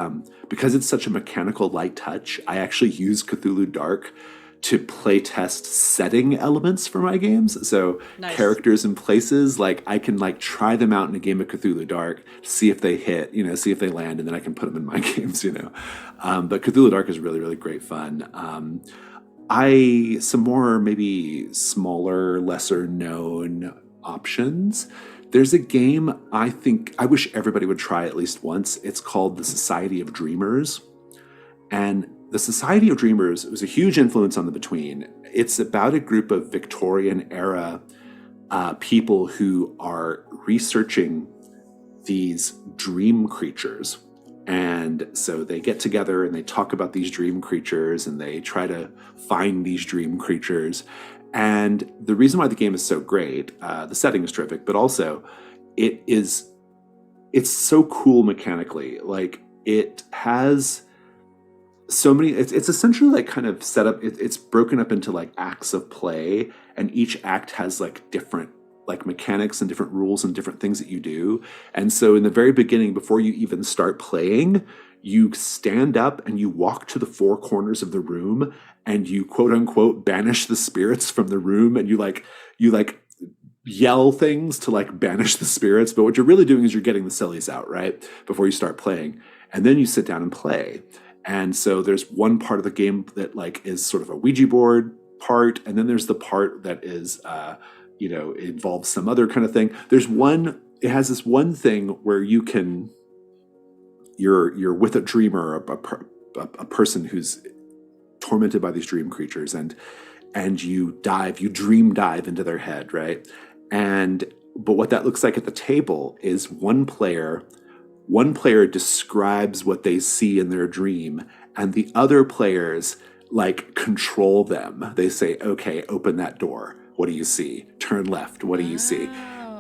it's such a mechanical light touch. I actually use Cthulhu Dark to play test setting elements for my games. So characters and places, like I can try them out in a game of Cthulhu Dark, see if they hit, see if they land, and then I can put them in my games, But Cthulhu Dark is really, really great fun. Some more maybe smaller, lesser known options. There's a game I wish everybody would try at least once. It's called The Society of Dreamers. And The Society of Dreamers was a huge influence on The Between. It's about a group of Victorian era people who are researching these dream creatures. And so they get together and they talk about these dream creatures and they try to find these dream creatures. And the reason why the game is so great, the setting is terrific, but also it's so cool mechanically. Like it has so many, it's essentially kind of set up, it's broken up into acts of play, and each act has different mechanics and different rules and different things that you do. And so in the very beginning, before you even start playing, you stand up and you walk to the four corners of the room and you quote unquote banish the spirits from the room, and you yell things to banish the spirits. But what you're really doing is you're getting the sillies out, right? Before you start playing. And then you sit down and play. And so there's one part of the game that is sort of a Ouija board part. And then there's the part that is, involves some other kind of thing. It has this one thing where you're with a dreamer, a person who's tormented by these dream creatures, and you dream dive into their head, right? But what that looks like at the table is one player describes what they see in their dream, and the other players control them. They say, okay, open that door. What do you see? Turn left. What do you see?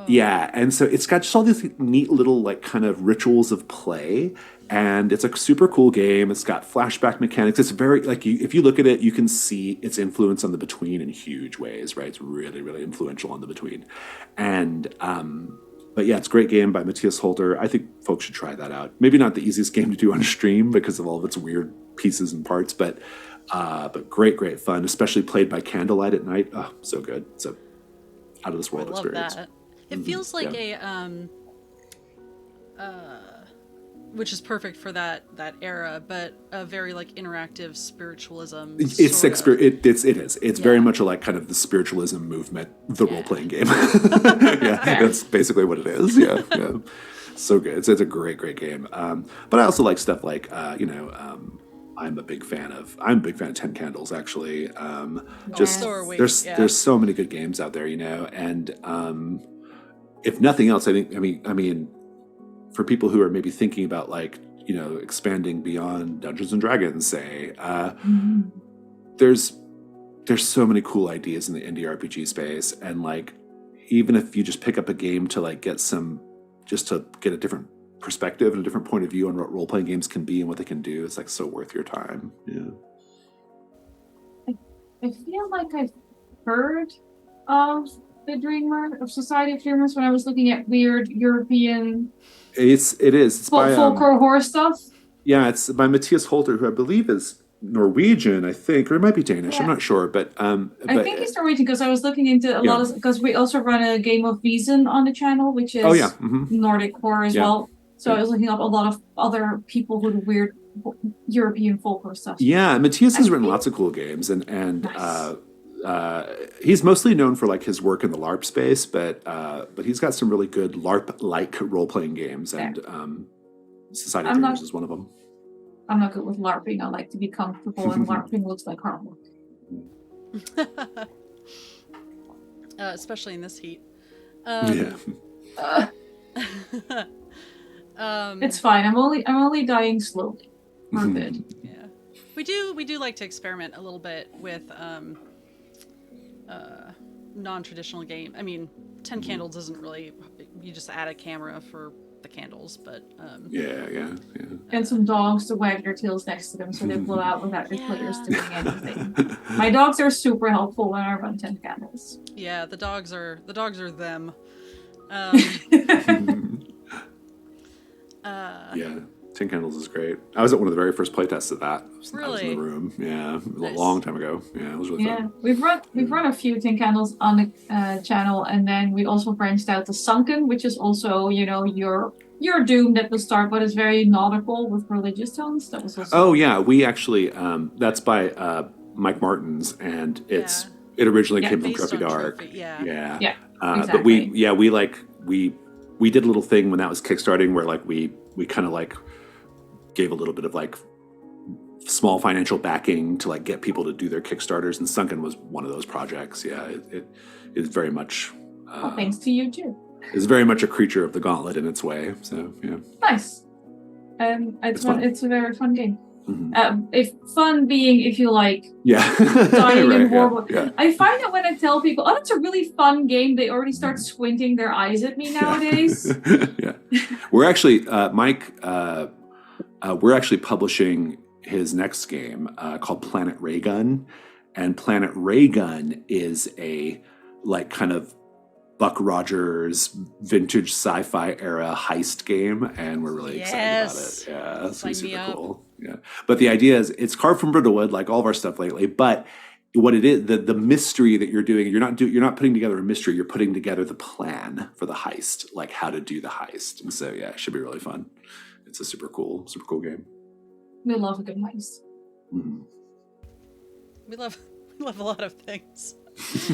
Yeah. And so it's got just all these neat little kind of rituals of play, and it's a super cool game. It's got flashback mechanics. It's very if you look at it, you can see its influence on The Between in huge ways, right? It's really, really influential on The Between. And but yeah, it's a great game by Matthias Holter. I think folks should try that out. Maybe not the easiest game to do on stream because of all of its weird pieces and parts, but great fun, especially played by candlelight at night. Oh, so good. It's a out of this world experience. That. It feels like which is perfect for that era, but a very interactive spiritualism. It is. It's very much kind of the spiritualism movement, the role playing game. That's basically what it is. Yeah. So good. It's a great game. But I also like stuff I'm a big fan of 10 Candles actually. Just so are we. there's so many good games out there, and if nothing else, I think I mean for people who are maybe thinking about like, expanding beyond Dungeons and Dragons, say, there's so many cool ideas in the indie RPG space, and like even if you just pick up a game to like get a different perspective and a different point of view on what role-playing games can be and what they can do, it's like so worth your time. I feel like I've heard of the Dreamer of Society of Dreamers when I was looking at weird European it's by folklore horror stuff. Yeah, it's by Matthias Holter, who I believe is Norwegian, I think, or it might be Danish. I'm not sure, but I think he's Norwegian because I was looking into a lot of, because we also run a game of Wiesen on the channel, which is Nordic horror as well. So I was looking up a lot of other people who do weird European folklore stuff. Yeah, Matthias has written lots of cool games, and Nice. he's mostly known for like his work in the LARP space, but he's got some really good LARP-like role-playing games, and Society of Dreamers is one of them. I'm not good with LARPing. I like to be comfortable, and LARPing looks like hard work. Especially in this heat. It's fine. I'm only dying slowly. We're good. Yeah, we do like to experiment a little bit with non-traditional game. I mean, 10 Candles isn't really, you just add a camera for the candles, but yeah. And some dogs to wag their tails next to them so they blow out without the players doing anything. My dogs are super helpful when I run 10 Candles. Yeah, the dogs are them. Yeah, 10 Candles is great. I was at one of the very first playtests of that. Really? I was in the room. Yeah, Nice. a long time ago. Yeah, it was really fun. We've run a few 10 Candles on the channel, and then we also branched out to Sunken, which is also, you're doomed at the start, but it's very nautical with religious tones. That was also we actually that's by Mike Martins, and it originally came from based Trophy on Dark. Trophy, yeah. exactly. But we did a little thing when that was kickstarting where like we kind of like gave a little bit of like small financial backing to like get people to do their Kickstarters, and Sunken was one of those projects. Yeah, it is very much. Thanks to you too. It's very much a creature of the Gauntlet in its way. So yeah. Nice. It's fun. It's a very fun game. Mm-hmm. If fun being if you like dying in horrible. Yeah. I find that when I tell people, "Oh, it's a really fun game," they already start squinting their eyes at me nowadays. Yeah. We're actually Mike. We're actually publishing his next game called Planet Raygun, and Planet Raygun is a like kind of Buck Rogers vintage sci-fi era heist game, and we're really excited about it. Yeah, it's Sign me super up. cool. Yeah, but the idea is it's carved from Brindlewood, like all of our stuff lately. But what it is, the mystery that you're doing, you're not putting together a mystery. You're putting together the plan for the heist, like how to do the heist. And so yeah, it should be really fun. It's a super cool game. We love a good heist. Mm-hmm. We love a lot of things.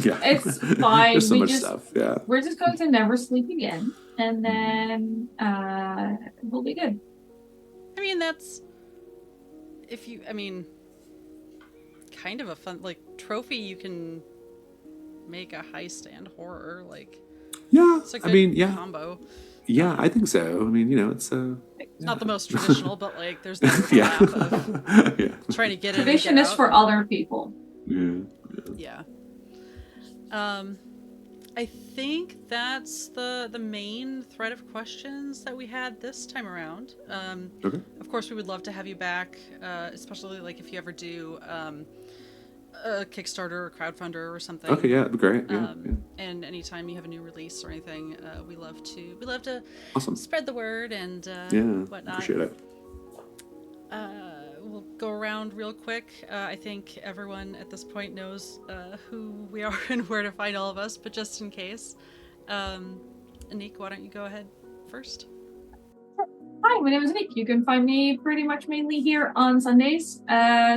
Yeah, It's fine. There's so much stuff. Yeah, we're just going to never sleep again, and then we'll be good. I mean, that's kind of a fun trophy. You can make a heist and horror. Yeah, it's a good combo. Yeah, I think so. I mean, it's not the most traditional, but there's that overlap of trying to get it. Tradition is for other people. Yeah. I think that's the main thread of questions that we had this time around. Okay. Of course, we would love to have you back, especially if you ever do a Kickstarter or crowdfunder or something. Okay, yeah, that'd be great. Yeah. And anytime you have a new release or anything, we love to awesome. spread the word and whatnot. Appreciate it. We'll go around real quick. I think everyone at this point knows who we are and where to find all of us, but just in case, Anik, why don't you go ahead first? Hi, my name is Nick. You can find me pretty much mainly here on Sundays.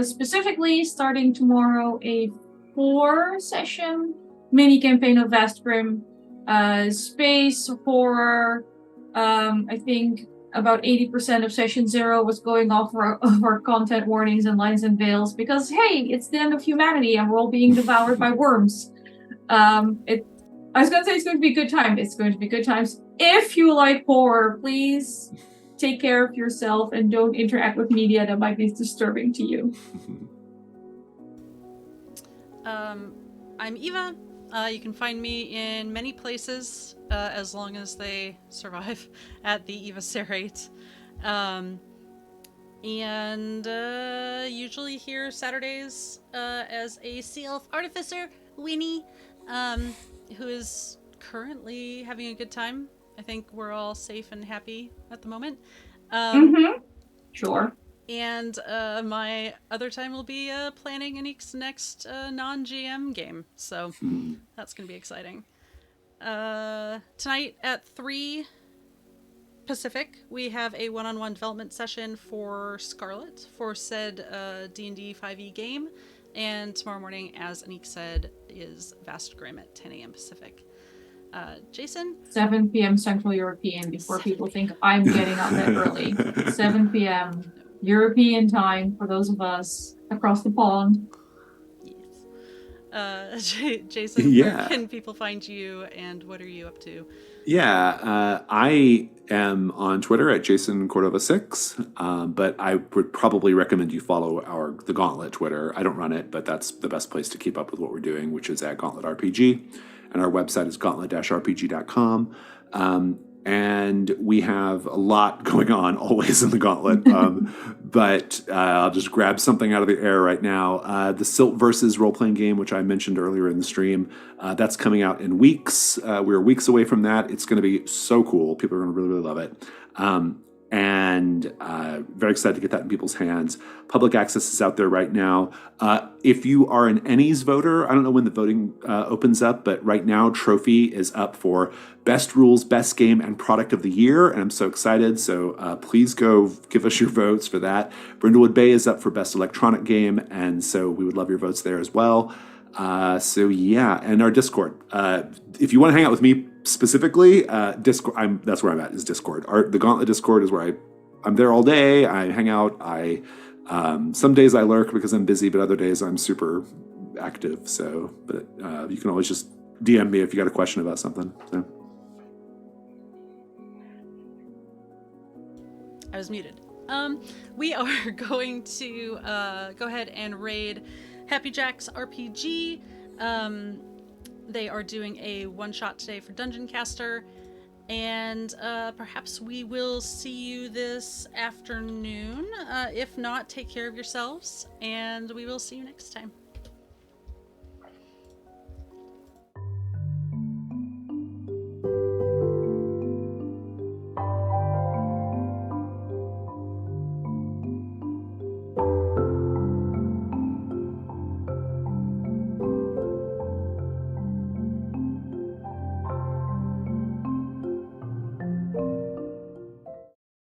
Specifically, starting tomorrow, a 4-session mini campaign of Vast Grim, space horror. I think about 80% of session 0 was going off our content warnings and lines and veils because, hey, it's the end of humanity and we're all being devoured by worms. I was going to say it's going to be a good time. It's going to be good times. If you like horror, please take care of yourself and don't interact with media that might be disturbing to you. I'm Eva. You can find me in many places as long as they survive at the Eva Serrate. And usually here Saturdays as a Sea Elf Artificer, Winnie, who is currently having a good time. I think we're all safe and happy at the moment. Sure. And my other time will be planning Anik's next non-GM game. So that's going to be exciting. Tonight at 3 Pacific, we have a one-on-one development session for Scarlet for said D&D 5e game. And tomorrow morning, as Anik said, is Vast Grim at 10 a.m. Pacific. Jason? 7 p.m. Central European before people think I'm getting up that early. 7 p.m. European time for those of us across the pond. Yes. Jason, where can people find you and what are you up to? Yeah, I am on Twitter at Jason Cordova 6, but I would probably recommend you follow the Gauntlet Twitter. I don't run it, but that's the best place to keep up with what we're doing, which is at Gauntlet RPG. And our website is gauntlet-rpg.com. And we have a lot going on always in the Gauntlet. But I'll just grab something out of the air right now. The Silt Versus role-playing game, which I mentioned earlier in the stream, that's coming out in weeks. We're weeks away from that. It's going to be so cool. People are going to really, really love it. And very excited to get that in people's hands. Public access is out there right now. If you are an Ennies voter, I don't know when the voting opens up, but right now Trophy is up for Best Rules, Best Game, and Product of the Year, and I'm so excited. So please go give us your votes for that. Brindlewood Bay is up for Best Electronic Game, and so we would love your votes there as well. So yeah, and our Discord. If you want to hang out with me specifically, Discord. That's where I'm at. Is Discord. The Gauntlet Discord is where I'm there all day. I hang out. Some days I lurk because I'm busy, but other days I'm super active. So, but you can always just DM me if you got a question about something. So. I was muted. We are going to go ahead and raid Happy Jack's RPG. They are doing a one-shot today for Dungeon Caster, and perhaps we will see you this afternoon. If not, take care of yourselves, and we will see you next time.